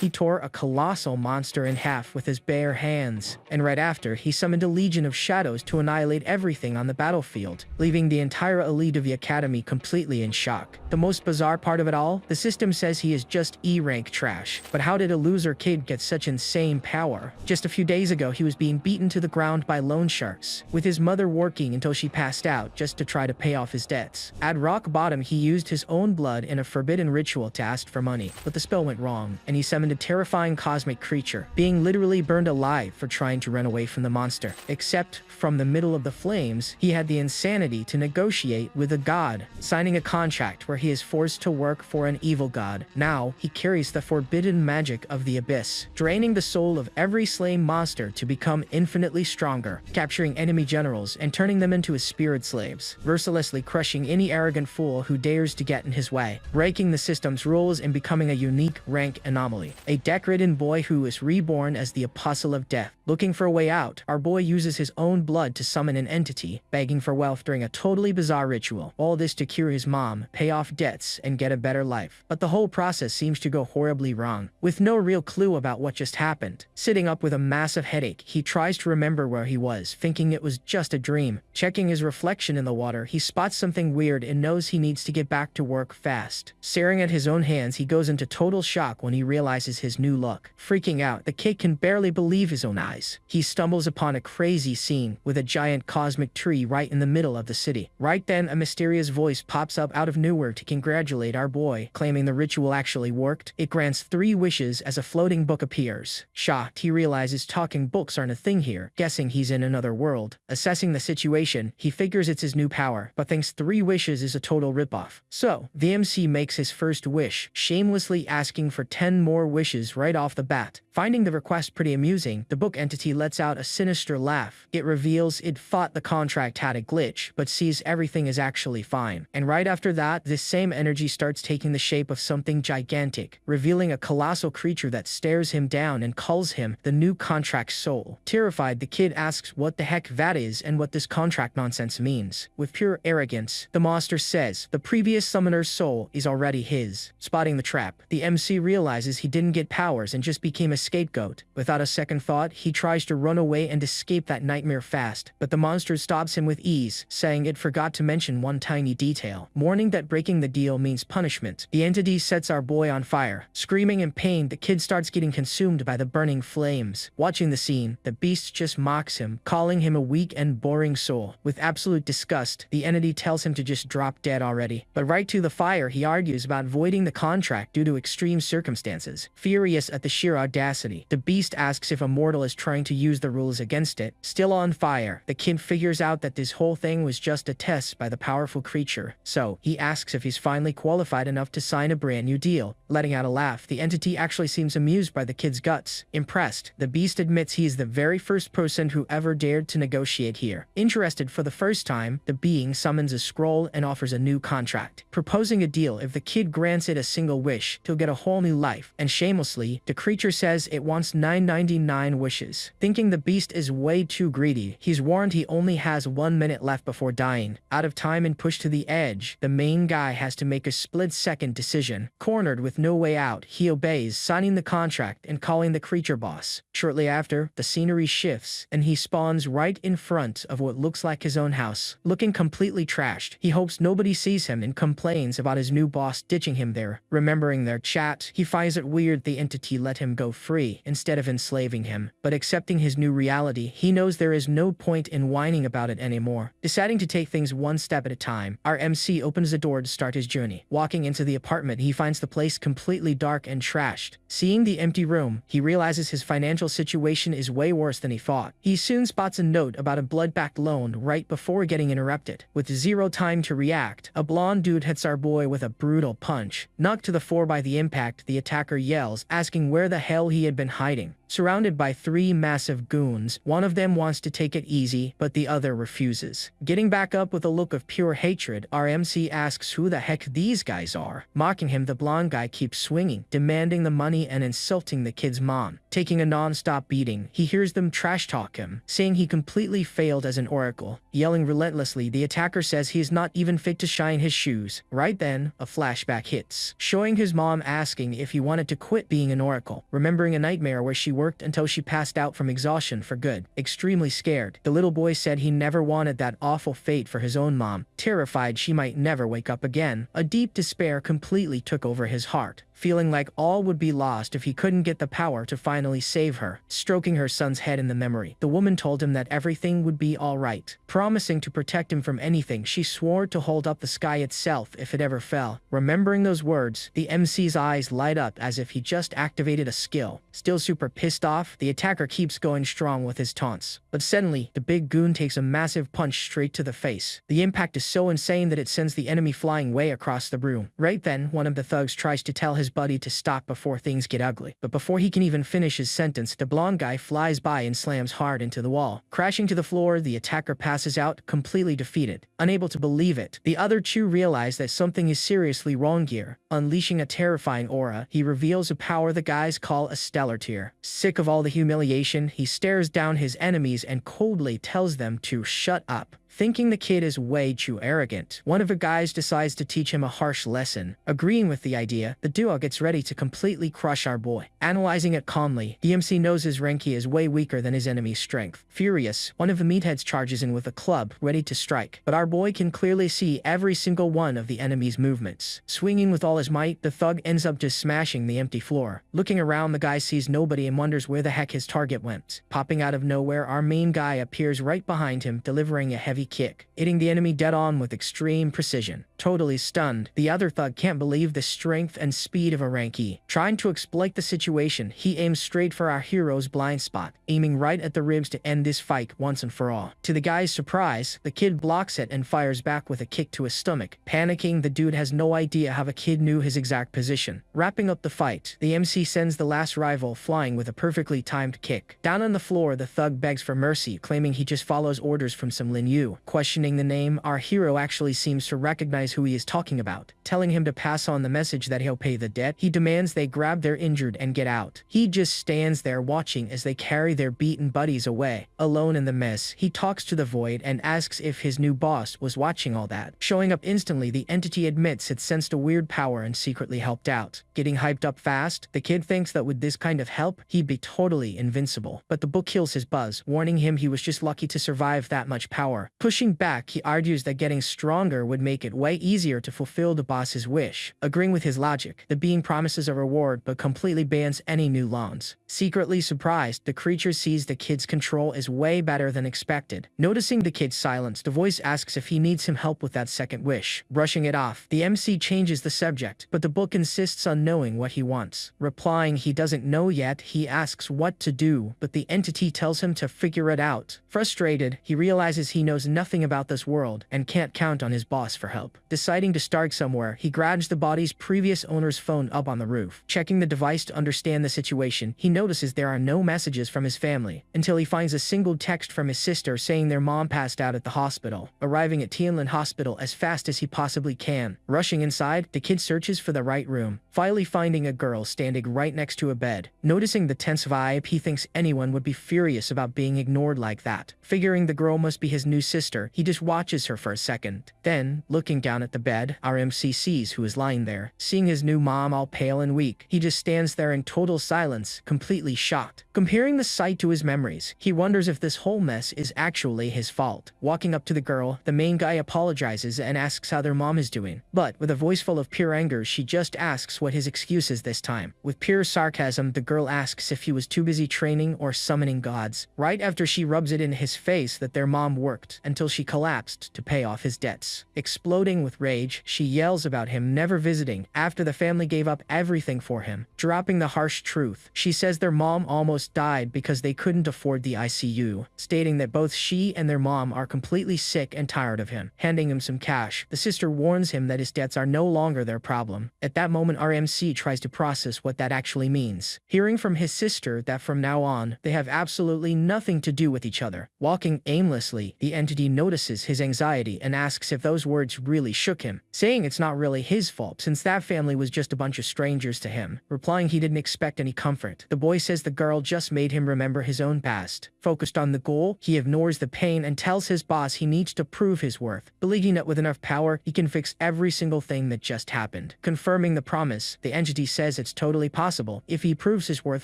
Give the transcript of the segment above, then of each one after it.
He tore a colossal monster in half with his bare hands, and right after, he summoned a legion of shadows to annihilate everything on the battlefield, leaving the entire elite of the academy completely in shock. The most bizarre part of it all, the system says he is just E-rank trash. But how did a loser kid get such insane power? Just a few days ago, he was being beaten to the ground by loan sharks, with his mother working until she passed out just to try to pay off his debts. At rock bottom, he used his own blood in a forbidden ritual to ask for money, but the spell went wrong, and he summoned a terrifying cosmic creature, being literally burned alive for trying to run away from the monster. Except, from the middle of the flames, he had the insanity to negotiate with a god, signing a contract where he is forced to work for an evil god. Now, he carries the forbidden magic of the abyss, draining the soul of every slain monster to become infinitely stronger, capturing enemy generals and turning them into his spirit slaves, mercilessly crushing any arrogant fool who dares to get in his way, breaking the system's rules and becoming a unique rank anomaly. A deck-ridden boy who is reborn as the Apostle of Death. Looking for a way out, our boy uses his own blood to summon an entity, begging for wealth during a totally bizarre ritual. All this to cure his mom, pay off debts, and get a better life. But the whole process seems to go horribly wrong, with no real clue about what just happened. Sitting up with a massive headache, he tries to remember where he was, thinking it was just a dream. Checking his reflection in the water, he spots something weird and knows he needs to get back to work fast. Staring at his own hands, he goes into total shock when he realizes his new look. Freaking out, the kid can barely believe his own eyes. He stumbles upon a crazy scene with a giant cosmic tree right in the middle of the city. Right then, a mysterious voice pops up out of nowhere to congratulate our boy, claiming the ritual actually worked. It grants 3 wishes as a floating book appears. Shocked, he realizes talking books aren't a thing here, guessing he's in another world. Assessing the situation, he figures it's his new power, but thinks 3 wishes is a total ripoff. So, the MC makes his first wish, shamelessly asking for 10 more wishes right off the bat. Finding the request pretty amusing, the book entity lets out a sinister laugh. It reveals it thought the contract had a glitch, but sees everything is actually fine. And right after that, this same energy starts taking the shape of something gigantic, revealing a colossal creature that stares him down and calls him the new contract soul. Terrified, the kid asks what the heck that is and what this contract nonsense means. With pure arrogance, the monster says the previous summoner's soul is already his. Spotting the trap, the MC realizes he didn't get powers and just became a scapegoat. Without a second thought, he tries to run away and escape that nightmare fast, but the monster stops him with ease, saying it forgot to mention one tiny detail. Mourning that breaking the deal means punishment, the entity sets our boy on fire. Screaming in pain, the kid starts getting consumed by the burning flames. Watching the scene, the beast just mocks him, calling him a weak and boring soul. With absolute disgust, the entity tells him to just drop dead already. But right to the fire, he argues about voiding the contract due to extreme circumstances. Furious at the sheer audacity, the beast asks if a mortal is trying to use the rules against it. Still on fire, the kid figures out that this whole thing was just a test by the powerful creature. So, he asks if he's finally qualified enough to sign a brand new deal. Letting out a laugh, the entity actually seems amused by the kid's guts. Impressed, the beast admits he is the very first person who ever dared to negotiate here. Interested for the first time, the being summons a scroll and offers a new contract, proposing a deal if the kid grants it a single wish, he'll get a whole new life. And shamelessly, the creature says it wants 999 wishes. Thinking the beast is way too greedy, he's warned he only has 1 minute left before dying. Out of time and pushed to the edge, the main guy has to make a split-second decision. Cornered with no way out, he obeys, signing the contract and calling the creature boss. Shortly after, the scenery shifts, and he spawns right in front of what looks like his own house. Looking completely trashed, he hopes nobody sees him and complains about his new boss ditching him there. Remembering their chat, he finds it weird the entity let him go free instead of enslaving him. But accepting his new reality, he knows there is no point in whining about it anymore. Deciding to take things one step at a time, our MC opens the door to start his journey. Walking into the apartment, he finds the place completely dark and trashed. Seeing the empty room, he realizes his financial situation is way worse than he thought. He soon spots a note about a blood-backed loan right before getting interrupted. With zero time to react, a blonde dude hits our boy with a brutal punch. Knocked to the floor by the impact, the attacker yells, asking where the hell he had been hiding. Surrounded by 3 massive goons, one of them wants to take it easy, but the other refuses. Getting back up with a look of pure hatred, our MC asks who the heck these guys are. Mocking him, the blonde guy keeps swinging, demanding the money and insulting the kid's mom. Taking a non-stop beating, he hears them trash-talk him, saying he completely failed as an oracle. Yelling relentlessly, the attacker says he is not even fit to shine his shoes. Right then, a flashback hits, showing his mom asking if he wanted to quit being an oracle, remembering a nightmare where she worked until she passed out from exhaustion for good. Extremely scared, the little boy said he never wanted that awful fate for his own mom, terrified she might never wake up again. A deep despair completely took over his heart, feeling like all would be lost if he couldn't get the power to finally save her. Stroking her son's head in the memory, the woman told him that everything would be all right, promising to protect him from anything. She swore to hold up the sky itself if it ever fell. Remembering those words, the MC's eyes light up as if he just activated a skill. Still super pissed off, the attacker keeps going strong with his taunts. But suddenly, the big goon takes a massive punch straight to the face. The impact is so insane that it sends the enemy flying way across the room. Right then, one of the thugs tries to tell his buddy to stop before things get ugly. But before he can even finish his sentence, the blonde guy flies by and slams hard into the wall. Crashing to the floor, the attacker passes out, completely defeated. Unable to believe it, the other two realize that something is seriously wrong here. Unleashing a terrifying aura, he reveals a power the guys call a stellar tier. Sick of all the humiliation, he stares down his enemies and coldly tells them to shut up. Thinking the kid is way too arrogant, one of the guys decides to teach him a harsh lesson. Agreeing with the idea, the duo gets ready to completely crush our boy. Analyzing it calmly, the MC knows his Renki is way weaker than his enemy's strength. Furious, one of the meatheads charges in with a club, ready to strike. But our boy can clearly see every single one of the enemy's movements. Swinging with all his might, the thug ends up just smashing the empty floor. Looking around, the guy sees nobody and wonders where the heck his target went. Popping out of nowhere, our main guy appears right behind him, delivering a heavy kick, hitting the enemy dead on with extreme precision. Totally stunned, the other thug can't believe the strength and speed of a Renki. Trying to exploit the situation, he aims straight for our hero's blind spot, aiming right at the ribs to end this fight once and for all. To the guy's surprise, the kid blocks it and fires back with a kick to his stomach. Panicking, the dude has no idea how the kid knew his exact position. Wrapping up the fight, the MC sends the last rival flying with a perfectly timed kick. Down on the floor, the thug begs for mercy, claiming he just follows orders from some Lin Yu. Questioning the name, our hero actually seems to recognize who he is talking about. Telling him to pass on the message that he'll pay the debt, he demands they grab their injured and get out. He just stands there watching as they carry their beaten buddies away. Alone in the mess, he talks to the void and asks if his new boss was watching all that. Showing up instantly, the entity admits it sensed a weird power and secretly helped out. Getting hyped up fast, the kid thinks that with this kind of help, he'd be totally invincible. But the book kills his buzz, warning him he was just lucky to survive that much power. Pushing back, he argues that getting stronger would make it way easier to fulfill the boss's wish. Agreeing with his logic, the being promises a reward but completely bans any new loans. Secretly surprised, the creature sees the kid's control is way better than expected. Noticing the kid's silence, the voice asks if he needs some help with that second wish. Brushing it off, the MC changes the subject, but the book insists on knowing what he wants. Replying he doesn't know yet, he asks what to do, but the entity tells him to figure it out. Frustrated, he realizes he knows nothing about this world and can't count on his boss for help. Deciding to start somewhere, he grabs the body's previous owner's phone up on the roof. Checking the device to understand the situation, he notices there are no messages from his family, until he finds a single text from his sister saying their mom passed out at the hospital. Arriving at Tianlin Hospital as fast as he possibly can. Rushing inside, the kid searches for the right room, finally finding a girl standing right next to a bed. Noticing the tense vibe, he thinks anyone would be furious about being ignored like that. Figuring the girl must be his new sister, he just watches her for a second. Then, looking down at the bed, our MC sees who is lying there. Seeing his new mom all pale and weak, he just stands there in total silence, completely shocked. Comparing the sight to his memories, he wonders if this whole mess is actually his fault. Walking up to the girl, the main guy apologizes and asks how their mom is doing. But, with a voice full of pure anger, she just asks what his excuse is this time. With pure sarcasm, the girl asks if he was too busy training or summoning gods. Right after she rubs it in his face that their mom worked until she collapsed to pay off his debts. Exploding with rage, she yells about him never visiting after the family gave up everything for him. Dropping the harsh truth, she says their mom almost died because they couldn't afford the ICU, stating that both she and their mom are completely sick and tired of him. Handing him some cash, the sister warns him that his debts are no longer their problem. At that moment, our MC tries to process what that actually means. Hearing from his sister that from now on, they have absolutely nothing to do with each other. Walking aimlessly, the entity notices his anxiety and asks if those words really shook him, saying it's not really his fault since that family was just a bunch of strangers to him, replying he didn't expect any comfort. The boy says the girl just made him remember his own past. Focused on the goal, he ignores the pain and tells his boss he needs to prove his worth, believing that with enough power, he can fix every single thing that just happened. Confirming the promise, the entity says it's totally possible if he proves his worth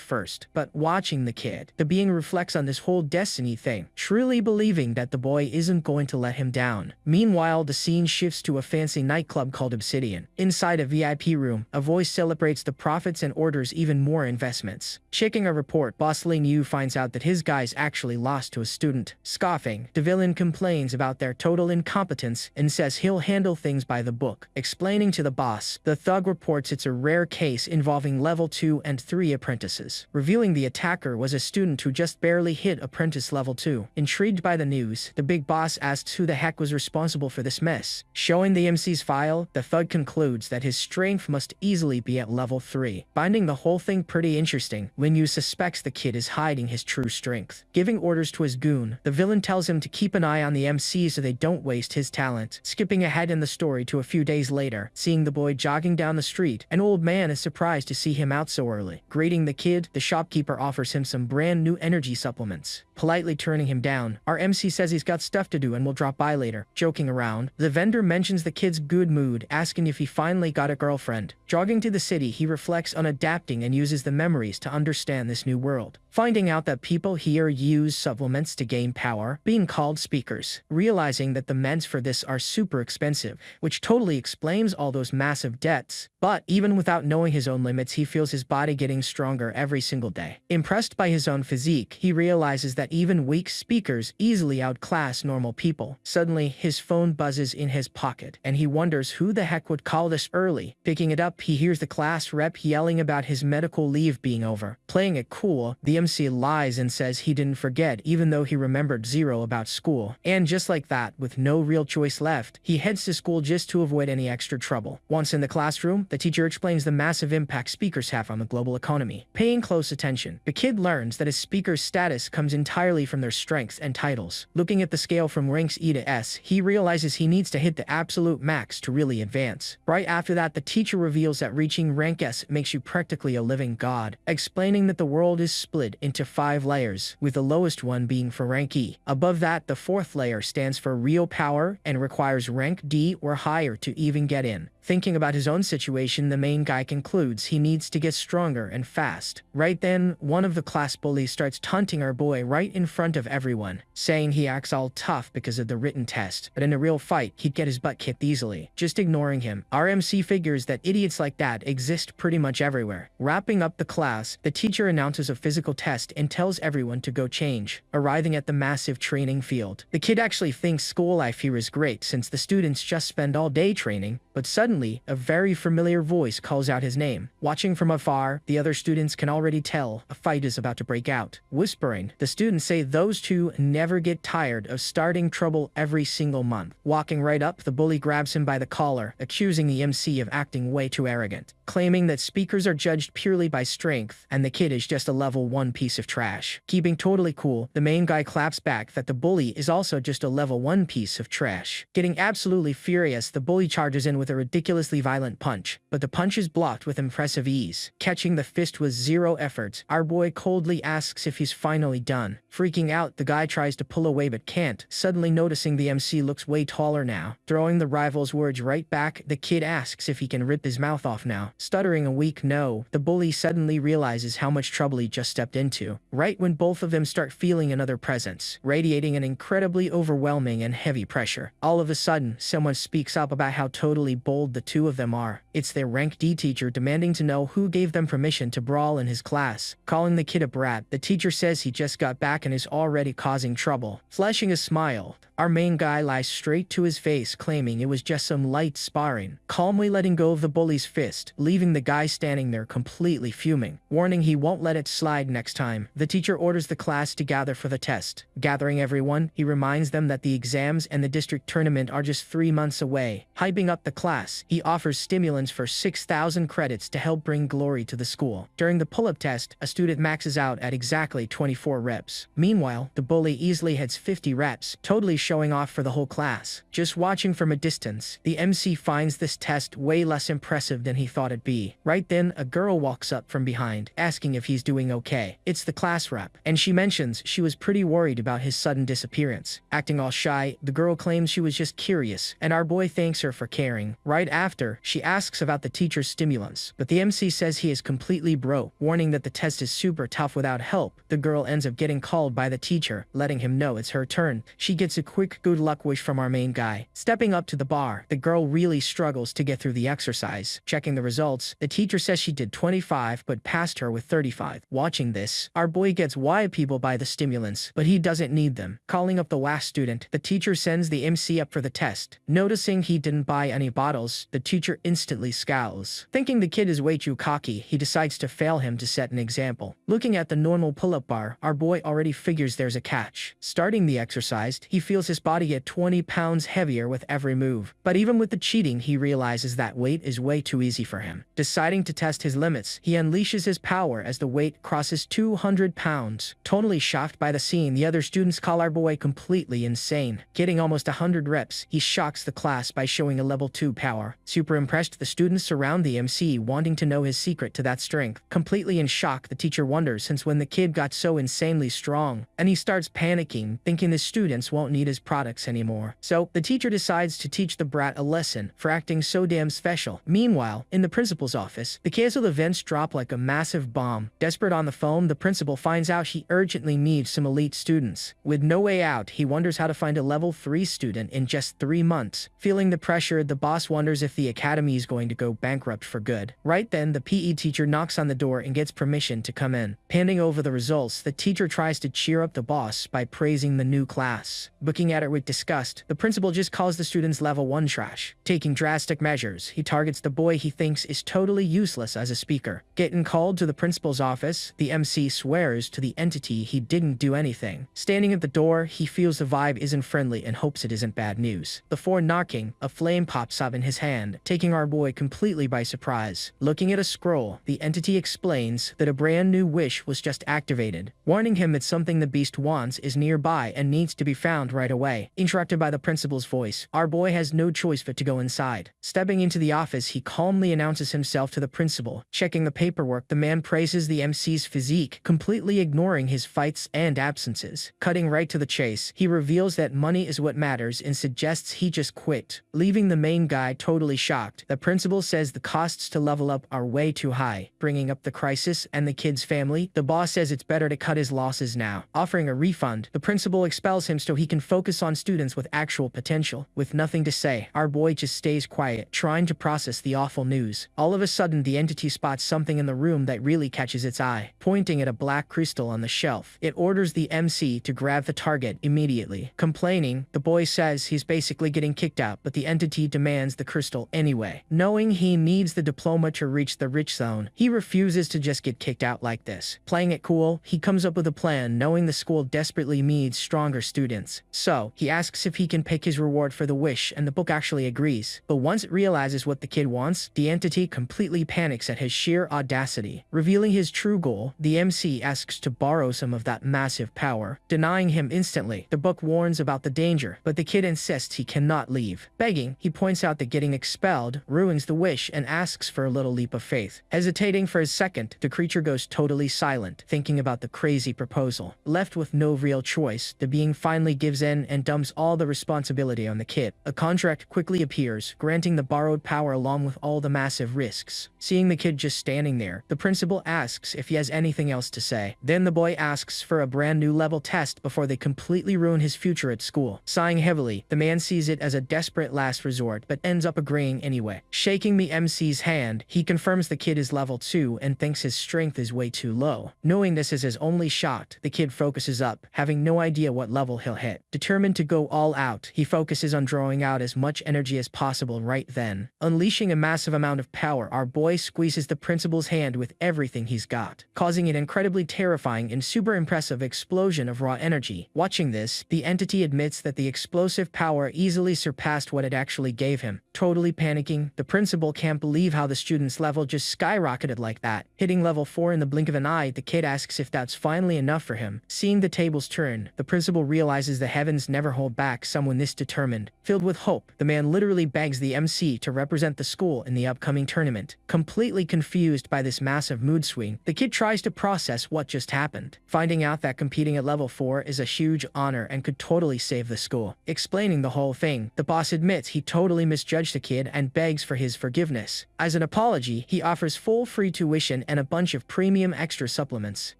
first. But watching the kid, the being reflects on this whole destiny thing, truly believing that the boy isn't going to let him down. Meanwhile, the scene shifts to a fancy nightclub called Obsidian. Inside a VIP room, a voice celebrates the profits and orders even more investments. Checking a report, Boss Ling Yu finds out that his guys actually lost to a student. Scoffing, the villain complains about their total incompetence and says he'll handle things by the book. Explaining to the boss, the thug reports it's a rare case involving level 2 and 3 apprentices, revealing the attacker was a student who just barely hit apprentice level 2. Intrigued by the news, the big boss asks who the heck was responsible for this mess. Showing the MC's file, the thug concludes that his strength must easily be at level 3. Finding the whole thing pretty interesting, Ling Yu suspects the kid is hiding his true strength. Giving orders to his goon, the villain tells him to keep an eye on the MC so they don't waste his talent. Skipping ahead in the story to a few days later, seeing the boy jogging down the street, an old man is surprised to see him out so early. Greeting the kid, the shopkeeper offers him some brand new energy supplements. Politely turning him down, our MC says he's got stuff to do and will drop by later. Joking around, the vendor mentions the kid's good mood, asking if he finally got a girlfriend. Jogging to the city, he reflects on adapting and uses the memories to understand this new world. Finding out that people here use supplements to gain power, being called speakers. Realizing that the meds for this are super expensive, which totally explains all those massive debts. But even without knowing his own limits, he feels his body getting stronger every single day. Impressed by his own physique, he realizes that even weak speakers easily outclass normal people. Suddenly, his phone buzzes in his pocket, and he wonders who the heck would call this early. Picking it up, he hears the class rep yelling about his medical leave being over. Playing it cool, the MC lies and says he didn't forget even though he remembered zero about school. And just like that, with no real choice left, he heads to school just to avoid any extra trouble. Once in the classroom, the teacher explains the massive impact speakers have on the global economy. Paying close attention, the kid learns that his speaker's status comes entirely from their strengths and titles. Looking at the scale from ranks E to S, he realizes he needs to hit the absolute max to really advance. Right after that, the teacher reveals that reaching rank S makes you practically a living god, explaining that the world is split into 5 layers, with the lowest one being for rank E. Above that, the 4th layer stands for real power and requires rank D or higher to even get in. Thinking about his own situation, the main guy concludes he needs to get stronger and fast. Right then, one of the class bullies starts taunting our boy right in front of everyone, saying he acts all tough because of the written test, but in a real fight, he'd get his butt kicked easily. Just ignoring him, our MC figures that idiots like that exist pretty much everywhere. Wrapping up the class, the teacher announces a physical test and tells everyone to go change. Arriving at the massive training field, the kid actually thinks school life here is great since the students just spend all day training, but suddenly, a very familiar voice calls out his name. Watching from afar, the other students can already tell a fight is about to break out. Whispering, the students say those two never get tired of starting trouble every single month. Walking right up, the bully grabs him by the collar, accusing the MC of acting way too arrogant, claiming that speakers are judged purely by strength, and the kid is just a level 1 piece of trash. Keeping totally cool, the main guy claps back that the bully is also just a level 1 piece of trash. Getting absolutely furious, the bully charges in with a ridiculously violent punch, but the punch is blocked with impressive ease. Catching the fist with zero effort, our boy coldly asks if he's finally done. Freaking out, the guy tries to pull away but can't, suddenly noticing the MC looks way taller now. Throwing the rival's words right back, the kid asks if he can rip his mouth off now. Stuttering a weak no, the bully suddenly realizes how much trouble he just stepped into. Right when both of them start feeling another presence, radiating an incredibly overwhelming and heavy pressure. All of a sudden, someone speaks up about how totally bold the two of them are. It's their rank D teacher demanding to know who gave them permission to brawl in his class. Calling the kid a brat, the teacher says he just got back and is already causing trouble. Flashing a smile, our main guy lies straight to his face, claiming it was just some light sparring. Calmly letting go of the bully's fist, leaving the guy standing there completely fuming, warning he won't let it slide next time. The teacher orders the class to gather for the test. Gathering everyone, he reminds them that the exams and the district tournament are just 3 months away. Hyping up the class, he offers stimulants for 6,000 credits to help bring glory to the school. During the pull-up test, a student maxes out at exactly 24 reps. Meanwhile, the bully easily hits 50 reps, totally showing off for the whole class. Just watching from a distance, the MC finds this test way less impressive than he thought it'd be. Right then, a girl walks up from behind, asking if he's doing okay. It's the class rep, and she mentions she was pretty worried about his sudden disappearance. Acting all shy, the girl claims she was just curious, and our boy thanks her for caring. Right after, she asks about the teacher's stimulants, but the MC says he is completely broke, warning that the test is super tough without help. The girl ends up getting called by the teacher, letting him know it's her turn. She gets a quick good luck wish from our main guy. Stepping up to the bar, the girl really struggles to get through the exercise. Checking the results, the teacher says she did 25 but passed her with 35. Watching this, our boy gets why people buy the stimulants, but he doesn't need them. Calling up the last student, the teacher sends the MC up for the test. Noticing he didn't buy any bottles, the teacher instantly scowls. Thinking the kid is way too cocky, he decides to fail him to set an example. Looking at the normal pull-up bar, our boy already figures there's a catch. Starting the exercise, he feels his body get 20 pounds heavier with every move. But even with the cheating, he realizes that weight is way too easy for him. Deciding to test his limits, he unleashes his power as the weight crosses 200 pounds. Totally shocked by the scene, the other students call our boy completely insane. Getting almost 100 reps, he shocks the class by showing a level 2 power. Super impressed, the students surround the MC, wanting to know his secret to that strength. Completely in shock, the teacher wonders since when the kid got so insanely strong, and he starts panicking, thinking the students won't need his products anymore. So, the teacher decides to teach the brat a lesson for acting so damn special. Meanwhile, in the principal's office, the canceled events drop like a massive bomb. Desperate on the phone, the principal finds out he urgently needs some elite students. With no way out, he wonders how to find a level 3 student in just 3 months. Feeling the pressure, the boss wonders if the academy is going to go bankrupt for good. Right then, the PE teacher knocks on the door and gets permission to come in. Handing over the results, the teacher tries to cheer up the boss by praising the new class. Looking at it with disgust, the principal just calls the students level 1 trash. Taking drastic measures, he targets the boy he thinks is totally useless as a speaker. Getting called to the principal's office, the MC swears to the entity he didn't do anything. Standing at the door, he feels the vibe isn't friendly and hopes it isn't bad news. Before knocking, a flame pops up in his hand, taking our boy completely by surprise. Looking at a scroll, the entity explains that a brand new wish was just activated, warning him that something the beast wants is nearby and needs to be found right away. Interrupted by the principal's voice, our boy has no choice but to go inside. Stepping into the office, he calmly announces himself to the principal. Checking the paperwork, the man praises the MC's physique, completely ignoring his fights and absences. Cutting right to the chase, he reveals that money is what matters and suggests he just quit, leaving the main guy totally shocked. The principal says the costs to level up are way too high, bringing up the crisis and the kid's family. The boss says it's better to cut his losses now. Offering a refund, the principal expels him so he can focus on students with actual potential. With nothing to say, our boy just stays quiet, trying to process the awful news. All of a sudden, the entity spots something in the room that really catches its eye. Pointing at a black crystal on the shelf, it orders the MC to grab the target immediately. Complaining, the boy says he's basically getting kicked out, but the entity demands the crystal anyway. Knowing he needs the diploma to reach the rich zone, he refuses to just get kicked out like this. Playing it cool, he comes up with a plan, knowing the school desperately needs stronger students. So, he asks if he can pick his reward for the wish, and the book actually agrees. But once it realizes what the kid wants, the entity completely panics at his sheer audacity. Revealing his true goal, the MC asks to borrow some of that massive power. Denying him instantly, the book warns about the danger, but the kid insists he cannot leave. Begging, he points out that getting expelled ruins the wish and asks for a little leap of faith. Hesitating for a second, the creature goes totally silent, thinking about the crazy proposal. Left with no real choice, the being finally gives in and dumps all the responsibility on the kid. A contract quickly appears, granting the borrowed power along with all the massive risks. Seeing the kid just standing there, the principal asks if he has anything else to say. Then the boy asks for a brand new level test before they completely ruin his future at school. Sighing heavily, the man sees it as a desperate last resort but ends up agreeing anyway. Shaking the MC's hand, he confirms the kid is level 2 and thinks his strength is way too low. Knowing this is his only shot, the kid focuses up, having no idea what level he'll hit. Determined to go all out, he focuses on drawing out as much energy as possible right then. Unleashing a massive amount of power, our boy squeezes the principal's hand with everything he's got, causing an incredibly terrifying and super impressive explosion of raw energy. Watching this, the entity admits that the explosive power easily surpassed what it actually gave him. Totally panicking, the principal can't believe how the student's level just skyrocketed like that. Hitting level 4 in the blink of an eye, the kid asks if that's finally enough for him. Seeing the tables turn, the principal realizes the heavens never hold back someone this determined. Filled with hope, the man literally begs the MC to represent the school in the upcoming tournament. Completely confused by this massive mood swing, the kid tries to process what just happened, finding out that competing at level 4 is a huge honor and could totally save the school. Explaining the whole thing, the boss admits he totally misjudged the kid and begs for his forgiveness. As an apology, he offers full free tuition and a bunch of premium extra supplements,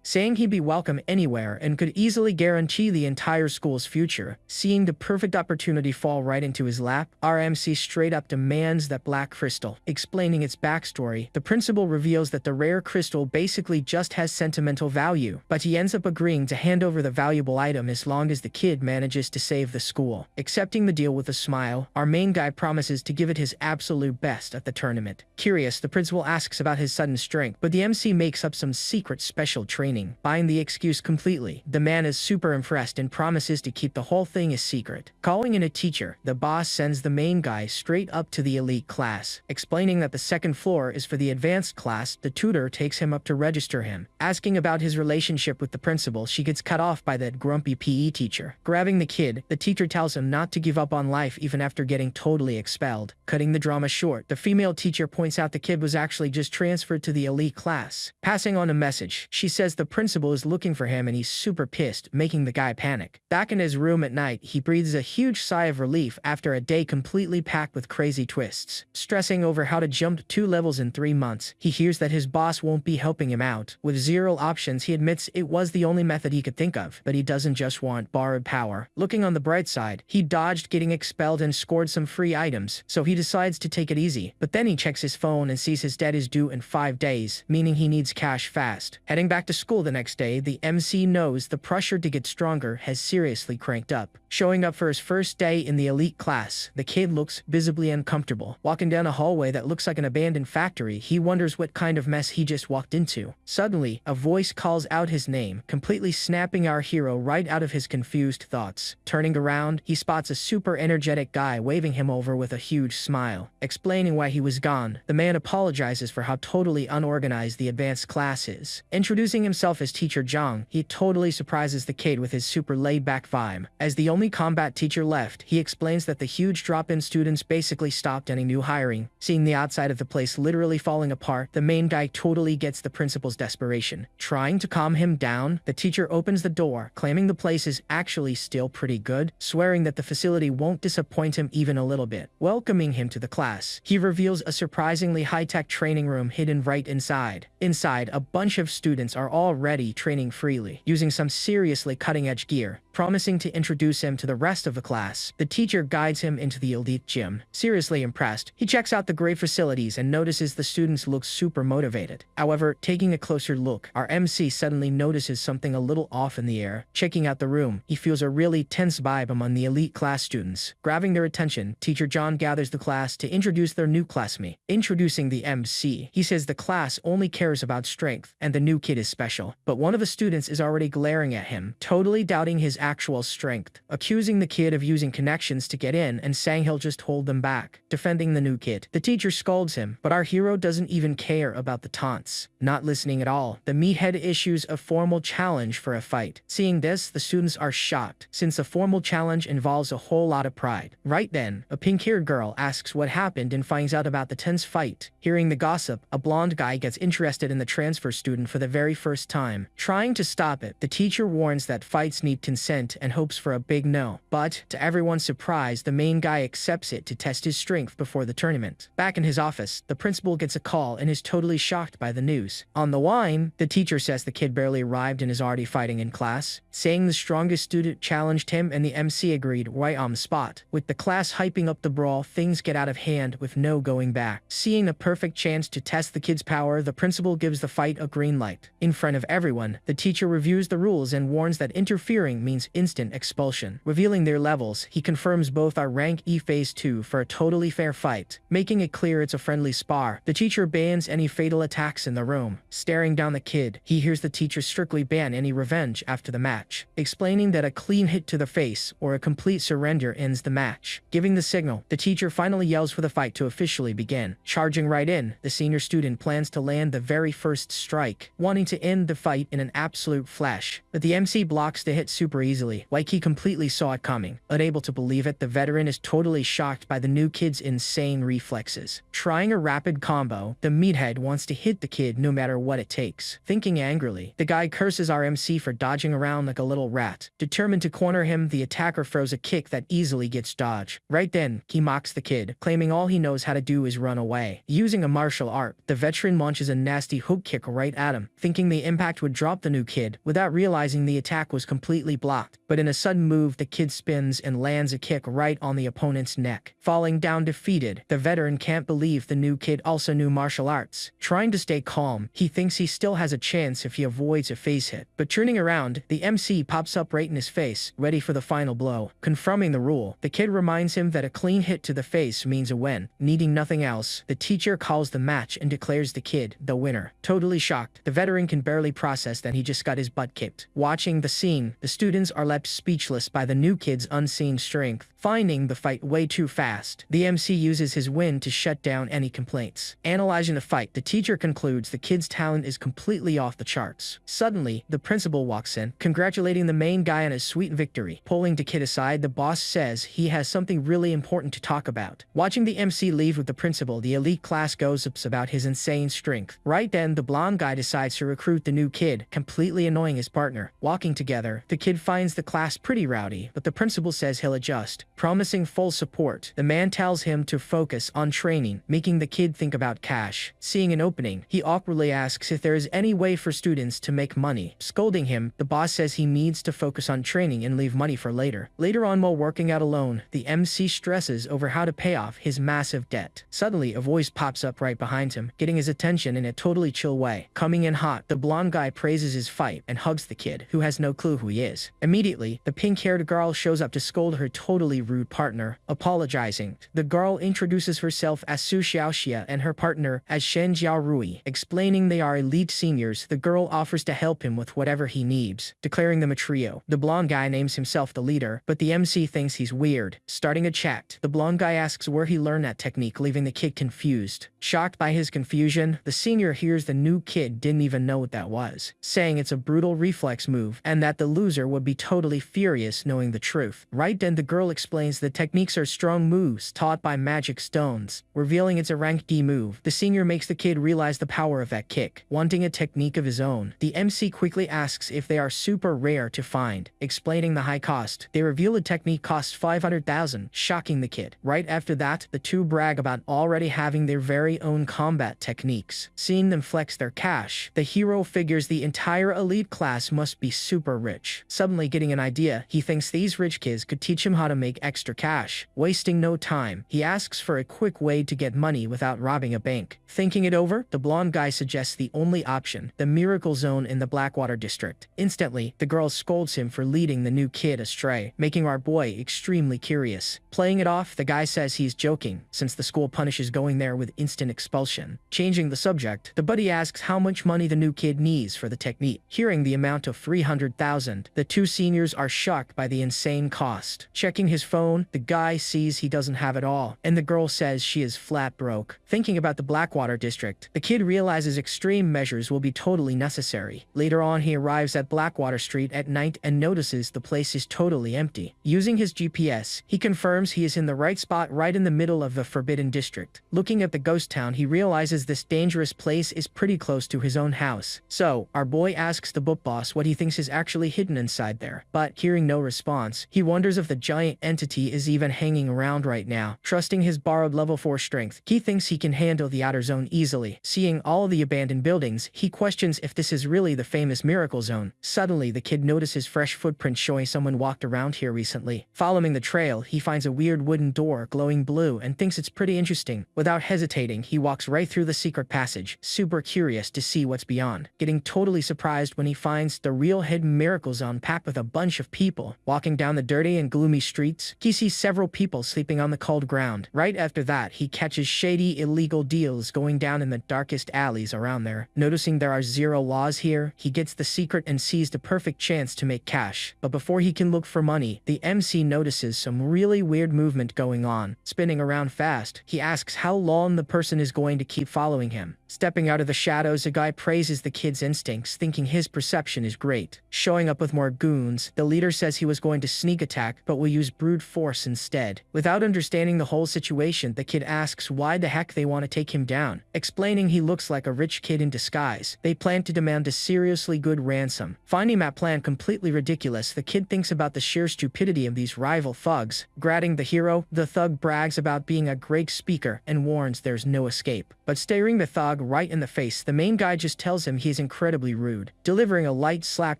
saying he'd be welcome anywhere and could easily guarantee the entire school's future. Seeing the perfect opportunity fall right into his lap, our MC straight up demands that black crystal. Explaining its backstory, the principal reveals that the rare crystal basically just has sentimental value, but he ends up agreeing to hand over the valuable item as long as the kid manages to save the school. Accepting the deal with a smile, our main guy promises to give it his absolute best at the tournament. Curious, the principal asks about his sudden strength, but the MC makes up some secret special training. Buying the excuse completely, the man is super impressed and promises to keep the whole thing a secret. Calling in a teacher, the boss sends the main guy straight up to the elite class. Explaining that the second floor is for the advanced class, the tutor takes him up to register him. Asking about his relationship with the principal, she gets cut off by that grumpy PE teacher. Grabbing the kid, the teacher tells him not to give up on life even after getting totally expelled. Cutting the drama short, the female teacher points out the kid was actually just transferred to the elite class. Passing on a message, she says the principal is looking for him and he's super pissed, making the guy panic. Back in his room at night, he breathes a huge sigh of relief after a day completely packed with crazy twists. Stressing over how to jump 2 levels in 3 months, he hears that his boss won't be helping him out. With 0 options, he admits it was the only method he could think of, but he doesn't just want borrowed power. Looking on the bright side, he dodged getting expelled and scored some free items, so he decides to take it easy. But then he checks his phone and sees his debt is due in 5 days, meaning he needs cash fast. Heading back to school the next day, the MC knows the pressure to get stronger has seriously cranked up. Showing up for his first day in the elite class, the kid looks visibly uncomfortable. Walking down a hallway that looks like an abandoned factory, he wonders what kind of mess he just walked into. Suddenly, a voice calls out his name, completely snapping our hero right out of his confused thoughts. Turning around, he spots a super energetic guy waving him over with a huge smile. Explaining why he was gone, the man apologizes for how totally unorganized the advanced class is. Introducing himself as Teacher Zhang, he totally surprises the kid with his super laid-back vibe. As the only combat teacher left, he explains that the huge drop in students basically stopped any new hiring. Seeing the outside of the place literally falling apart, the main guy totally gets the principal's desperation. Trying to calm him down, the teacher opens the door, claiming the place is actually still pretty good, swearing that the facility won't disappoint him even a little bit. Welcoming him to the class, he reveals a surprisingly high-tech training room hidden right inside. Inside, a bunch of students are already training freely, using some seriously cutting-edge gear. Promising to introduce him to the rest of the class, the teacher guides him into the elite gym. Seriously impressed, he checks out the great facilities and notices the students look super motivated. However, taking a closer look, our MC suddenly notices something a little off in the air. Checking out the room, he feels a really tense vibe among the elite class students. Grabbing their attention, Teacher John gathers the class to introduce their new classmate. Introducing the MC, he says the class only cares about strength, and the new kid is special. But one of the students is already glaring at him, totally doubting his actual strength, accusing the kid of using connections to get in and saying he'll just hold them back. Defending the new kid, the teacher scolds him, but our hero doesn't even care about the taunts. Not listening at all, the meathead issues a formal challenge for a fight. Seeing this, the students are shocked, since a formal challenge involves a whole lot of pride. Right then, a pink-haired girl asks what happened and finds out about the tense fight. Hearing the gossip, a blonde guy gets interested in the transfer student for the very first time. Trying to stop it, the teacher warns that fights need consent and hopes for a big no. But, to everyone's surprise, the main guy accepts it to test his strength before the tournament. Back in his office, the principal gets a call and is totally shocked by the news. On the line, the teacher says the kid barely arrived and is already fighting in class, saying the strongest student challenged him and the MC agreed right on the spot. With the class hyping up the brawl, things get out of hand with no going back. Seeing a perfect chance to test the kid's power, the principal gives the fight a green light. In front of everyone, the teacher reviews the rules and warns that interfering means instant expulsion. Revealing their levels, he confirms both are rank E Phase 2 for a totally fair fight, making it clear it's a friendly spar, the teacher bans any fatal attacks in the room. Staring down the kid, he hears the teacher strictly ban any revenge after the match, explaining that a clean hit to the face or a complete surrender ends the match. Giving the signal, the teacher finally yells for the fight to officially begin. Charging right in, the senior student plans to land the very first strike, wanting to end the fight in an absolute flash. But the MC blocks the hit super easily, like he completely saw it coming. Unable to believe it, the veteran is totally shocked by the new kid's insane reflexes. Trying a rapid combo, the meathead wants to hit the kid no matter what it takes. Thinking angrily, the guy curses our MC for dodging around like a little rat. Determined to corner him, the attacker throws a kick that easily gets dodged. Right then, he mocks the kid, claiming all he knows how to do is run away. Using a martial art, the veteran launches a nasty hook kick right at him, thinking the impact would drop the new kid, without realizing the attack was completely blocked. But in a sudden move, the kid spins and lands a kick right on the opponent's neck. Falling down defeated, the veteran can't believe the new kid also knew martial arts. Trying to stay calm, he thinks he still has a chance if he avoids a face hit. But turning around, the MC pops up right in his face, ready for the final blow. Confirming the rule, the kid reminds him that a clean hit to the face means a win. Needing nothing else, the teacher calls the match and declares the kid the winner. Totally shocked, the veteran can barely process that he just got his butt kicked. Watching the scene, the students are left speechless by the new kid's unseen strength. Finding the fight way too fast, the MC uses his win to shut down any complaints. Analyzing the fight, the teacher concludes the kid's talent is completely off the charts. Suddenly, the principal walks in, congratulating the main guy on his sweet victory. Pulling the kid aside, the boss says he has something really important to talk about. Watching the MC leave with the principal, the elite class gossips about his insane strength. Right then, the blonde guy decides to recruit the new kid, completely annoying his partner. Walking together, the kid finds the class pretty rowdy, but the principal says he'll adjust. Promising full support, the man tells him to focus on training, making the kid think about cash. Seeing an opening, he awkwardly asks if there is any way for students to make money. Scolding him, the boss says he needs to focus on training and leave money for later. Later on, while working out alone, the MC stresses over how to pay off his massive debt. Suddenly, a voice pops up right behind him, getting his attention in a totally chill way. Coming in hot, the blonde guy praises his fight and hugs the kid, who has no clue who he is. Immediately, the pink-haired girl shows up to scold her totally rude partner. Apologizing, the girl introduces herself as Su Xiaoxia and her partner as Shen Jiaorui. Explaining they are elite seniors, the girl offers to help him with whatever he needs. Declaring them a trio, the blonde guy names himself the leader, but the MC thinks he's weird. Starting a chat, the blonde guy asks where he learned that technique, leaving the kid confused. Shocked by his confusion, the senior hears the new kid didn't even know what that was, saying it's a brutal reflex move and that the loser would be totally furious knowing the truth. Right then, the girl explains the techniques are strong moves taught by magic stones, revealing it's a rank D move. The senior makes the kid realize the power of that kick. Wanting a technique of his own, the MC quickly asks if they are super rare to find. Explaining the high cost, they reveal the technique costs 500,000, shocking the kid. Right after that, the two brag about already having their very own combat techniques. Seeing them flex their cash, the hero figures the entire elite class must be super rich. Suddenly getting an idea, he thinks these rich kids could teach him how to make extra cash. Wasting no time, he asks for a quick way to get money without robbing a bank. Thinking it over, the blonde guy suggests the only option, the miracle zone in the Blackwater district. Instantly, the girl scolds him for leading the new kid astray, making our boy extremely curious. Playing it off, the guy says he's joking, since the school punishes going there with instant expulsion. Changing the subject, the buddy asks how much money the new kid needs for the technique. Hearing the amount of 300,000, the two seniors are shocked by the insane cost. Checking his phone, the guy sees he doesn't have it all, and the girl says she is flat broke. Thinking about the Blackwater district, the kid realizes extreme measures will be totally necessary. Later on, he arrives at Blackwater Street at night and notices the place is totally empty. Using his GPS, he confirms he is in the right spot right in the middle of the Forbidden District. Looking at the ghost town, he realizes this dangerous place is pretty close to his own house. So, our boy asks the book boss what he thinks is actually hidden inside there. But, hearing no response, he wonders if the giant entity is even hanging around right now. Trusting his borrowed level 4 strength, he thinks he can handle the outer zone easily. Seeing all the abandoned buildings, he questions if this is really the famous miracle zone. Suddenly, the kid notices fresh footprints showing someone walked around here recently. Following the trail, he finds a weird wooden door glowing blue and thinks it's pretty interesting. Without hesitating, he walks right through the secret passage, super curious to see what's beyond. Getting totally surprised when he finds the real hidden miracle zone packed with a bunch of people. Walking down the dirty and gloomy streets, he sees several people sleeping on the cold ground. Right after that, he catches shady illegal deals going down in the darkest alleys around there. Noticing there are zero laws here, he gets the secret and sees the perfect chance to make cash. But before he can look for money, the MC notices some really weird movement going on, spinning around fast. He asks how long the person is going to keep following him. Stepping out of the shadows, a guy praises the kid's instincts, thinking his perception is great. Showing up with more goons, the leader says he was going to sneak attack but will use brute force instead. Without understanding the whole situation, the kid asks why the heck they want to take him down. Explaining he looks like a rich kid in disguise, they plan to demand a seriously good ransom. Finding that plan completely ridiculous, the kid thinks about the sheer stupidity of these rival thugs. Grabbing the hero, the thug brags about being a great speaker and warns there's no escape. But staring the thug right in the face, the main guy just tells him he's incredibly rude, delivering a light slap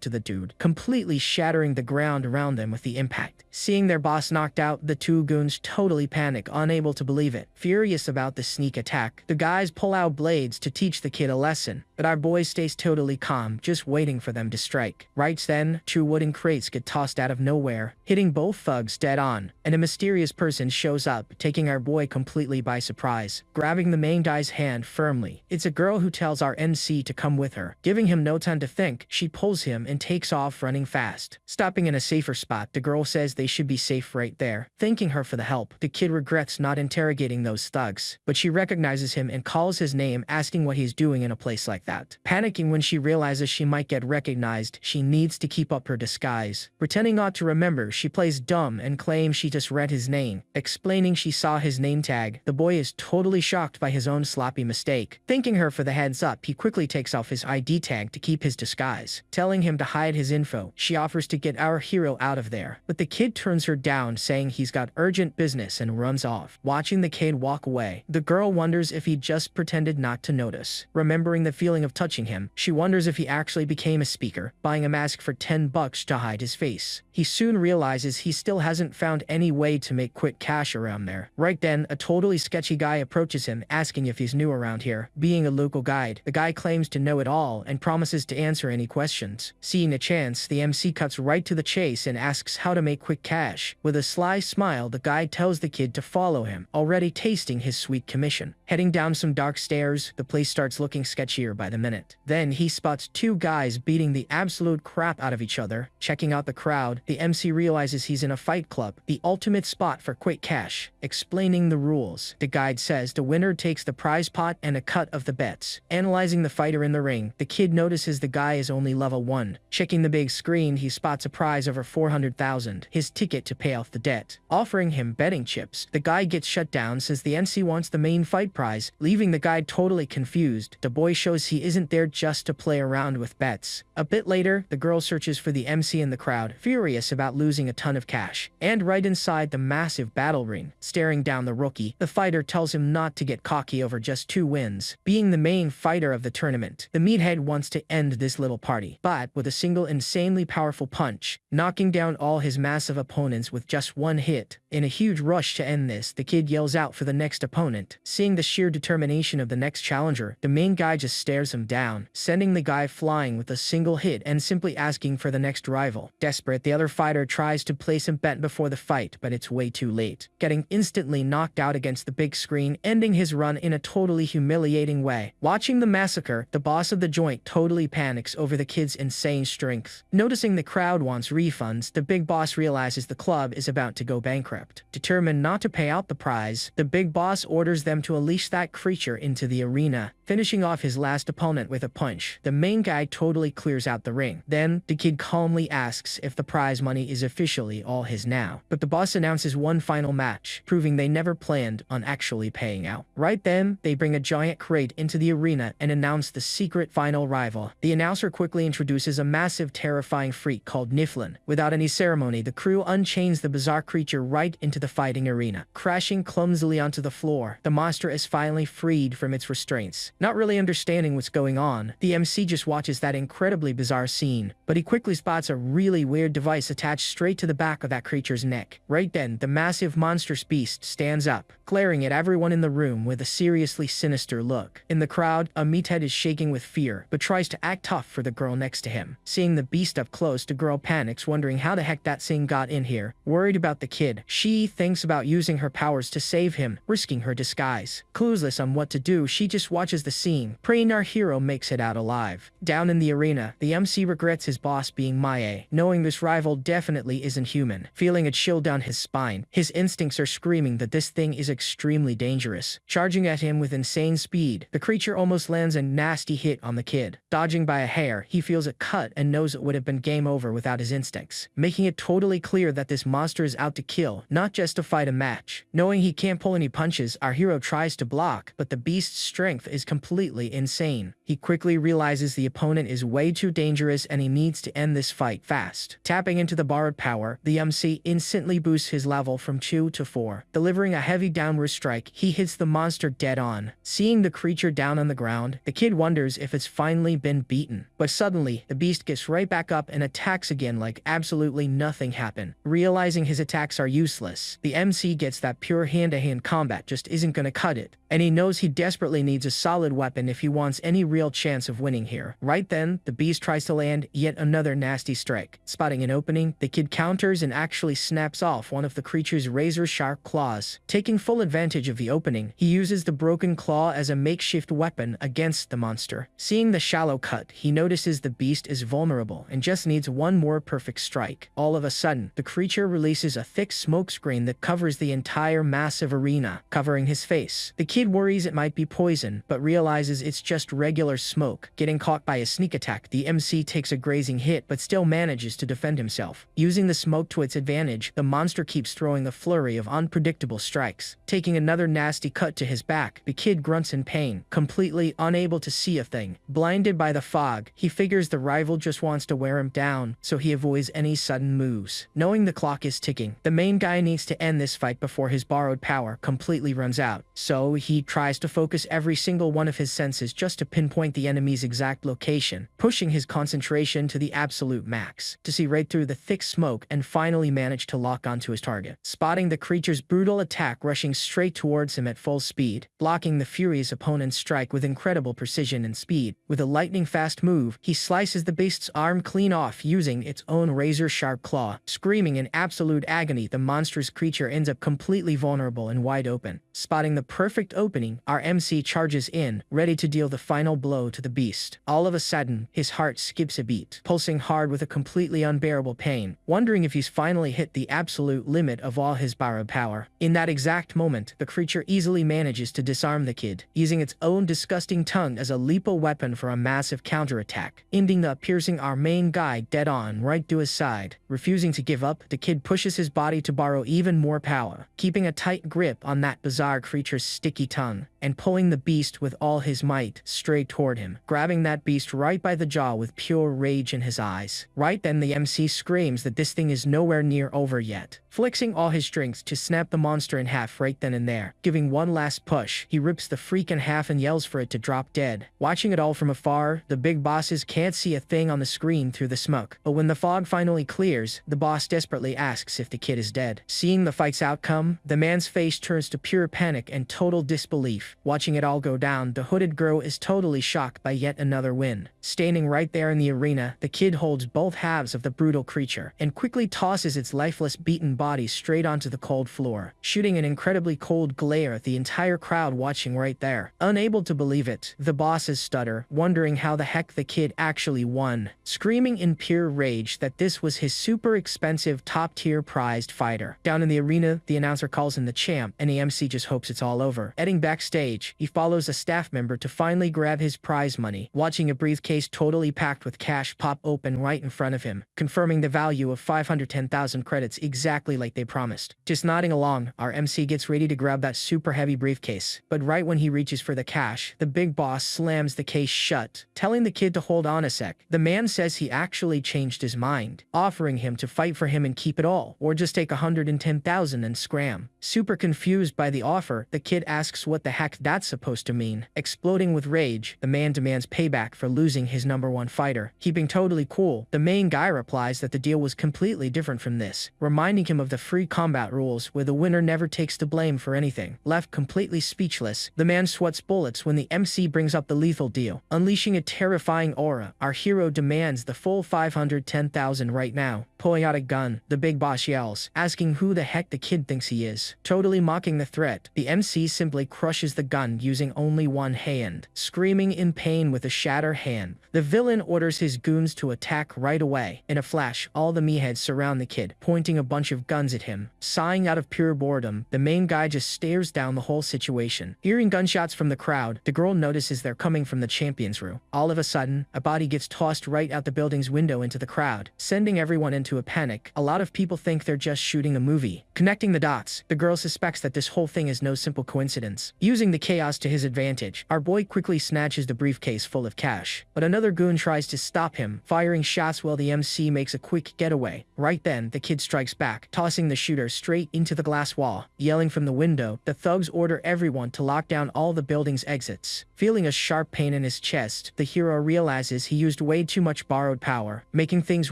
to the dude, completely shattering the ground around them with the impact. Seeing their boss knocked out, the two goons totally panic, unable to believe it. Furious about the sneak attack, the guys pull out blades to teach the kid a lesson, but our boy stays totally calm, just waiting for them to strike. Right then, two wooden crates get tossed out of nowhere, hitting both thugs dead on, and a mysterious person shows up, taking our boy completely by surprise. Grabbing the main guy's hand firmly, it's a girl who tells our MC to come with her. Giving him no time to think, she pulls him and takes off running fast. Stopping in a safer spot, the girl says they should be safe right there. Thanking her for the help, the kid regrets not interrogating those thugs, but she recognizes him and calls his name, asking what he's doing in a place like that. Panicking when she realizes she might get recognized, she needs to keep up her disguise. Pretending not to remember, she plays dumb and claims she just read his name. Explaining she saw his name tag, the boy is totally shocked by his own sloppy mistake. Thanking her for the heads up, he quickly takes off his ID tag to keep his disguise. Telling him to hide his info, she offers to get our hero out of there, but the kid turns her down, saying he's got urgent business and runs off. Watching the kid walk away, the girl wonders if he just pretended not to notice. Remembering the feeling of touching him, she wonders if he actually became a speaker, buying a mask for $10 to hide his face. He soon realizes he still hasn't found any way to make quick cash around there. Right then, a totally sketchy guy approaches him, asking if he's new around here. Being a local guide, the guy claims to know it all and promises to answer any questions. Seeing a chance, the MC cuts right to the chase and asks how to make quick cash. With a sly smile, the guy tells the kid to follow him, already tasting his sweet commission. Heading down some dark stairs, the place starts looking sketchier by the minute. Then he spots two guys beating the absolute crap out of each other. Checking out the crowd, the MC realizes he's in a fight club, the ultimate spot for quick cash. Explaining the rules, the guide says the winner takes the prize pot and a cut of the bets. Analyzing the fighter in the ring, the kid notices the guy is only level 1. Checking the big screen, he spots a prize over 400,000, his ticket to pay off the debt. Offering him betting chips, the guy gets shut down since the MC wants the main fight prize, leaving the guy totally confused. The boy shows he isn't there just to play around with bets. A bit later, the girl searches for the MC in the crowd, furious about losing a ton of cash. And right inside the massive battle ring, staring down the rookie, the fighter tells him not to get cocky over just 2 wins. Being the main fighter of the tournament, the meathead wants to end this little party, but with a single insanely powerful punch, knocking down all his massive opponents with just 1 hit. In a huge rush to end this, the kid yells out for the next opponent. Seeing the sheer determination of the next challenger, the main guy just stares him down, sending the guy flying with a single hit and simply asking for the next rival. Desperate, the other fighter tries to place a bet before the fight, but it's way too late, getting instantly knocked out against the big screen, ending his run in a totally humiliating way. Watching the massacre, the boss of the joint totally panics over the kid's insane strength. Noticing the crowd wants refunds, the big boss realizes the club is about to go bankrupt. Determined not to pay out the prize, the big boss orders them to unleash that creature into the arena, finishing off his last opponent with a punch. The main guy totally clears out the ring. Then, the kid calmly asks if the prize money is officially all his now. But the boss announces one final match, proving they never planned on actually paying out. Right then, they bring a giant crate into the arena and announce the secret final rival. The announcer quickly introduces a massive terrifying freak called Niflin. Without any ceremony, the crew unchains the bizarre creature right into the fighting arena. Crashing clumsily onto the floor, the monster is finally freed from its restraints. Not really understanding what's what's going on, the MC just watches that incredibly bizarre scene, but he quickly spots a really weird device attached straight to the back of that creature's neck. Right then, the massive monstrous beast stands up, glaring at everyone in the room with a seriously sinister look. In the crowd, a meathead is shaking with fear, but tries to act tough for the girl next to him. Seeing the beast up close, the girl panics, wondering how the heck that thing got in here. Worried about the kid, she thinks about using her powers to save him, risking her disguise. Clueless on what to do, she just watches the scene, praying our hero makes it out alive. Down in the arena, the MC regrets his boss being Mae, knowing this rival definitely isn't human. Feeling a chill down his spine, his instincts are screaming that this thing is extremely dangerous. Charging at him with insane speed, the creature almost lands a nasty hit on the kid. Dodging by a hair, he feels a cut and knows it would have been game over without his instincts, making it totally clear that this monster is out to kill, not just to fight a match. Knowing he can't pull any punches, our hero tries to block, but the beast's strength is completely insane. He quickly realizes the opponent is way too dangerous and he needs to end this fight fast. Tapping into the borrowed power, the MC instantly boosts his level from 2 to 4. Delivering a heavy downward strike, he hits the monster dead on. Seeing the creature down on the ground, the kid wonders if it's finally been beaten. But suddenly, the beast gets right back up and attacks again like absolutely nothing happened. Realizing his attacks are useless, the MC gets that pure hand-to-hand combat just isn't gonna cut it, and he knows he desperately needs a solid weapon if he wants any real chance of winning here. Right then, the beast tries to land yet another nasty strike. Spotting an opening, the kid counters and actually snaps off one of the creature's razor-sharp claws. Taking full advantage of the opening, he uses the broken claw as a makeshift weapon against the monster. Seeing the shallow cut, he notices the beast is vulnerable and just needs one more perfect strike. All of a sudden, the creature releases a thick smoke screen that covers the entire massive arena, covering his face. The kid worries it might be poison, but realizes it's just regular smoke. Getting caught by a sneak attack, the MC takes a grazing hit but still manages to defend himself. Using the smoke to its advantage, the monster keeps throwing a flurry of unpredictable strikes. Taking another nasty cut to his back, the kid grunts in pain, completely unable to see a thing. Blinded by the fog, he figures the rival just wants to wear him down, so he avoids any sudden moves. Knowing the clock is ticking, the main guy needs to end this fight before his borrowed power completely runs out. So he tries to focus every single one of his senses just to pinpoint the enemy's exact location, pushing his concentration to the absolute max, to see right through the thick smoke and finally manage to lock onto his target. Spotting the creature's brutal attack rushing straight towards him at full speed, blocking the furious opponent's strike with incredible precision and speed. With a lightning-fast move, he slices the beast's arm clean off using its own razor-sharp claw. Screaming in absolute agony, the monstrous creature ends up completely vulnerable and wide open. Spotting the perfect opening, our MC charges in, ready to deal the final blow to the beast. All of a sudden, his heart skips a beat, pulsing hard with a completely unbearable pain, wondering if he's finally hit the absolute limit of all his borrowed power. In that exact moment, the creature easily manages to disarm the kid, using its own disgusting tongue as a lethal weapon for a massive counterattack, ending up piercing our main guy dead on right to his side. Refusing to give up, the kid pushes his body to borrow even more power, keeping a tight grip on that bizarre creature's sticky tongue, and pulling the beast with all his might straight toward him, grabbing that beast right by the jaw with pure rage in his eyes. Right then, the MC screams that this thing is nowhere near over yet, flexing all his strength to snap the monster in half right then and there. Giving one last push, he rips the freak in half and yells for it to drop dead. Watching it all from afar, the big bosses can't see a thing on the screen through the smoke, but when the fog finally clears, the boss desperately asks if the kid is dead. Seeing the fight's outcome, the man's face turns to pure panic and total disbelief. Watching it all go down, the hooded girl is totally shocked by yet another win. Standing right there in the arena, the kid holds both halves of the brutal creature and quickly tosses its lifeless, beaten body straight onto the cold floor, shooting an incredibly cold glare at the entire crowd watching right there. Unable to believe it, the bosses stutter, wondering how the heck the kid actually won, screaming in pure rage that this was his super expensive top-tier prized fighter. Down in the arena, the announcer calls in the champ, and the MC just hopes it's all over. Heading backstage, he follows a staff member to finally grab his prize money, watching a briefcase totally packed with cash pop open right in front of him, confirming the value of 510,000 credits exactly like they promised. Just nodding along, our MC gets ready to grab that super heavy briefcase, but right when he reaches for the cash, the big boss slams the case shut, telling the kid to hold on a sec. The man says he actually changed his mind, offering him to fight for him and keep it all, or just take 110,000 and scram. Super confused by the offer, the kid asks what the heck that's supposed to mean. Exploding with rage, rage, the man demands payback for losing his #1 fighter. Keeping totally cool, the main guy replies that the deal was completely different from this, reminding him of the free combat rules where the winner never takes the blame for anything. Left completely speechless, the man sweats bullets when the MC brings up the lethal deal. Unleashing a terrifying aura, our hero demands the full 510,000 right now. Pulling out a gun, the big boss yells, asking who the heck the kid thinks he is. Totally mocking the threat, the MC simply crushes the gun using only one hand, screaming in pain with a shattered hand. The villain orders his goons to attack right away. In a flash, all the meatheads surround the kid, pointing a bunch of guns at him. Sighing out of pure boredom, the main guy just stares down the whole situation. Hearing gunshots from the crowd, the girl notices they're coming from the champion's room. All of a sudden, a body gets tossed right out the building's window into the crowd, sending everyone into a panic. A lot of people think they're just shooting a movie. Connecting the dots, the girl suspects that this whole thing is no simple coincidence. Using the chaos to his advantage, our boy quickly snatches the briefcase full of cash. But another goon tries to stop him, firing shots while the MC makes a quick getaway. Right then, the kid strikes back, tossing the shooter straight into the glass wall. Yelling from the window, the thugs order everyone to lock down all the building's exits. Feeling a sharp pain in his chest, the hero realizes he used way too much borrowed power. Making things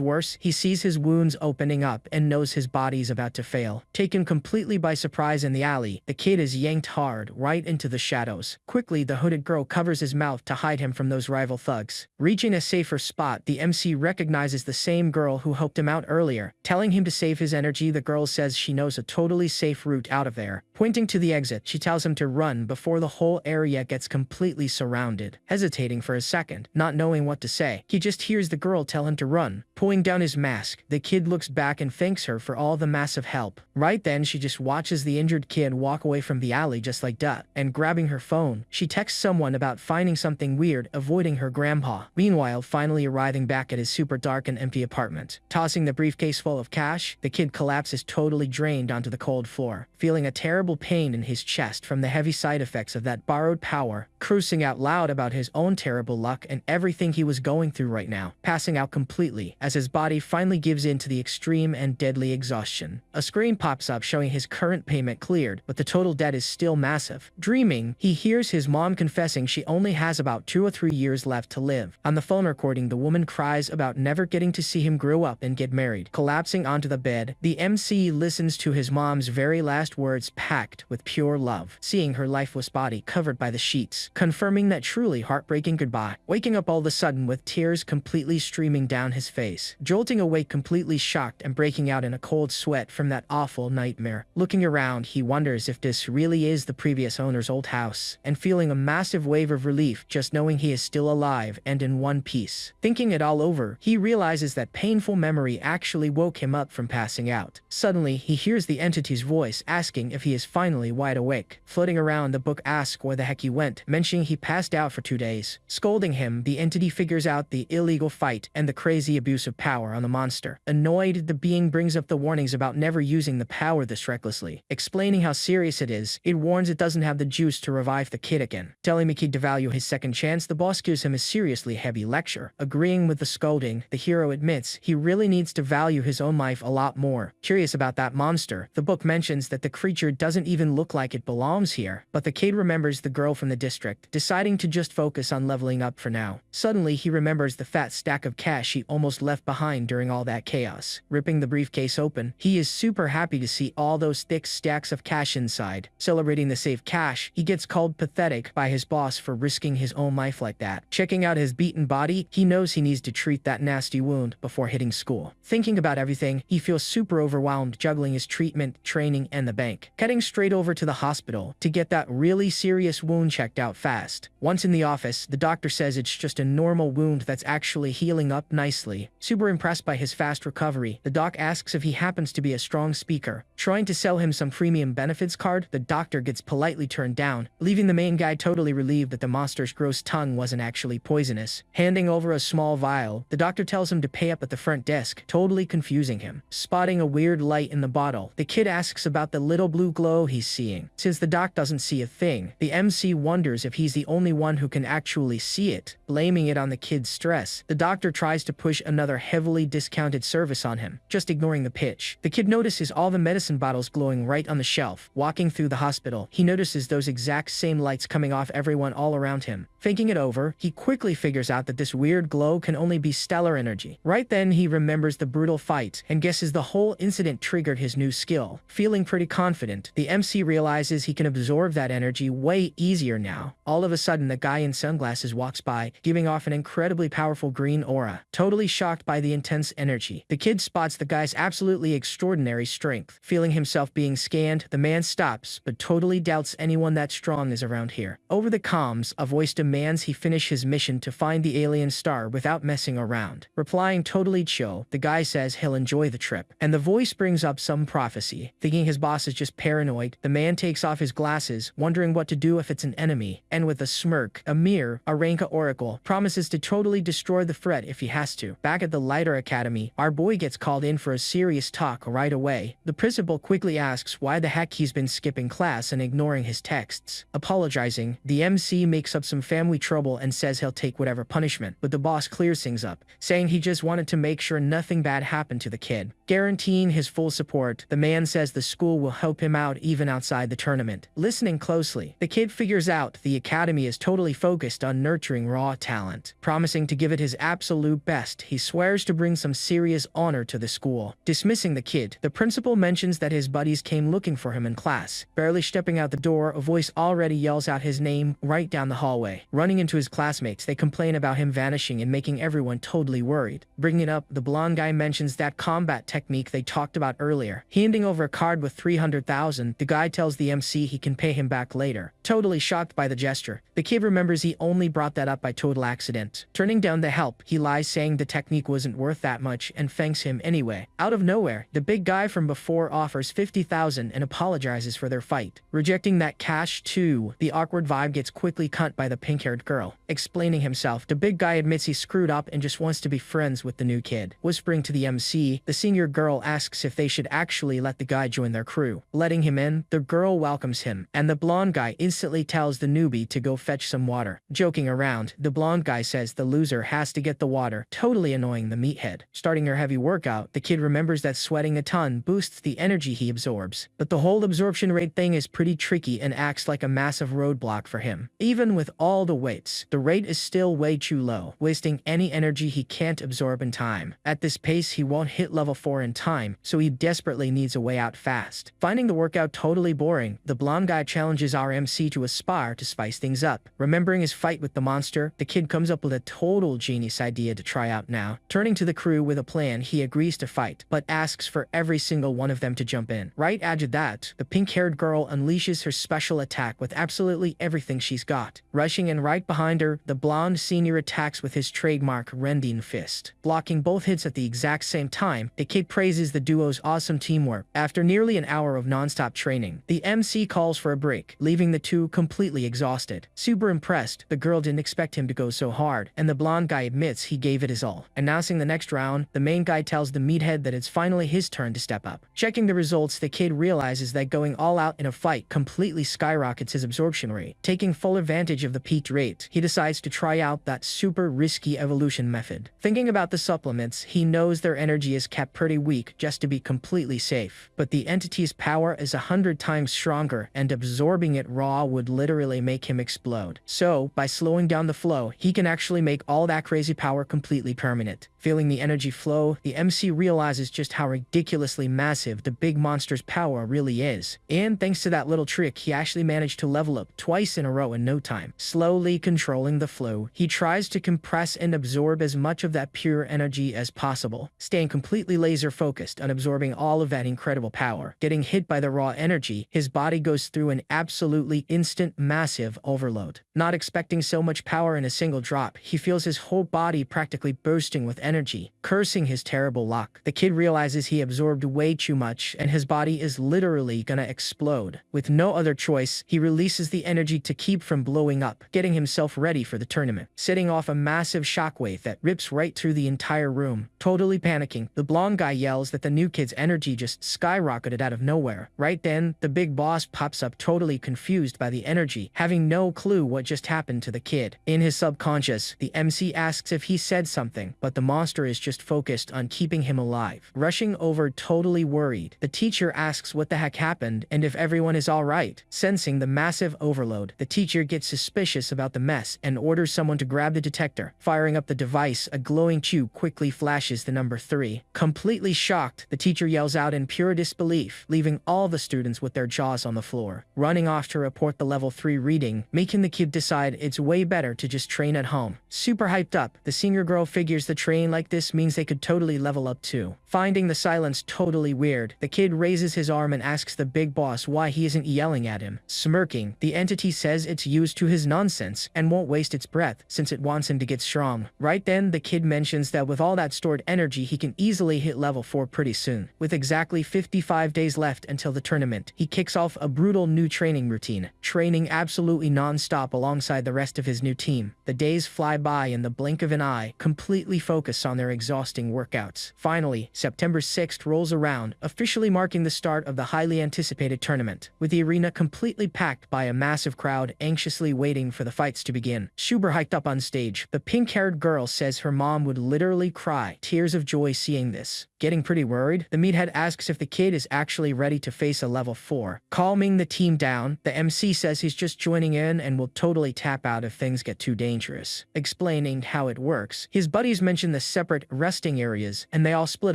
worse, he sees his wounds opening up and knows his body's about to fail. Taken completely by surprise in the alley, the kid is yanked hard right into the shadows. Quickly, the hooded girl covers his mouth to hide him from those rival thugs. Reaching a safer spot, the MC recognizes the same girl who helped him out earlier. Telling him to save his energy, the girl says she knows a totally safe route out of there. Pointing to the exit, she tells him to run before the whole area gets completely surrounded. Hesitating for a second, not knowing what to say, he just hears the girl tell him to run. Pulling down his mask, the kid looks back and thanks her for all the massive help. Right then, she just watches the injured kid walk away from the alley just like that, and grabbing her phone, she texts someone about finding something weird, avoiding her grandpa. Meanwhile, finally arriving back at his super dark and empty apartment. Tossing the briefcase full of cash, the kid collapses totally drained onto the cold floor, feeling a terrible pain in his chest from the heavy side effects of that borrowed power, cursing out loud about his own terrible luck and everything he was going through right now, passing out completely as his body finally gives in to the extreme and deadly exhaustion. A screen pops up showing his current payment cleared, but the total debt is still massive. Dreaming, he hears his mom confessing she only has about 2 or 3 years left to live. On the phone recording, the woman cries about never getting to see him grow up and get married. Collapsing onto the bed, the MC listens to his mom's very last words packed with pure love, seeing her lifeless body covered by the sheets, confirming that truly heartbreaking goodbye. Waking up all of a sudden with tears completely streaming down his face, jolting awake completely shocked and breaking out in a cold sweat from that awful nightmare. Looking around, he wonders if this really is the previous owner's old house, and feeling a massive wave of relief just knowing he is still alive and in one piece. Thinking it all over, he realizes that painful memory actually woke him up from passing out. Suddenly, he hears the entity's voice asking if he is finally wide awake. Floating around, the book asks where the heck he went, mentioning he passed out for 2 days. Scolding him, the entity figures out the illegal fight and the crazy abuse of power on the monster. Annoyed, the being brings up the warnings about never using the power this recklessly. Explaining how serious it is, it warns it doesn't have the juice to revive the kid again. Telling the kid to value his second chance, the boss gives him a seriously heavy lecture. Agreeing with the scolding, the hero admits he really needs to value his own life a lot more. Curious about that monster, the book mentions that the creature doesn't even look like it belongs here, but the kid remembers the girl from the district, deciding to just focus on leveling up for now. Suddenly, he remembers the fat stack of cash he almost left behind during all that chaos. Ripping the briefcase open, he is super happy to see all those thick stacks of cash inside. Celebrating the saved cash, he gets called pathetic by his boss for risking his own life like that. Checking out his beaten body, he knows he needs to treat that nasty wound before hitting school. Thinking about everything, he feels super overwhelmed juggling his treatment, training, and the bank. Heading straight over to the hospital to get that really serious wound checked out fast. Once in the office, the doctor says it's just a normal wound that's actually healing up nicely. Super impressed by his fast recovery, the doc asks if he happens to be a strong speaker. Trying to sell him some premium benefits card, the doctor gets politely turned down, leaving the main guy totally relieved that the monster's gross tongue wasn't actually poisonous. Handing over a small vial, the doctor tells him to pay up at the front desk, totally confusing him. Spotting a weird light in the bottle, the kid asks about the little blue glow he's seeing. Since the doc doesn't see a thing, the MC wonders if he's the only one who can actually see it. Blaming it on the kid's stress, the doctor tries to push another heavily discounted service on him, just ignoring the pitch. The kid notices all the medicine bottles glowing right on the shelf. Walking through the hospital, he notices those exact same lights coming off everyone all around him. Thinking it over, he quickly figures out that this weird glow can only be stellar energy. Right then, he remembers the brutal fight and guesses the whole incident triggered his new skill. Feeling pretty confident, the MC realizes he can absorb that energy way easier now. All of a sudden, the guy in sunglasses walks by, giving off an incredibly powerful green aura. Totally shocked by the intense energy, the kid spots the guy's absolutely extraordinary strength. Feeling himself being scanned, the man stops, but totally doubts anyone that strong is around here. Over the comms, a voice demands he finish his mission to find the alien star without messing around. Replying totally chill, the guy says he'll enjoy the trip, and the voice brings up some prophecy. Thinking his boss is just paranoid, the man takes off his glasses, wondering what to do if it's an enemy, and with a smirk, Amir, a Ranka oracle, promises to totally destroy the threat if he has to. Back at the Lighter Academy, our boy gets called in for a serious talk right away. The principal quickly asks why the heck he's been skipping class and ignoring his texts. Apologizing, the MC makes up some family trouble and says he'll take whatever punishment, but the boss clears things up, saying he just wanted to make sure nothing bad happened to the kid. Guaranteeing his full support, the man says the school will help him out even outside the tournament. Listening closely, the kid figures out the academy is totally focused on nurturing raw talent. Promising to give it his absolute best, he swears to bring some serious honor to the school. Dismissing the kid, the principal mentions that his buddies came looking for him in class. Barely stepping out the door, a voice already yells out his name right down the hallway. Running into his classmates, they complain about him vanishing and making everyone totally worried. Bringing it up, the blonde guy mentions that combat technique they talked about earlier. Handing over a card with 300,000, the guy tells the MC he can pay him back later. Totally shocked by the gesture, the kid remembers he only brought that up by total accident. Turning down the help, he lies saying the technique wasn't worth that much and thanks him anyway. Out of nowhere, the big guy from before offers 50,000 and apologizes for their fight. Rejecting that cash too, the awkward vibe gets quickly cut by the pink-haired girl. Explaining himself, the big guy admits he screwed up and just wants to be friends with the new kid. Whispering to the MC, the senior girl asks if they should actually let the guy join their crew. Letting him in, the girl welcomes him, and the blonde guy instantly tells the newbie to go fetch some water. Joking around, the blonde guy says the loser has to get the water, totally annoying the meathead. Starting her heavy workout, the kid remembers that sweating a ton boosts the energy he absorbs, but the whole absorption rate thing is pretty tricky and acts like a massive roadblock for him. Even with all the weights, the rate is still way too low, wasting any energy he can't absorb in time. At this pace, he won't hit level 4 in time, so he desperately needs a way out fast. Finding the workout totally boring, the blonde guy challenges our MC to aspire to spice things up. Remembering his fight with the monster, the kid comes up with a total genius idea to try out now. Turning to the crew with a plan, he agrees to fight, but asks for every single one of them to jump in. Right after that, the pink-haired girl unleashes her special attack with absolutely everything she's got. Rushing in right behind her, the blonde senior attacks with his trademark rending fist. Blocking both hits at the exact same time, the kid praises the duo's awesome teamwork. After nearly an hour of non-stop training, the MC calls for a break, leaving the two completely exhausted. Super impressed, the girl didn't expect him to go so hard, and the blonde guy admits he gave it his all. Announcing the next round, the main guy tells the meathead that it's finally his turn to step up. Checking the results, the kid realizes that going all out in a fight completely skyrockets his absorption rate. Taking full advantage of the peaked rate, he decides to try out that super risky evolution method. Thinking about the supplements, he knows their energy is kept pretty weak just to be completely safe, but the entity's power is 100 times stronger, and absorbing it raw would literally make him explode. So, by slowing down the flow, he can actually make all that crazy power completely permanent. Feeling the energy flow, the MC realizes just how ridiculously massive the big monster's power really is. And thanks to that little trick, he actually managed to level up twice in a row in no time. Slowly controlling the flow, he tries to compress and absorb as much of that pure energy as possible, staying completely laser focused on absorbing all of that incredible power. Getting hit by the raw energy, his body goes through an absolutely instant massive overload. Not expecting so much power in a single drop, he feels his whole body practically bursting with energy. Cursing his terrible luck, the kid realizes he absorbed way too much and his body is literally gonna explode. With no other choice, he releases the energy to keep from blowing up, getting himself ready for the tournament, setting off a massive shockwave that rips right through the entire room. Totally panicking, the blonde guy yells that the new kid's energy just skyrocketed out of nowhere. Right then, the big boss pops up totally confused by the energy, having no clue what just happened to the kid. In his subconscious, the MC asks if he said something, but the monster monster is just focused on keeping him alive. Rushing over totally worried, the teacher asks what the heck happened and if everyone is alright. Sensing the massive overload, the teacher gets suspicious about the mess and orders someone to grab the detector. Firing up the device, a glowing tube quickly flashes the number 3. Completely shocked, the teacher yells out in pure disbelief, leaving all the students with their jaws on the floor. Running off to report the level 3 reading, making the kid decide it's way better to just train at home. Super hyped up, the senior girl figures the train like this means they could totally level up too. Finding the silence totally weird, the kid raises his arm and asks the big boss why he isn't yelling at him. Smirking, the entity says it's used to his nonsense and won't waste its breath since it wants him to get strong. Right then, the kid mentions that with all that stored energy he can easily hit level 4 pretty soon. With exactly 55 days left until the tournament, he kicks off a brutal new training routine, training absolutely non-stop alongside the rest of his new team. The days fly by in the blink of an eye, completely focused on their exhausting workouts. Finally, September 6th rolls around, officially marking the start of the highly anticipated tournament, with the arena completely packed by a massive crowd anxiously waiting for the fights to begin. Super hyped up on stage, the pink-haired girl says her mom would literally cry tears of joy seeing this. Getting pretty worried, the meathead asks if the kid is actually ready to face a level 4. Calming the team down, the MC says he's just joining in and will totally tap out if things get too dangerous. Explaining how it works, his buddies mention the separate resting areas, and they all split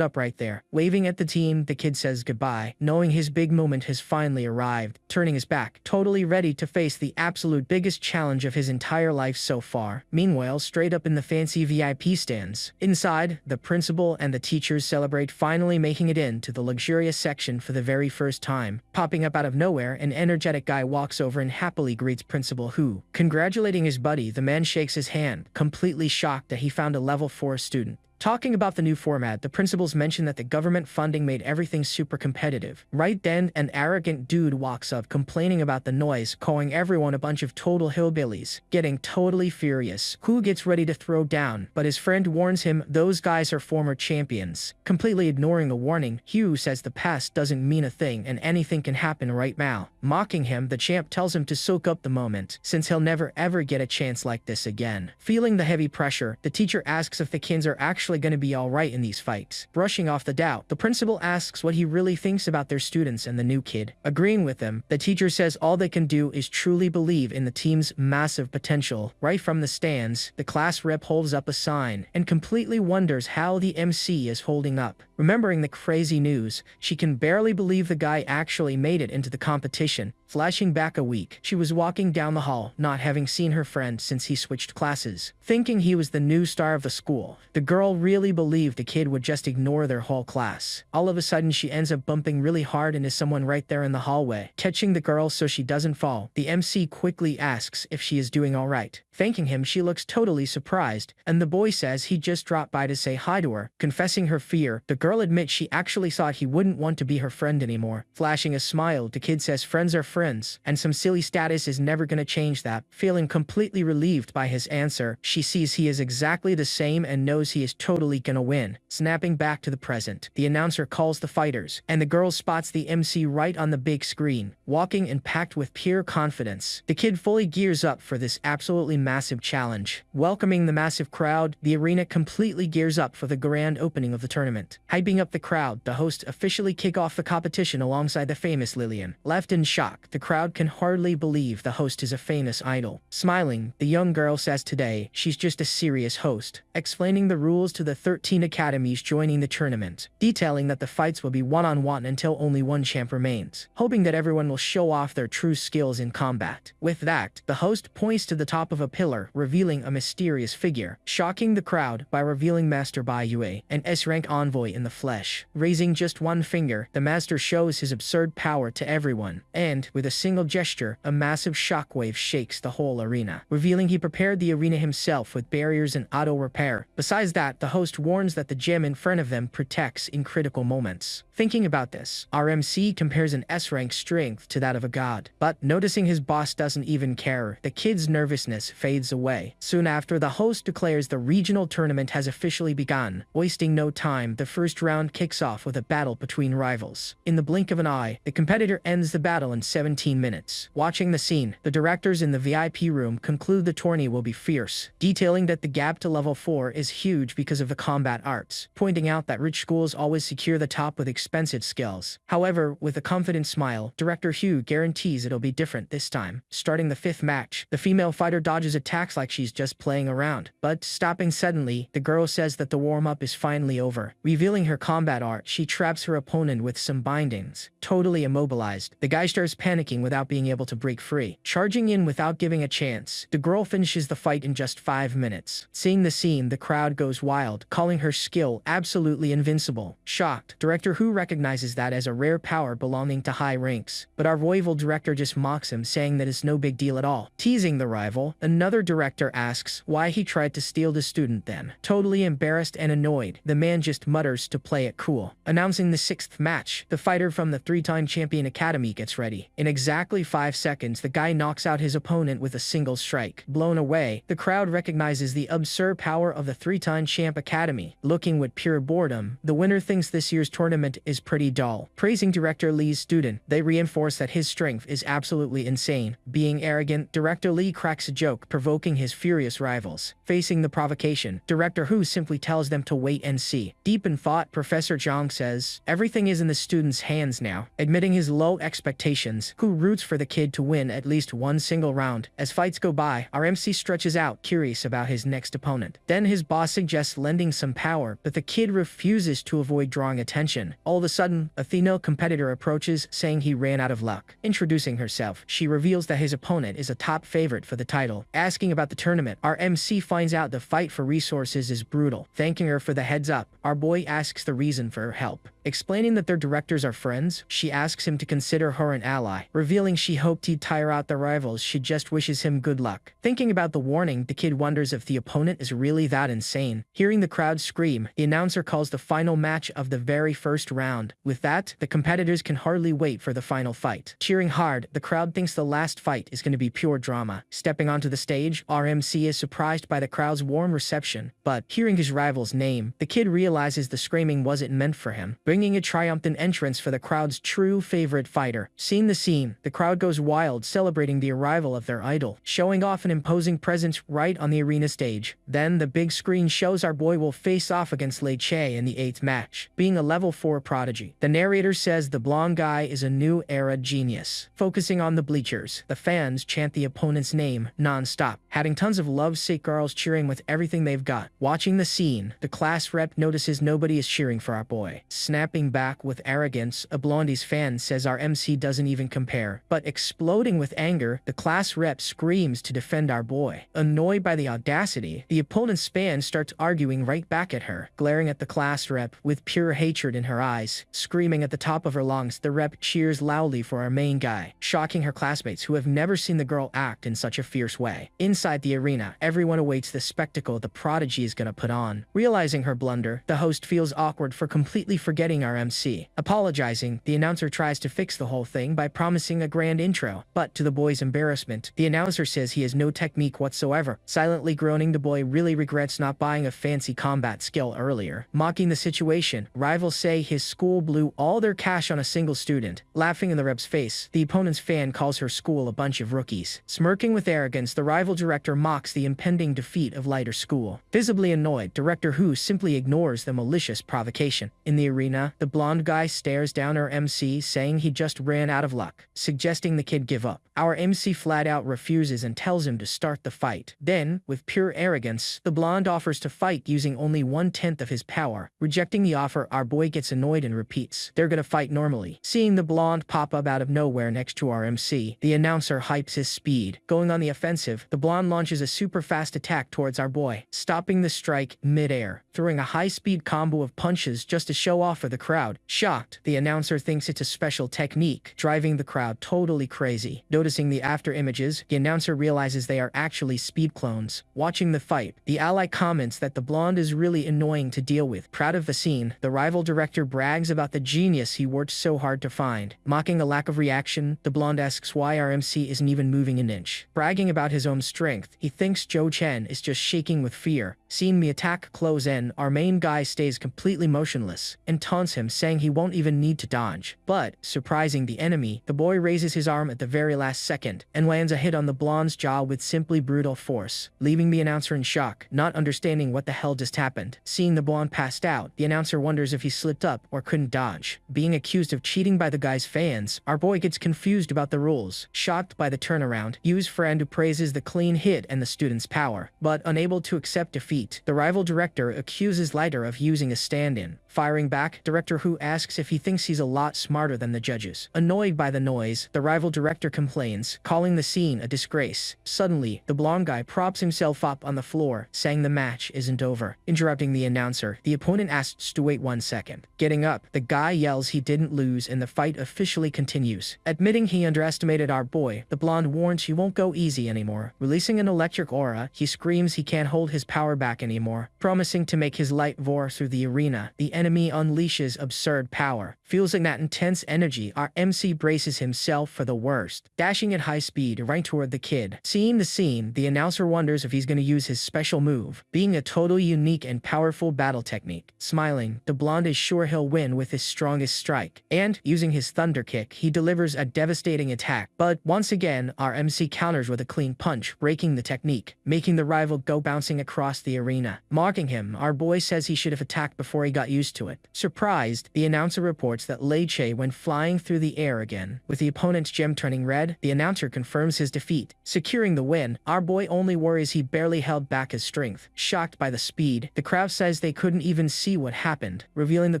up right there. Waving at the team, the kid says goodbye, knowing his big moment has finally arrived, turning his back, totally ready to face the absolute biggest challenge of his entire life so far. Meanwhile, straight up in the fancy VIP stands, inside, the principal and the teachers celebrate finally making it into the luxurious section for the very first time. Popping up out of nowhere, an energetic guy walks over and happily greets Principal Hu. Congratulating his buddy, the man shakes his hand, completely shocked that he found a level 4 student. Talking about the new format, the principals mention that the government funding made everything super competitive. Right then, an arrogant dude walks up complaining about the noise, calling everyone a bunch of total hillbillies. Getting totally furious, Hu gets ready to throw down, but his friend warns him those guys are former champions. Completely ignoring the warning, Hu says the past doesn't mean a thing and anything can happen right now. Mocking him, the champ tells him to soak up the moment, since he'll never ever get a chance like this again. Feeling the heavy pressure, the teacher asks if the kids are actually going to be alright in these fights. Brushing off the doubt, the principal asks what he really thinks about their students and the new kid. Agreeing with them, the teacher says all they can do is truly believe in the team's massive potential. Right from the stands, the class rep holds up a sign and completely wonders how the MC is holding up. Remembering the crazy news, she can barely believe the guy actually made it into the competition. Flashing back a week, she was walking down the hall, not having seen her friend since he switched classes. Thinking he was the new star of the school, the girl really believed the kid would just ignore their whole class. All of a sudden, she ends up bumping really hard into someone right there in the hallway. Catching the girl so she doesn't fall, the MC quickly asks if she is doing alright. Thanking him, she looks totally surprised, and the boy says he just dropped by to say hi to her. Confessing her fear, the girl admits she actually thought he wouldn't want to be her friend anymore. Flashing a smile, the kid says friends are friends, and some silly status is never gonna change that. Feeling completely relieved by his answer, she sees he is exactly the same and knows he is totally gonna win. Snapping back to the present, the announcer calls the fighters, and the girl spots the MC right on the big screen, walking and packed with pure confidence. The kid fully gears up for this absolutely massive challenge. Welcoming the massive crowd, the arena completely gears up for the grand opening of the tournament. Hyping up the crowd, the hosts officially kick off the competition alongside the famous Lillian. Left in shock, the crowd can hardly believe the host is a famous idol. Smiling, the young girl says today she's just a serious host, explaining the rules to the 13 academies joining the tournament, detailing that the fights will be one-on-one until only one champ remains, hoping that everyone will show off their true skills in combat. With that, the host points to the top of a pillar, revealing a mysterious figure, shocking the crowd by revealing Master Bai Yue, an S-rank envoy in the flesh. Raising just one finger, the master shows his absurd power to everyone, and, with a single gesture, a massive shockwave shakes the whole arena, revealing he prepared the arena himself with barriers and auto repair. Besides that, the host warns that the gem in front of them protects in critical moments. Thinking about this, our MC compares an S-rank strength to that of a god, but noticing his boss doesn't even care, the kid's nervousness fades away. Soon after, the host declares the regional tournament has officially begun. Wasting no time, the first first round kicks off with a battle between rivals. In the blink of an eye, the competitor ends the battle in 17 minutes. Watching the scene, the directors in the VIP room conclude the tourney will be fierce, detailing that the gap to level 4 is huge because of the combat arts, pointing out that rich schools always secure the top with expensive skills. However, with a confident smile, Director Hugh guarantees it'll be different this time. Starting the 5th match, the female fighter dodges attacks like she's just playing around, but stopping suddenly, the girl says that the warm-up is finally over. Revealing her combat art, she traps her opponent with some bindings. Totally immobilized, the guy starts panicking without being able to break free. Charging in without giving a chance, the girl finishes the fight in just 5 minutes. Seeing the scene, the crowd goes wild, calling her skill absolutely invincible. Shocked, Director Who recognizes that as a rare power belonging to high ranks, but our rival director just mocks him, saying that it's no big deal at all. Teasing the rival, another director asks why he tried to steal the student then. Totally embarrassed and annoyed, the man just mutters to play it cool. Announcing the 6th match, the fighter from the 3-time champion academy gets ready. In exactly 5 seconds, the guy knocks out his opponent with a single strike. Blown away, the crowd recognizes the absurd power of the 3-time champ academy. Looking with pure boredom, the winner thinks this year's tournament is pretty dull. Praising Director Lee's student, they reinforce that his strength is absolutely insane. Being arrogant, Director Lee cracks a joke, provoking his furious rivals. Facing the provocation, Director Who simply tells them to wait and see. Deep in thought, Professor Zhang says, everything is in the student's hands now. Admitting his low expectations, Who roots for the kid to win at least one single round. As fights go by, our MC stretches out, curious about his next opponent. Then his boss suggests lending some power, but the kid refuses to avoid drawing attention. All of a sudden, a female competitor approaches, saying he ran out of luck. Introducing herself, she reveals that his opponent is a top favorite for the title. Asking about the tournament, our MC finds out the fight for resources is brutal. Thanking her for the heads up, our boy asks the reason for her help. Explaining that their directors are friends, she asks him to consider her an ally. Revealing she hoped he'd tire out the rivals, she just wishes him good luck. Thinking about the warning, the kid wonders if the opponent is really that insane. Hearing the crowd scream, the announcer calls the final match of the very first round. With that, the competitors can hardly wait for the final fight. Cheering hard, the crowd thinks the last fight is going to be pure drama. Stepping onto the stage, our MC is surprised by the crowd's warm reception, but hearing his rival's name, the kid realizes the screaming wasn't meant for him, bringing a triumphant entrance for the crowd's true favorite fighter. Seeing the scene, the crowd goes wild, celebrating the arrival of their idol, showing off an imposing presence right on the arena stage. Then the big screen shows our boy will face off against Lei Che in the 8th match, being a level 4 prodigy. The narrator says the blonde guy is a new era genius. Focusing on the bleachers, the fans chant the opponent's name non-stop, having tons of lovesick girls cheering with everything they've got. Watching the scene, the class rep notices nobody is cheering for our boy. Snapping back with arrogance, a Blondie's fan says our MC doesn't even compare. But exploding with anger, the class rep screams to defend our boy. Annoyed by the audacity, the opponent's fan starts arguing right back at her, glaring at the class rep with pure hatred in her eyes. Screaming at the top of her lungs, the rep cheers loudly for our main guy, shocking her classmates who have never seen the girl act in such a fierce way. Inside the arena, everyone awaits the spectacle the prodigy is gonna put on. Realizing her blunder, the host feels awkward for completely forgetting our MC. Apologizing, the announcer tries to fix the whole thing by promising a grand intro, but to the boy's embarrassment, the announcer says he has no technique whatsoever. Silently groaning, the boy really regrets not buying a fancy combat skill earlier. Mocking the situation, rivals say his school blew all their cash on a single student. Laughing in the rep's face, the opponent's fan calls her school a bunch of rookies. Smirking with arrogance, the rival director mocks the impending defeat of lighter school. Visibly annoyed, Director Who simply ignores the malicious provocation. In the arena, the blonde guy stares down our MC, saying he just ran out of luck, suggesting the kid give up. Our MC flat out refuses and tells him to start the fight. Then, with pure arrogance, the blonde offers to fight using only 1/10 of his power. Rejecting the offer, our boy gets annoyed and repeats, they're gonna fight normally. Seeing the blonde pop up out of nowhere next to our MC, the announcer hypes his speed. Going on the offensive, the blonde launches a super fast attack towards our boy, stopping the strike mid-air, throwing a high-speed combo of punches just to show off for the crowd. Shocked, the announcer thinks it's a special technique, driving the crowd totally crazy. Noticing the after images, the announcer realizes they are actually speed clones. Watching the fight, the ally comments that the blonde is really annoying to deal with. Proud of the scene, the rival director brags about the genius he worked so hard to find. Mocking a lack of reaction, the blonde asks why our MC isn't even moving an inch. Bragging about his own strength, he thinks Joe Chen is just shaking with fear. Seeing the attack close in, Win, our main guy stays completely motionless and taunts him, saying he won't even need to dodge. But, surprising the enemy, the boy raises his arm at the very last second and lands a hit on the blonde's jaw with simply brutal force, leaving the announcer in shock, not understanding what the hell just happened. Seeing the blonde passed out, the announcer wonders if he slipped up or couldn't dodge. Being accused of cheating by the guy's fans, our boy gets confused about the rules. Shocked by the turnaround, Yu's friend who praises the clean hit and the student's power, but unable to accept defeat, the rival director accuses Leiter of using a stand-in. Firing back, Director Hu asks if he thinks he's a lot smarter than the judges. Annoyed by the noise, the rival director complains, calling the scene a disgrace. Suddenly, the blonde guy props himself up on the floor, saying the match isn't over. Interrupting the announcer, the opponent asks to wait 1 second. Getting up, the guy yells he didn't lose and the fight officially continues. Admitting he underestimated our boy, the blonde warns he won't go easy anymore. Releasing an electric aura, he screams he can't hold his power back anymore, promising to make his light roar through the arena. The enemy unleashes absurd power. Feeling that intense energy, our MC braces himself for the worst, dashing at high speed right toward the kid. Seeing the scene, the announcer wonders if he's going to use his special move, being a totally unique and powerful battle technique. Smiling, the blonde is sure he'll win with his strongest strike, and, using his thunder kick, he delivers a devastating attack. But once again, our MC counters with a clean punch, breaking the technique, making the rival go bouncing across the arena. Mocking him, our boy says he should have attacked before he got used to it. Surprised, the announcer reports that Lei Che went flying through the air again. With the opponent's gem turning red, the announcer confirms his defeat. Securing the win, our boy only worries he barely held back his strength. Shocked by the speed, the crowd says they couldn't even see what happened. Revealing the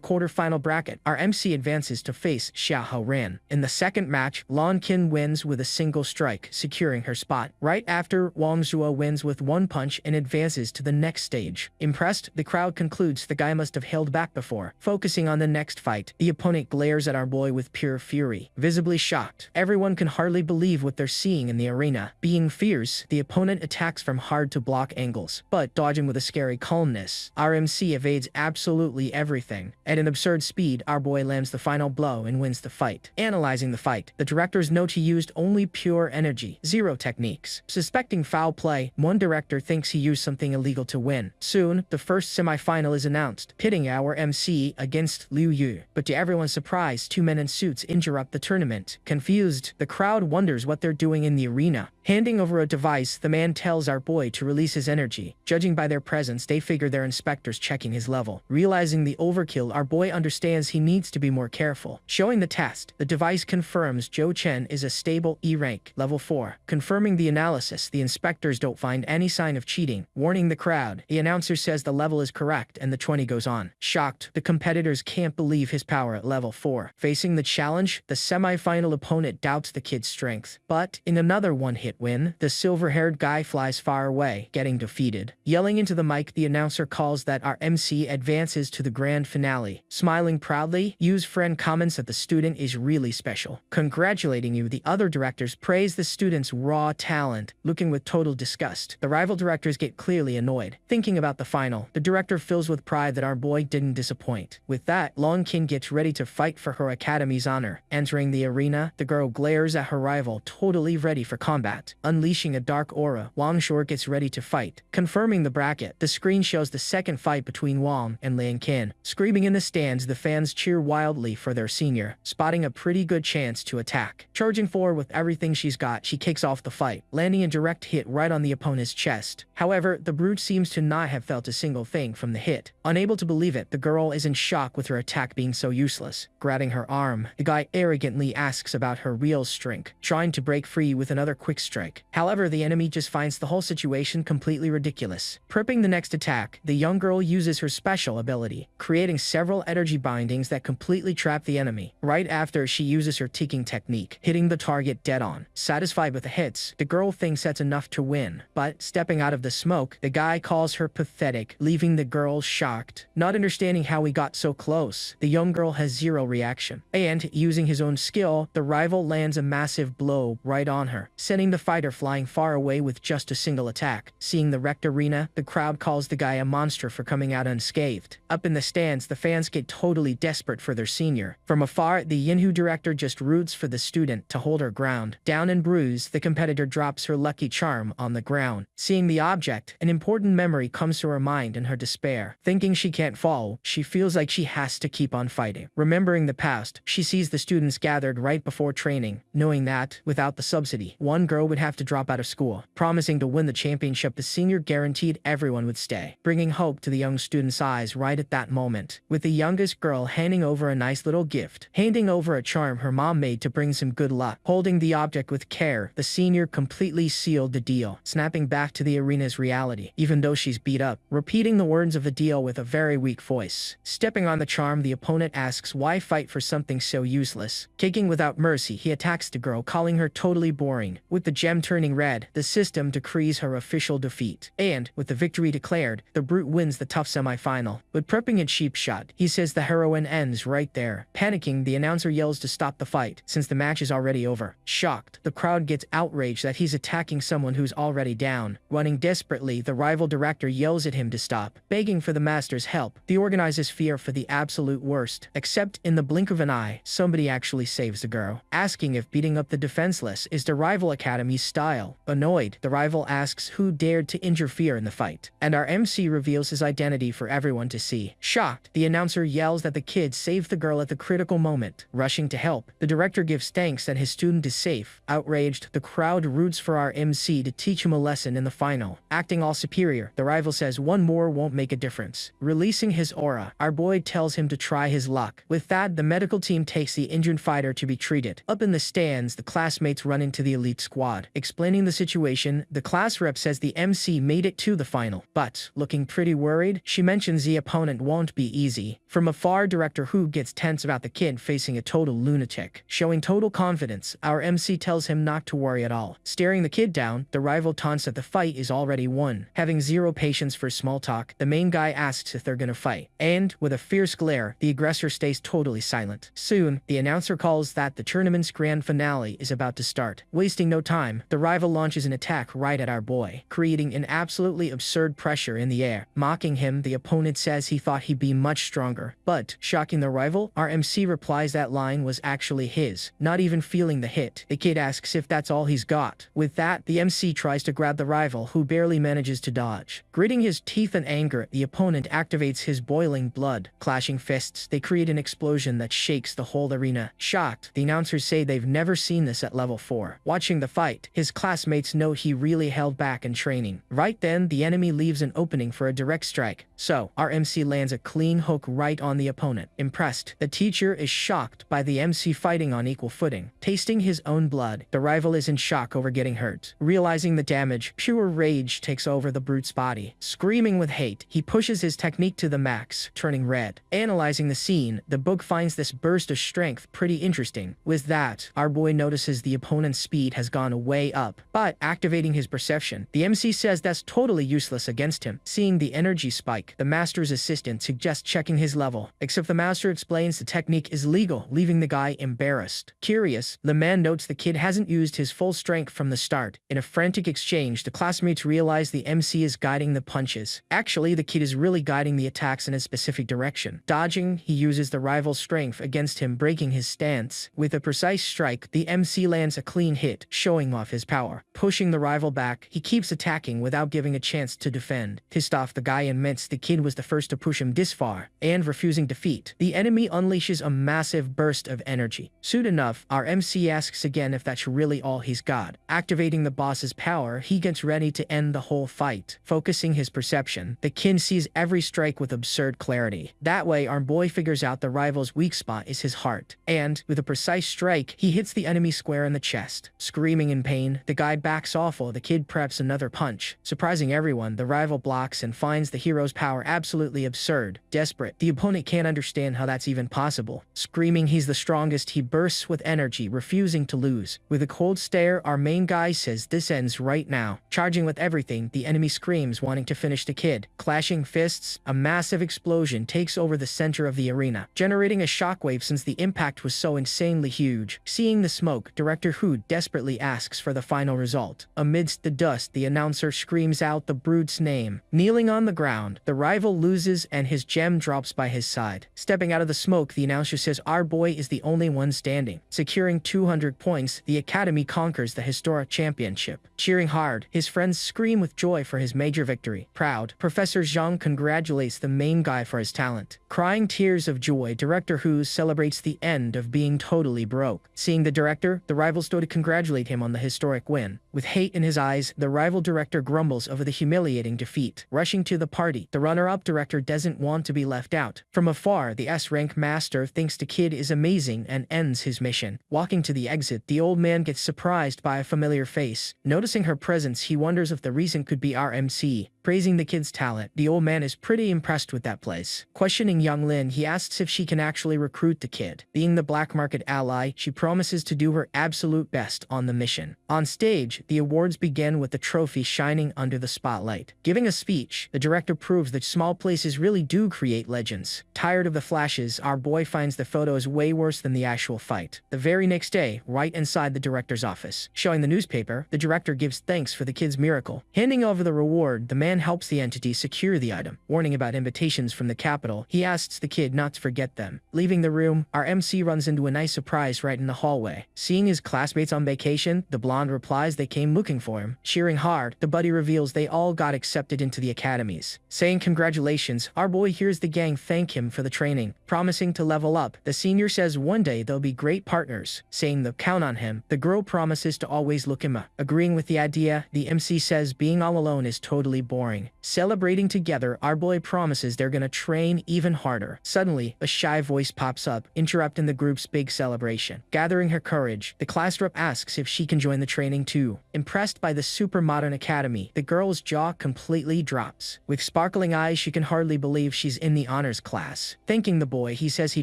quarterfinal bracket, our MC advances to face Xiao Hao Ran. In the second match, Lan Qin wins with a single strike, securing her spot. Right after, Wang Zhuo wins with one punch and advances to the next stage. Impressed, the crowd concludes the guy must have held back before. Focusing on the next fight, the opponent glares at our boy with pure fury. Visibly shocked, everyone can hardly believe what they're seeing in the arena. Being fierce, the opponent attacks from hard-to-block angles, but dodging with a scary calmness. Our MC evades absolutely everything. At an absurd speed, our boy lands the final blow and wins the fight. Analyzing the fight, the directors note he used only pure energy, zero techniques. Suspecting foul play, one director thinks he used something illegal to win. Soon, the first semi-final is announced, pitting our MC against Liu Yu. But to everyone's surprise, two men in suits interrupt the tournament. Confused, the crowd wonders what they're doing in the arena. Handing over a device, the man tells our boy to release his energy. Judging by their presence, they figure they're inspectors checking his level. Realizing the overkill, our boy understands he needs to be more careful. Showing the test, the device confirms Zhou Chen is a stable E rank, level 4. Confirming the analysis, the inspectors don't find any sign of cheating. Warning the crowd, the announcer says the level is correct and the 20 goes on. Shocked, the competitors can't believe his power at level 4. Facing the challenge, the semi-final opponent doubts the kid's strength. But in another one-hit win, the silver-haired guy flies far away, getting defeated. Yelling into the mic, the announcer calls that our MC advances to the grand finale. Smiling proudly, Yu's friend comments that the student is really special. Congratulating Yu, the other directors praise the student's raw talent. Looking with total disgust, the rival directors get clearly annoyed. Thinking about the final, the director fills with pride that our boy didn't disappoint. With that, Lan Qin gets ready to fight for her academy's honor. Entering the arena, the girl glares at her rival, totally ready for combat. Unleashing a dark aura, Wang Shor gets ready to fight. Confirming the bracket, the screen shows the second fight between Wang and Lan Qin. Screaming in the stands, the fans cheer wildly for their senior, spotting a pretty good chance to attack. Charging forward with everything she's got, she kicks off the fight, landing a direct hit right on the opponent's chest. However, the brute seems to not have felt a single thing from the hit. Unable to believe it, the girl is in shock with her attack being so useless. Grabbing her arm, the guy arrogantly asks about her real strength, trying to break free with another quick strike. However, the enemy just finds the whole situation completely ridiculous. Prepping the next attack, the young girl uses her special ability, creating several energy bindings that completely trap the enemy. Right after, she uses her ticking technique, hitting the target dead on. Satisfied with the hits, the girl thinks that's enough to win. But stepping out of the smoke, the guy calls her pathetic, leaving the girl shocked. Not understanding how he got so close, the young girl has zero reaction. And, using his own skill, the rival lands a massive blow right on her, sending the fighter flying far away with just a single attack. Seeing the wrecked arena, the crowd calls the guy a monster for coming out unscathed. Up in the stands, the fans get totally desperate for their senior. From afar, the Yinhu director just roots for the student to hold her ground. Down and bruised, the competitor drops her lucky charm on the ground. Seeing the object, an important memory comes to her mind and her despair. Thinking she can't fall, she feels like she has to keep on fighting. Remembering the past, she sees the students gathered right before training, knowing that, without the subsidy, one girl would have to drop out of school. Promising to win the championship, the senior guaranteed everyone would stay, bringing hope to the young students' eyes right at that moment, with the youngest girl handing over a nice little gift, handing over a charm her mom made to bring some good luck. Holding the object with care, the senior completely sealed the deal, snapping back to the arena's reality, even though she's beat up, repeating the words of the deal with a very weak voice. Stepping on the charm, the opponent asks why fight for something so useless. Kicking without mercy, he attacks the girl, calling her totally boring. With the gem turning red, the system decrees her official defeat. And, with the victory declared, the brute wins the tough semi-final. But prepping a cheap shot, he says the heroine ends right there. Panicking, the announcer yells to stop the fight, since the match is already over. Shocked, the crowd gets outraged that he's attacking someone who's already down. Running desperately, the rival director yells at him to stop, begging for the master's help. The organizers fear for the absolute worst, except in the blink of an eye, somebody actually saves the girl, asking if beating up the defenseless is the rival academy's style. Annoyed, the rival asks who dared to interfere in the fight, and our MC reveals his identity for everyone to see. Shocked, the announcer yells that the kid saved the girl at the critical moment. Rushing to help, the director gives thanks that his student is safe. Outraged, the crowd roots for our MC to teach him a lesson in the final. Acting all superior, the rival says one more won't make a difference. Releasing his aura, our boy tells him to try his luck. With that, the medical team takes the injured fighter to be treated. Up in the stands, the classmates run into the elite squad. Explaining the situation, the class rep says the MC made it to the final, but, looking pretty worried, she mentions the opponent won't be easy. From afar, Director Hu gets tense about the kid facing a total lunatic. Showing total confidence, our MC tells him not to worry at all. Staring the kid down, the rival taunts that the fight is already won. Having zero patience for small talk, the main guy asks if they're gonna fight. And, with a fierce glare, the aggressor stays totally silent. Soon, the announcer calls that the tournament's grand finale is about to start. Wasting no time, the rival launches an attack right at our boy, creating an absolutely absurd pressure in the air. Mocking him, the opponent says he thought he'd be much stronger. But, shocking the rival, our MC replies that line was actually his, not even feeling the hit. The kid asks if that's all he's got. With that, the MC tries to grab the rival, who barely manages to dodge. Gritting his teeth in anger, the opponent activates his boiling blood. Clashing fists, they create an explosion that shakes the whole arena. Shocked, the announcers say they've never seen this at level 4. Watching the fight, his classmates note he really held back in training. Right then, the enemy leaves an opening for a direct strike, so our MC lands a clean hook right on the opponent. Impressed, the teacher is shocked by the MC fighting on equal footing. Tasting his own blood, the rival is in shock over getting hurt. Realizing the damage, pure rage takes over the brute's body. Screaming with hate, he pushes his technique to the max, turning red. Analyzing the scene, the book finds this burst of strength pretty interesting. With that, our boy notices the opponent's speed has gone way up, but activating his perception, the MC says that's totally useless against him. Seeing the energy spike, the master's assistant suggests checking his level, except the master explains the technique is legal, leaving the guy embarrassed. Curious, the man notes the kid hasn't used his full strength from the start. In a frantic exchange, the classmates realize the MC is guiding the punches. Actually, the kid is really guiding the attacks in a specific direction. Dodging, he uses the rival's strength against him, breaking his stance. With a precise strike, the MC lands a clean hit, showing off his power. Pushing the rival back, he keeps attacking without giving a chance to defend. Pissed off, the guy admits the kid was the first to push him this far, and refusing defeat, the enemy unleashes a massive burst of energy. Soon enough, our MC asks again if that's really all he's got. Activating the boss's power, he gets ready to end the whole fight. Focusing his perception, the kid sees every strike with absurd clarity. That way, our boy figures out the rival's weak spot is his heart, and, with a precise strike, he hits the enemy square in the chest. Screaming in pain, the guy backs off while the kid preps another punch. Surprising everyone, the rival blocks and finds the hero's power absolutely absurd. Desperate, the opponent can't understand how that's even possible. Screaming he's the strongest, he bursts with energy, refusing to lose. With a cold stare, our main guy says this ends right now. Charging with everything, the enemy screams, wanting to finish the kid. Clashing fists, a massive explosion takes over the center of the arena, generating a shockwave since the impact was so insanely huge. Seeing the smoke, Director Hu desperately asks for the final result. Amidst the dust, the announcer screams out the brute's name. Kneeling on the ground, the rival loses and his gem drops by his side. Stepping out of the smoke, the announcer says our boy is the only one standing. Securing 200 points, the academy conquers the historic championship. Cheering hard, his friends scream with joy for his major victory. Proud, Professor Professor Zhang congratulates the main guy for his talent. Crying tears of joy, Director Hu celebrates the end of being totally broke. Seeing the director, the rivals stood to congratulate him on the historic win. With hate in his eyes, the rival director grumbles over the humiliating defeat. Rushing to the party, the runner-up director doesn't want to be left out. From afar, the S-rank master thinks the kid is amazing and ends his mission. Walking to the exit, the old man gets surprised by a familiar face. Noticing her presence, he wonders if the reason could be our MC. Praising the kid's talent, the old man is pretty impressed with that place. Questioning young Lin, he asks if she can actually recruit the kid. Being the black market ally, she promises to do her absolute best on the mission. On stage, the awards begin with the trophy shining under the spotlight. Giving a speech, the director proves that small places really do create legends. Tired of the flashes, our boy finds the photos way worse than the actual fight. The very next day, right inside the director's office, showing the newspaper, the director gives thanks for the kid's miracle. Handing over the reward, the man helps the entity secure the item. Warning about invitations from the capital, he asks the kid not to forget them. Leaving the room, our MC runs into a nice surprise right in the hallway. Seeing his classmates on vacation, the blonde replies they came looking for him. Cheering hard, the buddy reveals they all got accepted into the academies. Saying congratulations, our boy hears the gang thank him for the training. Promising to level up, the senior says one day they'll be great partners. Saying they'll count on him, the girl promises to always look him up. Agreeing with the idea, the MC says being all alone is totally boring. Celebrating together, our boy promises they're gonna train even harder. Suddenly, a shy voice pops up, interrupting the group's big celebration. Gathering her courage, the class rep asks if she can join the training too. Impressed by the super modern academy, the girl's jaw completely drops. With sparkling eyes, she can hardly believe she's in the honors class. Thanking the boy, he says he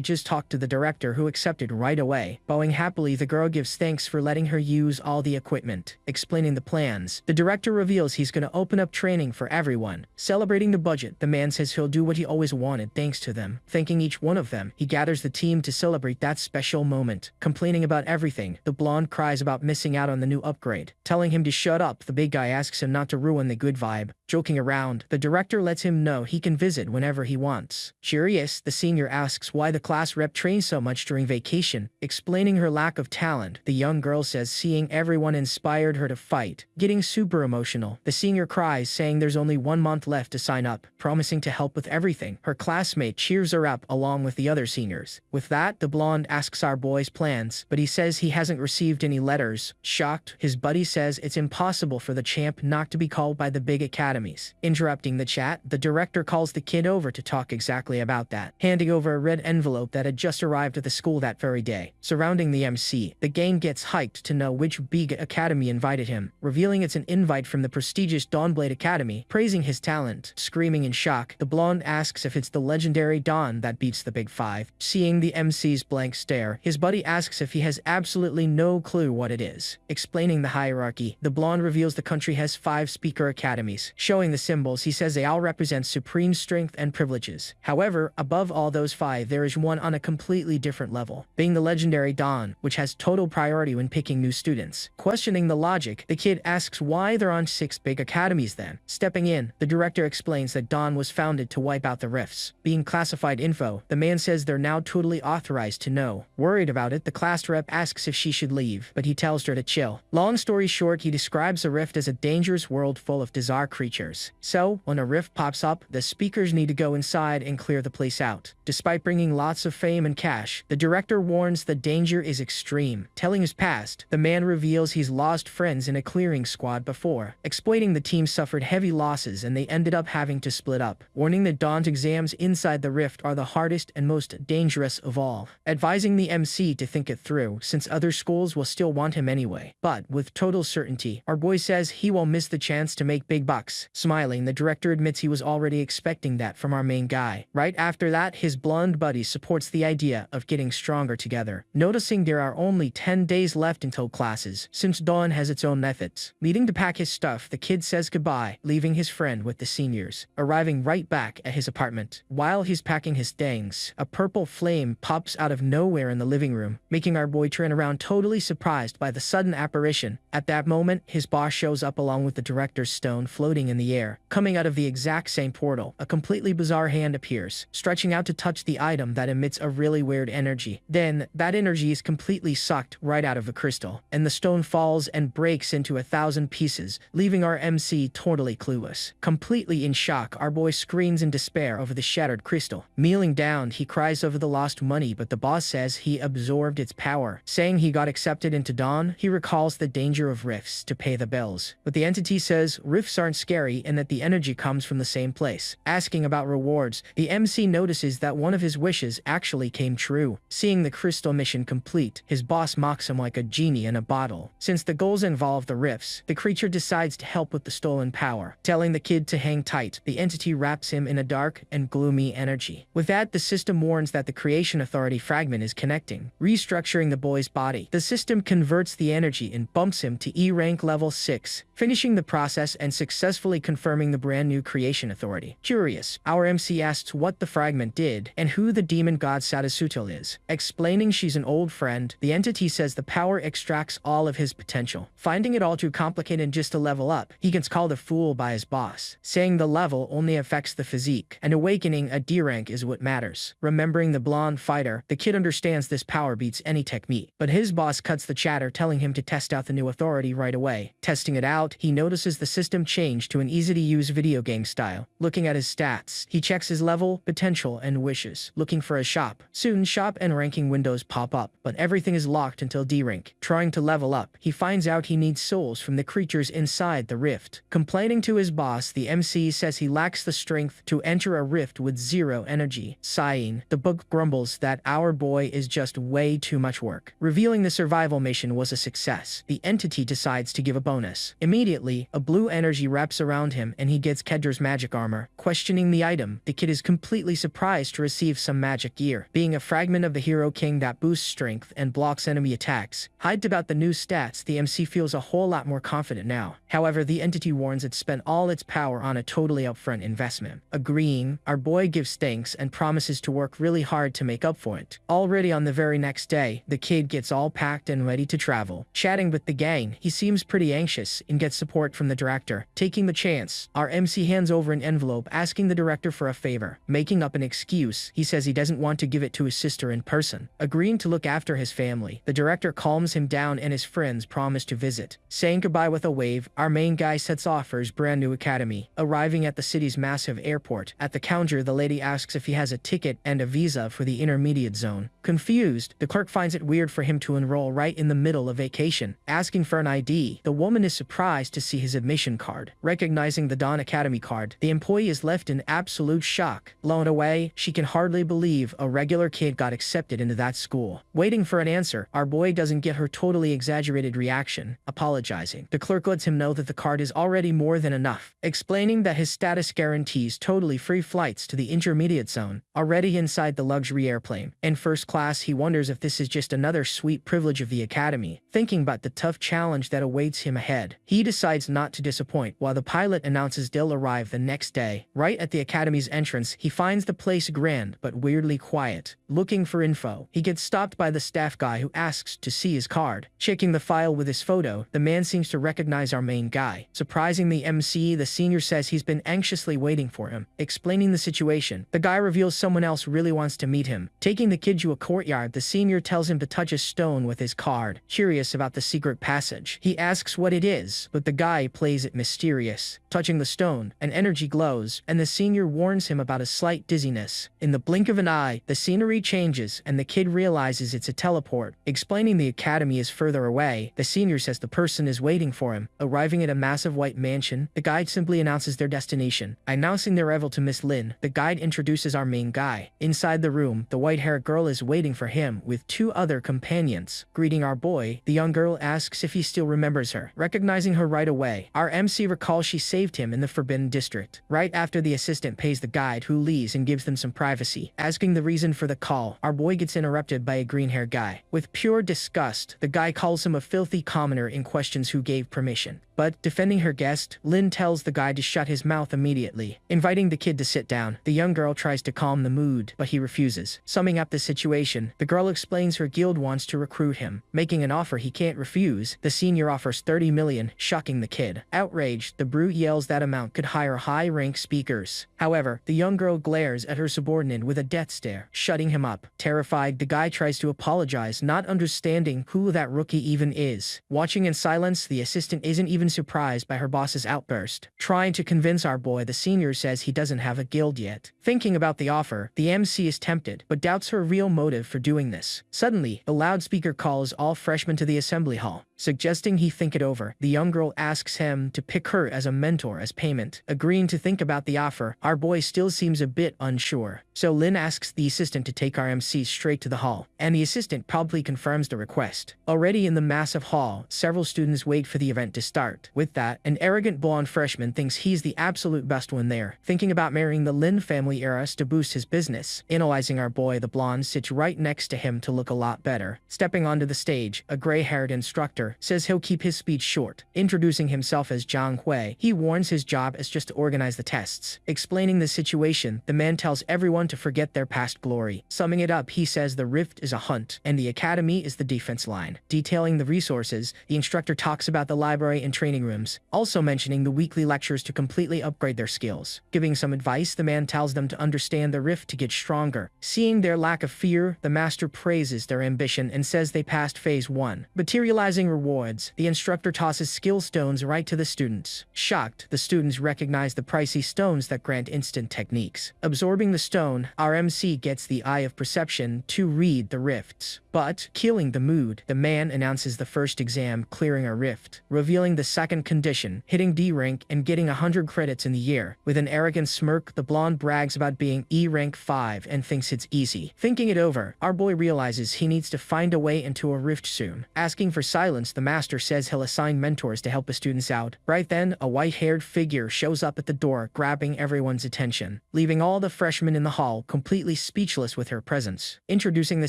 just talked to the director who accepted right away. Bowing happily, the girl gives thanks for letting her use all the equipment. Explaining the plans, the director reveals he's gonna open up training for everyone. Celebrating the budget, the man says he'll do what he always wanted thanks to them. Thanking each one of them, he gathers the team to celebrate that special moment. Complaining about everything, the blonde cries about missing out on the new upgrade. Telling him to shut up, the big guy asks him not to ruin the good vibe. Joking around, the director lets him know he can visit whenever he wants. Curious, the senior asks why the class rep trains so much during vacation. Explaining her lack of talent, the young girl says seeing everyone inspired her to fight. Getting super emotional, the senior cries saying there's only 1 month left to sign up, promising to help with everything. Her classmate cheers her up along with the other seniors. With that, the blonde asks our boy's plans, but he says he hasn't received any letters. Shocked, his buddy says it's impossible for the champ not to be called by the big academies. Interrupting the chat, the director calls the kid over to talk exactly about that, handing over a red envelope that had just arrived at the school that very day. Surrounding the MC, the gang gets hyped to know which big academy invited him, revealing it's an invite from the prestigious Dawnblade Academy, praising his talent. Screaming in shock, the blonde asks if it's the legendary Dawn that beats the Big Five. Seeing the MC's blank stare, his buddy asks if he has absolutely no clue what it is. Explaining the hierarchy, the blonde reveals the country has 5 speaker academies. Showing the symbols, he says they all represent supreme strength and privileges. However, above all those 5, there is one on a completely different level, being the legendary Dawn, which has total priority when picking new students. Questioning the logic, the kid asks why there aren't 6 big academies then. Stepping in, the director explains that Dawn was founded to wipe out the rifts. Being classified info, the man says they're now totally authorized to know. Worried about it, the class rep asks if she should leave, but he tells her to chill. Long story short, he describes a rift as a dangerous world full of bizarre creatures. So, when a rift pops up, the speakers need to go inside and clear the place out. Despite bringing lots of fame and cash, the director warns the danger is extreme. Telling his past, the man reveals he's lost friends in a clearing squad before. Explaining the team suffered heavy losses and they ended up having to split up. Warning that Dawn's exams inside the rift are the hardest and most dangerous of all. Advising the MC to think it through, since other schools will still want him anyway. But, with total certainty, our boy says he won't miss the chance to make big bucks. Smiling, the director admits he was already expecting that from our main guy. Right after that, his blonde buddy supports the idea of getting stronger together. Noticing there are only 10 days left until classes, since Dawn has its own methods. Needing to pack his stuff, the kid says goodbye, leaving his friend with the seniors. Arriving right back at his apartment. While he's packing his things, a purple flame pops out of nowhere in the living room, making our boy turn around totally surprised by the sudden apparition. At that moment, his boss shows up along with the director's stone floating in the air. Coming out of the exact same portal, a completely bizarre hand appears, stretching out to touch the item that emits a really weird energy. Then, that energy is completely sucked right out of the crystal, and the stone falls and breaks into 1,000 pieces, leaving our MC totally clueless. powerless. Completely in shock, our boy screams in despair over the shattered crystal. Kneeling down, he cries over the lost money, but the boss says he absorbed its power. Saying he got accepted into Dawn, he recalls the danger of rifts to pay the bills. But the entity says rifts aren't scary and that the energy comes from the same place. Asking about rewards, the MC notices that one of his wishes actually came true. Seeing the crystal mission complete, his boss mocks him like a genie in a bottle. Since the goals involve the rifts, the creature decides to help with the stolen power. Telling the kid to hang tight, the entity wraps him in a dark and gloomy energy. With that, the system warns that the Creation Authority fragment is connecting, restructuring the boy's body. The system converts the energy and bumps him to E rank level 6, finishing the process and successfully confirming the brand new Creation Authority. Curious, our MC asks what the fragment did and who the demon god Sadasutil is. Explaining she's an old friend, the entity says the power extracts all of his potential. Finding it all too complicated just to level up, he gets called a fool by his boss, saying the level only affects the physique, and awakening a D rank is what matters. Remembering the blonde fighter, the kid understands this power beats any technique, but his boss cuts the chatter, telling him to test out the new authority right away. Testing it out, he notices the system changed to an easy-to-use video game style. Looking at his stats, he checks his level, potential, and wishes, looking for a shop. Soon, shop and ranking windows pop up, but everything is locked until D rank. Trying to level up, he finds out he needs souls from the creatures inside the rift. Complaining to his boss, the MC says he lacks the strength to enter a rift with zero energy. Sighing, the book grumbles that our boy is just way too much work. Revealing the survival mission was a success, the entity decides to give a bonus. Immediately, a blue energy wraps around him and he gets Kedra's magic armor. Questioning the item, the kid is completely surprised to receive some magic gear, being a fragment of the Hero King that boosts strength and blocks enemy attacks. Hyped about the new stats, the MC feels a whole lot more confident now. However, the entity warns it spent all its power on a totally upfront investment. Agreeing, our boy gives thanks and promises to work really hard to make up for it. Already on the very next day, the kid gets all packed and ready to travel. Chatting with the gang, he seems pretty anxious and gets support from the director. Taking the chance, our MC hands over an envelope asking the director for a favor. Making up an excuse, he says he doesn't want to give it to his sister in person. Agreeing to look after his family, the director calms him down and his friends promise to visit. Saying goodbye with a wave, our main guy sets off for his brand new academy. Arriving at the city's massive airport, at the counter the lady asks if he has a ticket and a visa for the intermediate zone. Confused, the clerk finds it weird for him to enroll right in the middle of vacation. Asking for an ID, the woman is surprised to see his admission card. Recognizing the Dawn Academy card, the employee is left in absolute shock. Blown away, she can hardly believe a regular kid got accepted into that school. Waiting for an answer, our boy doesn't get her totally exaggerated reaction. Apologizing, the clerk lets him know that the card is already more than enough, explaining that his status guarantees totally free flights to the intermediate zone. Already inside the luxury airplane, in first class, he wonders if this is just another sweet privilege of the academy. Thinking about the tough challenge that awaits him ahead, he decides not to disappoint while the pilot announces they'll arrive the next day. Right at the academy's entrance, he finds the place grand but weirdly quiet. Looking for info, he gets stopped by the staff guy who asks to see his card. Checking the file with his photo, the man seems to recognize our main guy. Surprising the MC, the senior says he's been anxiously waiting for him. Explaining the situation, the guy reveals someone else really wants to meet him. Taking the kid to a courtyard, the senior tells him to touch a stone with his card. Curious about the secret passage, he asks what it is, but the guy plays it mysterious. Touching the stone, an energy glows, and the senior warns him about a slight dizziness. In the blink of an eye, the scenery changes and the kid realizes it's a teleport. Explaining the academy is further away, the senior says the person is waiting for him. Arriving at a massive white mansion, the guide simply announces their destination. Announcing their arrival to Miss Lin, the guide introduces our main guy. Inside the room, the white-haired girl is waiting for him with two other companions. Greeting our boy, the young girl asks if he still remembers her. Recognizing her right away, our MC recalls she saved him in the Forbidden District. Right after, the assistant pays the guide, who leaves and gives them some privacy. Asking the reason for the call, our boy gets interrupted by a green-haired guy. With pure disgust, the guy calls him a filthy commoner and questions who gave permission. But, defending her guest, Lin tells the guy to shut his mouth immediately. Inviting the kid to sit down, the young girl tries to calm the mood, but he refuses. Summing up the situation, the girl explains her guild wants to recruit him. Making an offer he can't refuse, the senior offers 30 million, shocking the kid. Outraged, the brute yells that amount could hire high-rank speakers. However, the young girl glares at her subordinate with a death stare, shutting him up. Terrified, the guy tries to apologize, not understanding who that rookie even is. Watching in silence, the assistant isn't even surprised by her boss's outburst. first. Trying to convince our boy, the senior says he doesn't have a guild yet. Thinking about the offer, the MC is tempted, but doubts her real motive for doing this. Suddenly, the loudspeaker calls all freshmen to the assembly hall, suggesting he think it over. The young girl asks him to pick her as a mentor as payment. Agreeing to think about the offer, our boy still seems a bit unsure. So Lin asks the assistant to take our MC straight to the hall, and the assistant promptly confirms the request. Already in the massive hall, several students wait for the event to start. With that, an arrogant blonde freshman thinks he's the absolute best one there, thinking about marrying the Lin family heiress to boost his business. Analyzing our boy, the blonde sits right next to him to look a lot better. Stepping onto the stage, a gray-haired instructor says he'll keep his speech short. Introducing himself as Zhang Hui, he warns his job is just to organize the tests. Explaining the situation, the man tells everyone to forget their past glory. Summing it up, he says the rift is a hunt, and the academy is the defense line. Detailing the resources, the instructor talks about the library and training rooms, also mentioning the weekly lectures to completely upgrade their skills. Giving some advice, the man tells them to understand the rift to get stronger. Seeing their lack of fear, the master praises their ambition and says they passed phase 1. Materializing rewards, the instructor tosses skill stones right to the students. Shocked, the students recognize the pricey stones that grant instant techniques. Absorbing the stone, our MC gets the eye of perception to read the rifts. But, killing the mood, the man announces the first exam clearing a rift, revealing the second condition, hitting D rank and getting 100 credits in the year. With an arrogant smirk, the blonde brags about being E rank 5 and thinks it's easy. Thinking it over, our boy realizes he needs to find a way into a rift soon. Asking for silence, the master says he'll assign mentors to help the students out. Right then, a white-haired figure shows up at the door, grabbing everyone's attention, leaving all the freshmen in the hall completely speechless with her presence. Introducing the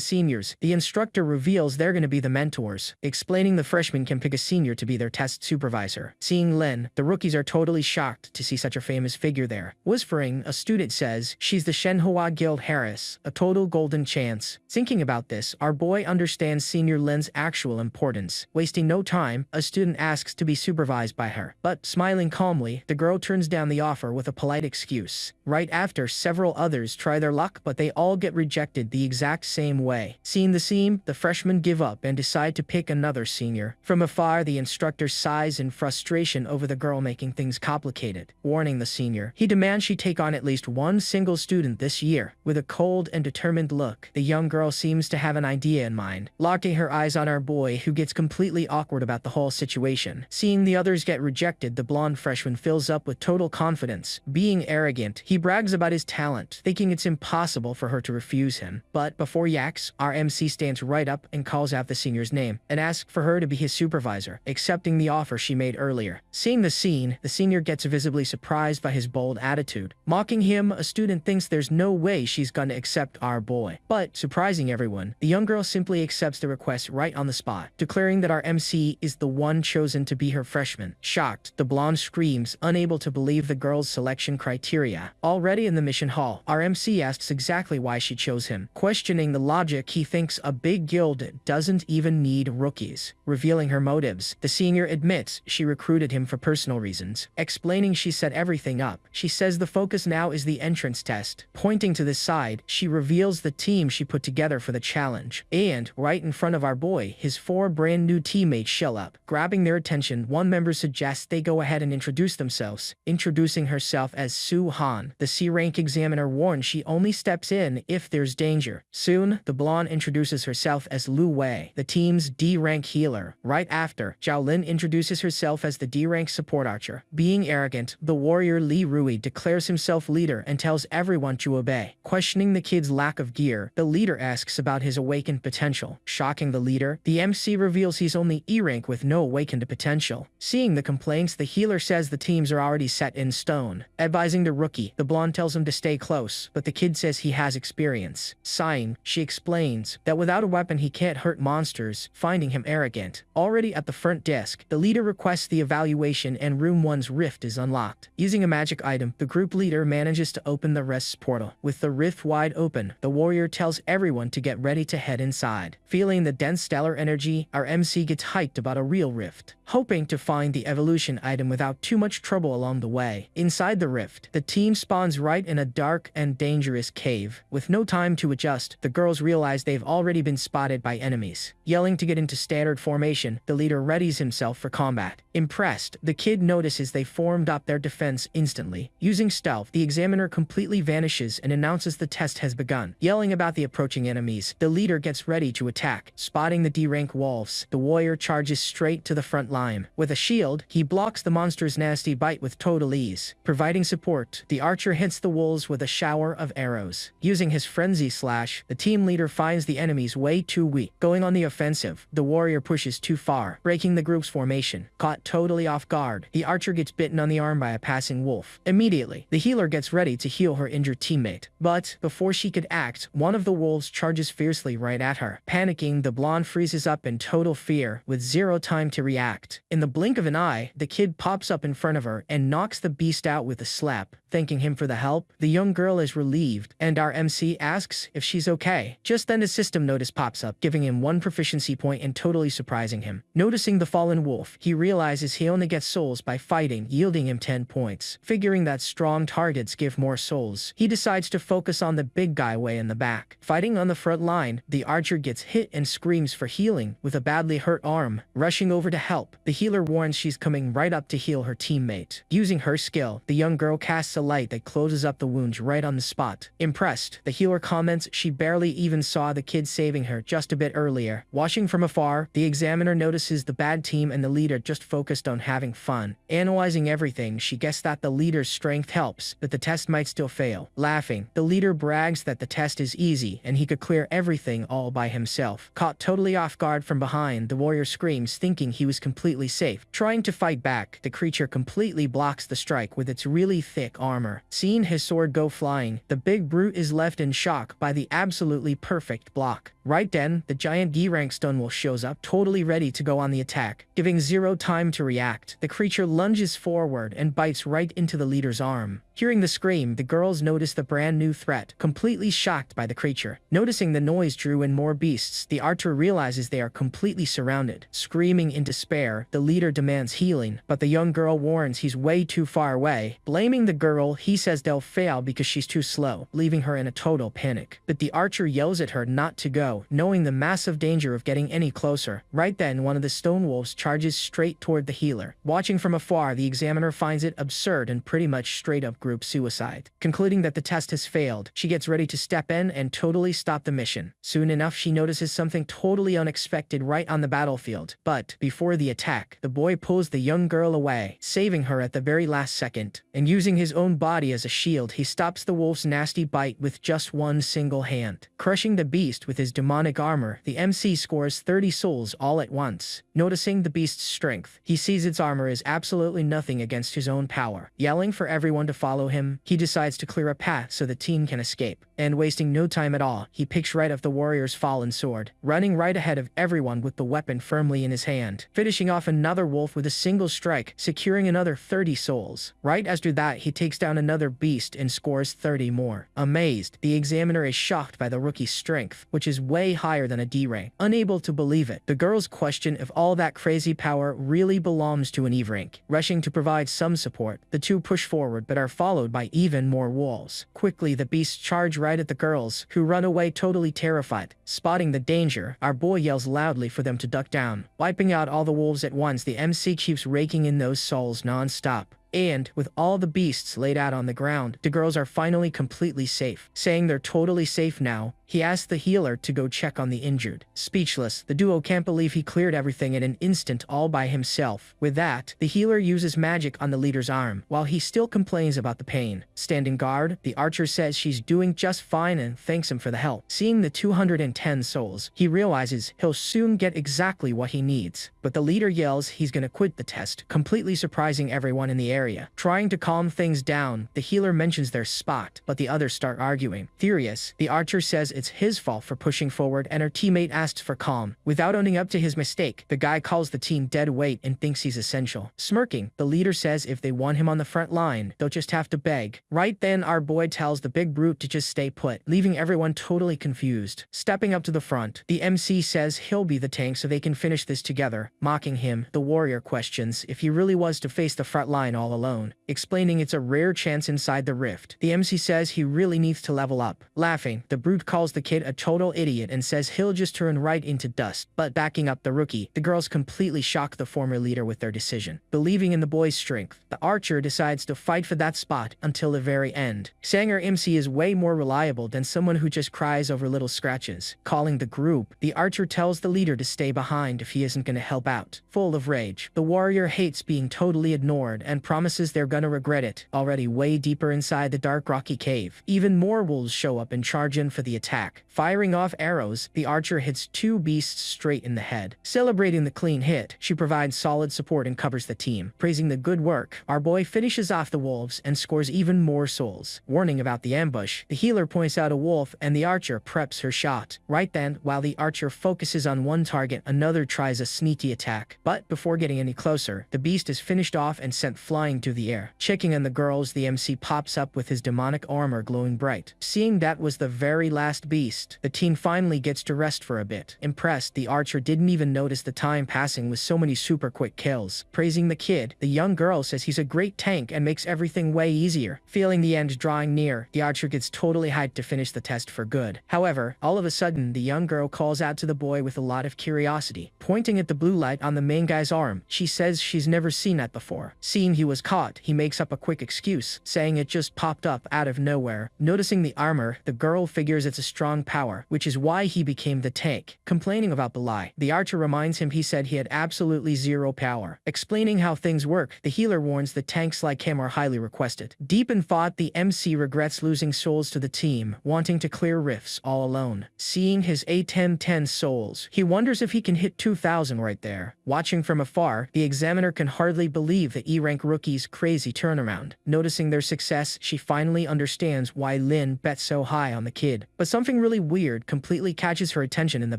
seniors, the instructor reveals they're going to be the mentors, explaining the freshmen can pick a senior to be their test supervisor. Seeing Lin, the rookies are totally shocked to see such a famous figure there. Whispering, a student says she's the Shenhua Guild Harris, a total golden chance. Thinking about this, our boy understands senior Lin's actual importance. Wasting no time, a student asks to be supervised by her, but smiling calmly, the girl turns down the offer with a polite excuse. Right after, several others try their luck, but they all get rejected the exact same way. Seeing the scene, the freshmen give up and decide to pick another senior. From afar, the instructor sighs in frustration over the girl making things complicated. Warning the senior, he demands she take on at least one single student this year. With a cold and determined look, the young girl seems to have an idea in mind, locking her eyes on our boy, who gets completely awkward about the whole situation. Seeing the others get rejected, the blonde freshman fills up with total confidence. Being arrogant, he brags about his talent, thinking it's impossible for her to refuse him. But before he acts, our MC stands right up and calls out the senior's name, and asks for her to be his supervisor, accepting the offer she made earlier. Seeing the scene, the senior gets visibly surprised by his bold attitude. Mocking him, a student thinks there's no way she's gonna accept our boy. But, surprising everyone, the young girl simply accepts the request right on the spot, declaring that our MC is the one chosen to be her freshman. Shocked, the blonde screams, unable to believe the girl's selection criteria. Already in the mission hall, our MC asks exactly why she chose him. Questioning the logic, he thinks a big guild doesn't even need rookies. Revealing her motives, the senior admits she recruited him for personal reasons. Explaining she set everything up, she says the focus now is the entrance test. Pointing to the side, she reveals the team she put together for the challenge. And, right in front of our boy, his 4 brand new teammates show up. Grabbing their attention, one member suggests they go ahead and introduce themselves, introducing herself as Su Han. The C-rank examiner warns she only steps in if there's danger. Soon, the blonde introduces herself as Lu Wei, the team's D-rank healer. Right after, Zhao Lin introduces herself as the D-rank support archer. Being arrogant, the warrior Li Rui declares himself leader and tells everyone to obey. Questioning the kid's lack of gear, the leader asks about his awakened potential. Shocking the leader, the MC reveals he's only E-rank with no awakened potential. Seeing the complaints, the healer says the teams are already set in stone. Advising the rookie, the blonde tells him to stay close, but the kid says he has experience. Sighing, she explains that without a weapon he can't hurt monsters, finding him arrogant. Already at the front desk, the leader requests the evaluation and room 1's rift is unlocked. Using a magic item, the group leader manages to open the rest's portal. With the rift wide open, the warrior tells everyone to get ready to head inside. Feeling the dense stellar energy, our MC gets hyped about a real rift. hoping to find the evolution item without too much trouble along the way. Inside the rift, the team spawns right in a dark and dangerous cave. With no time to adjust, the girls realize they've already been spotted by enemies. Yelling to get into standard formation, the leader readies himself for combat. Impressed, the kid notices they formed up their defense instantly. Using stealth, the examiner completely vanishes and announces the test has begun. Yelling about the approaching enemies, the leader gets ready to attack. Spotting the D-rank wolves, the warrior charges straight to the front line. With a shield, he blocks the monster's nasty bite with total ease. Providing support, the archer hits the wolves with a shower of arrows. Using his frenzy slash, the team leader finds the enemies way too weak. Going on the offensive, the warrior pushes too far, breaking the group's formation. Caught totally off guard, the archer gets bitten on the arm by a passing wolf. Immediately, the healer gets ready to heal her injured teammate. But before she could act, one of the wolves charges fiercely right at her. Panicking, the blonde freezes up in total fear, with zero time to react. In the blink of an eye, the kid pops up in front of her and knocks the beast out with a slap. Thanking him for the help, the young girl is relieved, and our MC asks if she's okay. Just then a system notice pops up, giving him 1 proficiency point and totally surprising him. Noticing the fallen wolf, he realizes he only gets souls by fighting, yielding him 10 points. Figuring that strong targets give more souls, he decides to focus on the big guy way in the back. Fighting on the front line, the archer gets hit and screams for healing with a badly hurt arm. Rushing over to help, the healer warns she's coming right up to heal her teammate. Using her skill, the young girl casts a light that closes up the wounds right on the spot. Impressed, the healer comments she barely even saw the kid saving her just a bit earlier. Watching from afar, the examiner notices the bad team and the leader just focused on having fun. Analyzing everything, she guessed that the leader's strength helps, but the test might still fail. Laughing, the leader brags that the test is easy and he could clear everything all by himself. Caught totally off guard from behind, the warrior screams, thinking he was completely safe. Trying to fight back, the creature completely blocks the strike with its really thick armor. Seeing his sword go flying, the big brute is left in shock by the absolutely perfect block. Right then, the giant D-rank Stonewolf shows up, totally ready to go on the attack. Giving zero time to react, the creature lunges forward and bites right into the leader's arm. Hearing the scream, the girls notice the brand new threat, completely shocked by the creature. Noticing the noise drew in more beasts, the archer realizes they are completely surrounded. Screaming in despair, the leader demands healing, but the young girl warns he's way too far away. Blaming the girl, he says they'll fail because she's too slow, leaving her in a total panic. But the archer yells at her not to go, knowing the massive danger of getting any closer. Right then, one of the stone wolves charges straight toward the healer. Watching from afar, the examiner finds it absurd and pretty much straight up group suicide. Concluding that the test has failed, she gets ready to step in and totally stop the mission. Soon enough, she notices something totally unexpected right on the battlefield. But before the attack, the boy pulls the young girl away, saving her at the very last second. And using his own body as a shield, he stops the wolf's nasty bite with just one single hand. Crushing the beast with his demonic armor, the MC scores 30 souls all at once. Noticing the beast's strength, he sees its armor is absolutely nothing against his own power. Yelling for everyone to follow him, he decides to clear a path so the team can escape. And wasting no time at all, he picks right up the warrior's fallen sword, running right ahead of everyone with the weapon firmly in his hand, finishing off another wolf with a single strike, securing another 30 souls. Right after that, he takes down another beast and scores 30 more. Amazed, the examiner is shocked by the rookie's strength, which is way higher than a D rank. Unable to believe it, the girls question if all that crazy power really belongs to an E rank. Rushing to provide some support, the two push forward but are followed by even more wolves. Quickly, the beasts charge right at the girls, who run away totally terrified. Spotting the danger, our boy yells loudly for them to duck down. Wiping out all the wolves at once, the MC keeps raking in those souls non-stop. And, with all the beasts laid out on the ground, the girls are finally completely safe. Saying they're totally safe now, he asks the healer to go check on the injured. Speechless, the duo can't believe he cleared everything in an instant all by himself. With that, the healer uses magic on the leader's arm, while he still complains about the pain. Standing guard, the archer says she's doing just fine and thanks him for the help. Seeing the 210 souls, he realizes he'll soon get exactly what he needs. But the leader yells he's gonna quit the test, completely surprising everyone in the area. Trying to calm things down, the healer mentions their spot, but the others start arguing. Furious, the archer says it's his fault for pushing forward and her teammate asks for calm. Without owning up to his mistake, the guy calls the team dead weight and thinks he's essential. Smirking, the leader says if they want him on the front line, they'll just have to beg. Right then, our boy tells the big brute to just stay put, leaving everyone totally confused. Stepping up to the front, the MC says he'll be the tank so they can finish this together. Mocking him, the warrior questions if he really was to face the front line all alone, explaining it's a rare chance inside the rift. The MC says he really needs to level up. Laughing, the brute calls the kid a total idiot and says he'll just turn right into dust. But backing up the rookie, the girls completely shock the former leader with their decision. Believing in the boy's strength, the archer decides to fight for that spot until the very end. Saying our MC is way more reliable than someone who just cries over little scratches. Calling the group, the archer tells the leader to stay behind if he isn't gonna help out. Full of rage, the warrior hates being totally ignored and promises they're gonna regret it. Already way deeper inside the dark rocky cave, even more wolves show up and charge in for the attack. Firing off arrows, the archer hits two beasts straight in the head. Celebrating the clean hit, she provides solid support and covers the team. Praising the good work, our boy finishes off the wolves and scores even more souls. Warning about the ambush, the healer points out a wolf and the archer preps her shot. Right then, while the archer focuses on one target, another tries a sneaky attack. But before getting any closer, the beast is finished off and sent flying through the air. Checking on the girls, the MC pops up with his demonic armor glowing bright. Seeing that was the very last beast, the team finally gets to rest for a bit. Impressed, the archer didn't even notice the time passing with so many super quick kills. Praising the kid, the young girl says he's a great tank and makes everything way easier. Feeling the end drawing near, the archer gets totally hyped to finish the test for good. However, all of a sudden, the young girl calls out to the boy with a lot of curiosity. Pointing at the blue light on the main guy's arm, she says she's never seen that before. Seeing he was caught, he makes up a quick excuse, saying it just popped up out of nowhere. Noticing the armor, the girl figures it's a strong power, which is why he became the tank. Complaining about the lie, the archer reminds him he said he had absolutely zero power. Explaining how things work, the healer warns that tanks like him are highly requested. Deep in thought, the MC regrets losing souls to the team, wanting to clear rifts all alone. Seeing his A1010 souls, he wonders if he can hit 2,000 right there. Watching from afar, the examiner can hardly believe the E-rank rookie's crazy turnaround. Noticing their success, she finally understands why Lin bet so high on the kid. But something really weird completely catches her attention in the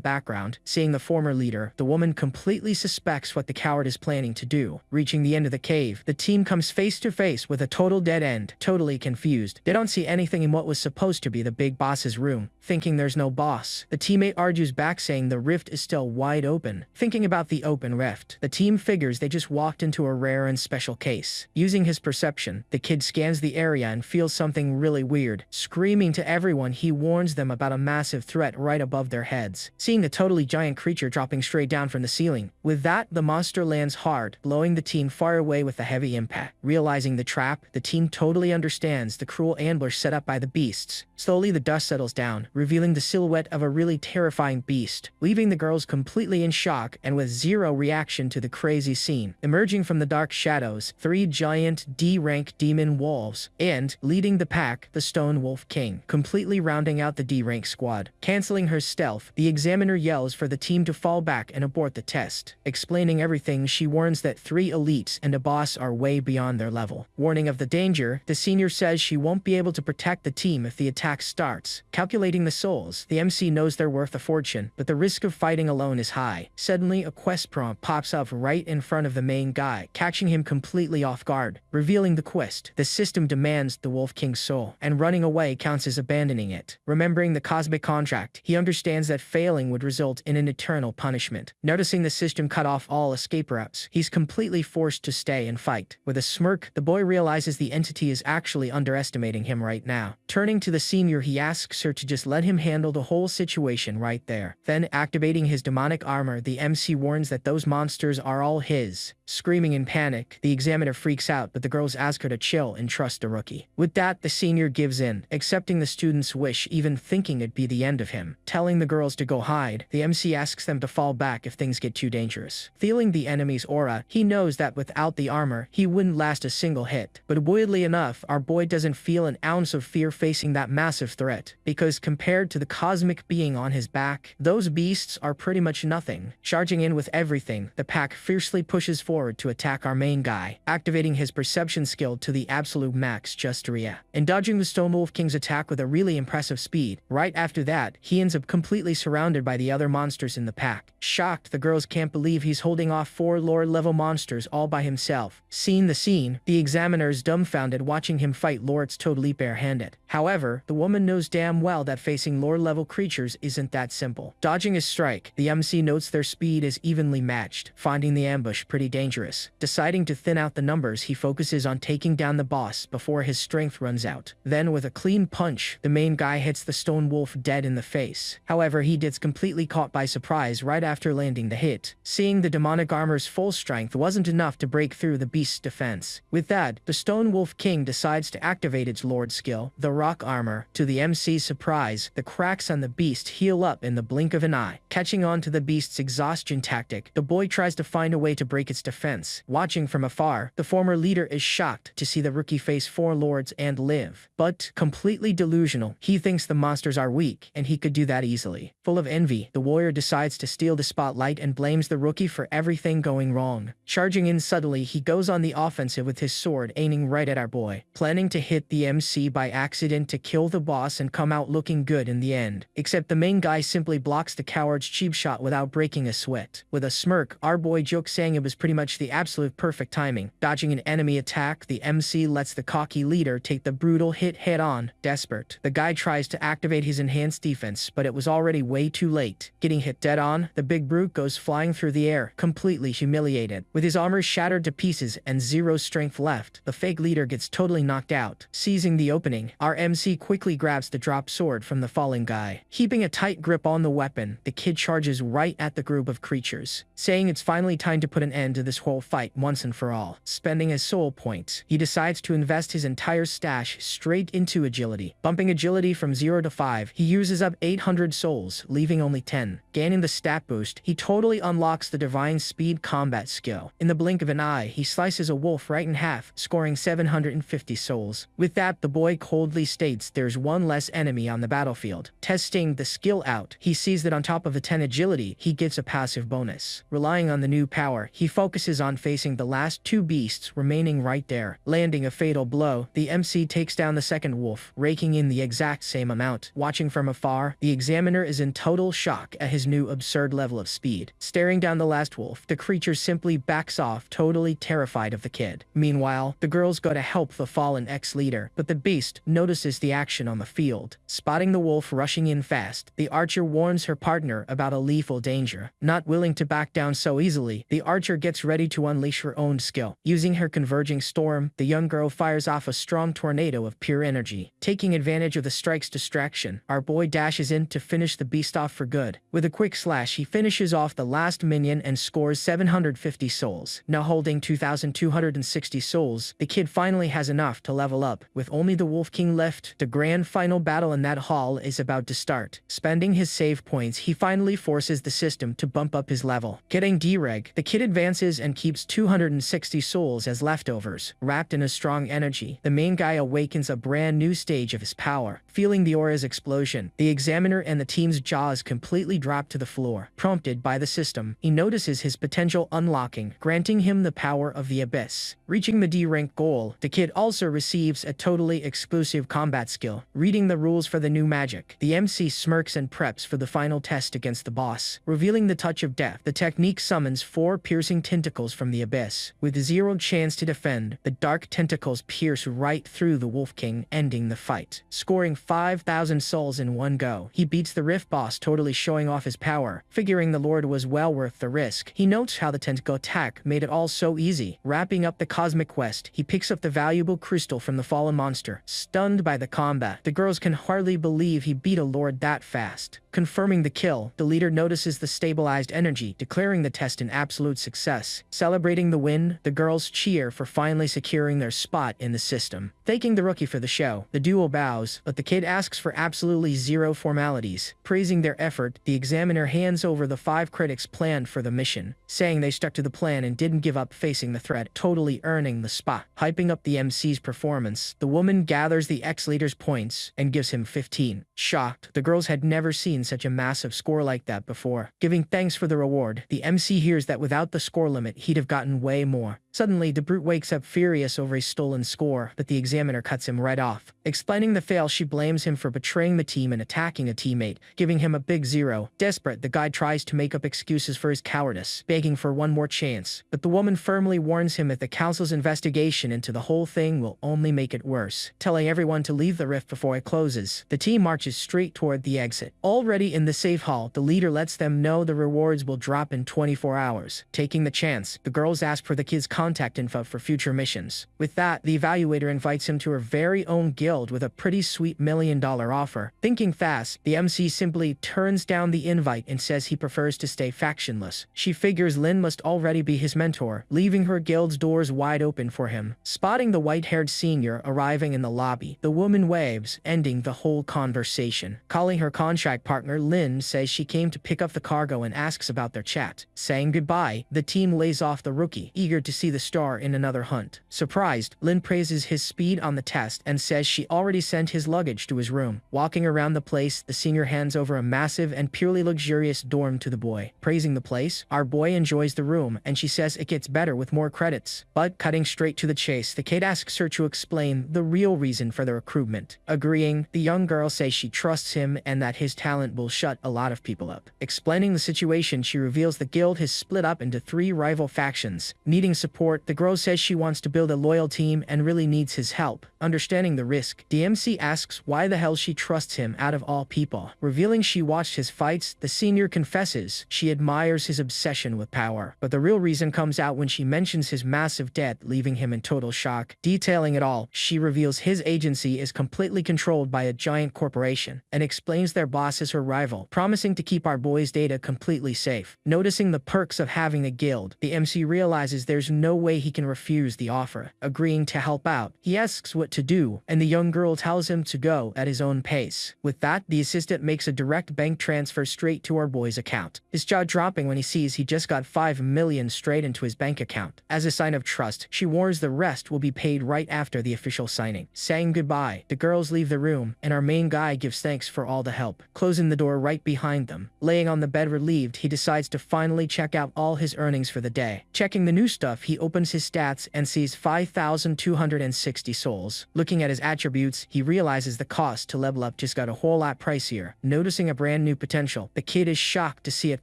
background. Seeing the former leader, the woman completely suspects what the coward is planning to do. Reaching the end of the cave, the team comes face to face with a total dead end. Totally confused, they don't see anything in what was supposed to be the big boss's room. Thinking there's no boss, the teammate argues back saying the rift is still wide open. Thinking about the open rift, the team figures they just walked into a rare and special case. Using his perception, the kid scans the area and feels something really weird. Screaming to everyone, he warns them about a massive threat right above their heads. Seeing the totally giant creature dropping straight down from the ceiling. With that, the monster lands hard, blowing the team far away with a heavy impact. Realizing the trap, the team totally understands the cruel ambush set up by the beasts. Slowly the dust settles down, revealing the silhouette of a really terrifying beast, leaving the girls completely in shock and with zero reaction to the crazy scene. Emerging from the dark shadows, 3 giant D-rank demon wolves, and, leading the pack, the Stone Wolf King, completely rounding out the D-rank squad. Canceling her stealth, the examiner yells for the team to fall back and abort the test. Explaining everything, she warns that 3 elites and a boss are way beyond their level. Warning of the danger, the senior says she won't be able to protect the team if the attack starts. Calculating the souls, the MC knows they're worth a fortune, but the risk of fighting alone is high. Suddenly, a quest prompt pops up right in front of the main guy, catching him completely off guard. Revealing the quest, the system demands the Wolf King's soul, and running away counts as abandoning it. Remembering the cosmic contract, he understands that failing would result in an eternal punishment. Noticing the system cut off all escape routes, he's completely forced to stay and fight. With a smirk, the boy realizes the entity is actually underestimating him right now. Turning to the senior, he asks her to just let him handle the whole situation right there. Then, activating his demonic armor, the MC warns that those monsters are all his. Screaming in panic, the examiner freaks out, but the girls ask her to chill and trust the rookie. With that, the senior gives in, accepting the student's wish, even thinking it'd be the end of him. Telling the girls to go hide, the MC asks them to fall back if things get too dangerous. Feeling the enemy's aura, he knows that without the armor, he wouldn't last a single hit. But weirdly enough, our boy doesn't feel an ounce of fear facing that massive massive threat, because compared to the cosmic being on his back, those beasts are pretty much nothing. Charging in with everything, the pack fiercely pushes forward to attack our main guy, activating his perception skill to the absolute max just to react, and dodging the Stone Wolf King's attack with a really impressive speed. Right after that, he ends up completely surrounded by the other monsters in the pack. Shocked, the girls can't believe he's holding off 4 lord-level monsters all by himself. Seeing the scene, the examiner is dumbfounded watching him fight lords totally barehanded. However, the woman knows damn well that facing lord-level creatures isn't that simple. Dodging his strike, the MC notes their speed is evenly matched, finding the ambush pretty dangerous. Deciding to thin out the numbers, he focuses on taking down the boss before his strength runs out. Then with a clean punch, the main guy hits the Stone Wolf dead in the face. However, he gets completely caught by surprise right after landing the hit. Seeing the demonic armor's full strength wasn't enough to break through the beast's defense. With that, the Stone Wolf King decides to activate its lord skill, the rock armor. To the MC's surprise, the cracks on the beast heal up in the blink of an eye. Catching on to the beast's exhaustion tactic, the boy tries to find a way to break its defense. Watching from afar, the former leader is shocked to see the rookie face 4 lords and live. But, completely delusional, he thinks the monsters are weak, and he could do that easily. Full of envy, the warrior decides to steal the spotlight and blames the rookie for everything going wrong. Charging in subtly, he goes on the offensive with his sword aiming right at our boy, planning to hit the MC by accident to kill the boss and come out looking good in the end. Except the main guy simply blocks the coward's cheap shot without breaking a sweat. With a smirk, our boy jokes saying it was pretty much the absolute perfect timing. Dodging an enemy attack, the MC lets the cocky leader take the brutal hit head-on. Desperate, the guy tries to activate his enhanced defense, but it was already way too late. Getting hit dead-on, the big brute goes flying through the air, completely humiliated. With his armor shattered to pieces and 0 strength left, the fake leader gets totally knocked out. Seizing the opening, our MC quickly grabs the dropped sword from the falling guy. Keeping a tight grip on the weapon, the kid charges right at the group of creatures, saying it's finally time to put an end to this whole fight once and for all. Spending his soul points, he decides to invest his entire stash straight into agility. Bumping agility from 0 to 5, he uses up 800 souls, leaving only 10. Gaining the stat boost, he totally unlocks the divine speed combat skill. In the blink of an eye, he slices a wolf right in half, scoring 750 souls. With that, the boy coldly states there's one less enemy on the battlefield. Testing the skill out, he sees that on top of a 10 agility, he gets a passive bonus. Relying on the new power, he focuses on facing the last 2 beasts remaining right there. Landing a fatal blow, the MC takes down the second wolf, raking in the exact same amount. Watching from afar, the examiner is in total shock at his new absurd level of speed. Staring down the last wolf, the creature simply backs off, totally terrified of the kid. Meanwhile, the girls go to help the fallen ex-leader, but the beast notices the action on the field. Spotting the wolf rushing in fast, the archer warns her partner about a lethal danger. Not willing to back down so easily, the archer gets ready to unleash her own skill. Using her converging storm, the young girl fires off a strong tornado of pure energy. Taking advantage of the strike's distraction, our boy dashes in to finish the beast off for good. With a quick slash, he finishes off the last minion and scores 750 souls. Now holding 2,260 souls, the kid finally has enough to level up. With only the Wolf King left, the grand final battle in that hall is about to start. Spending his save points, he finally forces the system to bump up his level. Getting dereg, the kid advances and keeps 260 souls as leftovers. Wrapped in a strong energy, the main guy awakens a brand new stage of his power. Feeling the aura's explosion, the examiner and the team's jaws completely drop to the floor. Prompted by the system, he notices his potential unlocking, granting him the power of the abyss. Reaching the D rank goal, the kid also receives a totally exclusive combat skill. Reading the rules for the new magic, the MC smirks and preps for the final test against the boss. Revealing the touch of death, the technique summons 4 piercing tentacles from the abyss. With 0 chance to defend, the dark tentacles pierce right through the Wolf King, ending the fight. Scoring 5,000 souls in one go, he beats the Rift boss, totally showing off his power. Figuring the Lord was well worth the risk, he notes how the tentacle attack made it all so easy. Wrapping up the cosmic quest, he picks up the valuable crystal from the fallen monster. Stunned by the combat, the girls can hardly believe he beat a lord that fast. Confirming the kill, the leader notices the stabilized energy, declaring the test an absolute success. Celebrating the win, the girls cheer for finally securing their spot in the system. Thanking the rookie for the show, the duo bows, but the kid asks for absolutely zero formalities. Praising their effort, the examiner hands over the 5 critics planned for the mission, saying they stuck to the plan and didn't give up facing the threat, totally earning the spot. Hyping up the MC's performance, the woman gathers the ex-leader's points and gives him 15. Shocked, the girls had never seen such a massive score like that before. Giving thanks for the reward, the MC hears that without the score limit, he'd have gotten way more. Suddenly, the brute wakes up furious over a stolen score, but the examiner cuts him right off. Explaining the fail, she blames him for betraying the team and attacking a teammate, giving him a big 0. Desperate, the guy tries to make up excuses for his cowardice, begging for one more chance. But the woman firmly warns him that the council's investigation into the whole thing will only make it worse, telling everyone to leave the rift before it closes. The team marches straight toward the exit. Already in the safe hall, the leader lets them know the rewards will drop in 24 hours. Taking the chance, the girls ask for the kid's contact info for future missions. With that, the evaluator invites him to her very own guild with a pretty sweet $1 million offer. Thinking fast, the MC simply turns down the invite and says he prefers to stay factionless. She figures Lin must already be his mentor, leaving her guild's doors wide open for him. Spotting the white-haired senior arriving in the lobby, the woman waves, ending the whole conversation. Calling her contract partner, Lin says she came to pick up the cargo and asks about their chat. Saying goodbye, the team lays off the rookie, eager to see the star in another hunt. Surprised, Lin praises his speed on the test and says she already sent his luggage to his room. Walking around the place, the senior hands over a massive and purely luxurious dorm to the boy. Praising the place, our boy enjoys the room, and she says it gets better with more credits. But cutting straight to the chase, the kid asks her to explain the real reason for the recruitment. Agreeing, the young girl says she trusts him and that his talent will shut a lot of people up. Explaining the situation, she reveals the guild has split up into 3 rival factions. Needing support, the girl says she wants to build a loyal team and really needs his help. Understanding the risk, the MC asks why the hell she trusts him out of all people. Revealing she watched his fights, the senior confesses she admires his obsession with power. But the real reason comes out when she mentions his massive debt, leaving him in total shock. Detailing it all, she reveals his agency is completely controlled by a giant corporation and explains their boss is her rival, promising to keep our boy's data completely safe. Noticing the perks of having a guild, the MC realizes there's no way he can refuse the offer. Agreeing to help out, he asks what to do, and the young girl tells him to go at his own pace. With that, the assistant makes a direct bank transfer straight to our boy's account, his jaw dropping when he sees he just got 5 million straight into his bank account. As a sign of trust, she warns the rest will be paid right after the official signing. Saying goodbye, the girls leave the room, and our main guy gives thanks for all the help, closing the door right behind them. Laying on the bed relieved, he decides to finally check out all his earnings for the day. Checking the new stuff, he opens his stats and sees 5,260 souls. Looking at his attributes, he realizes the cost to level up just got a whole lot pricier. Noticing a brand new potential, the kid is shocked to see it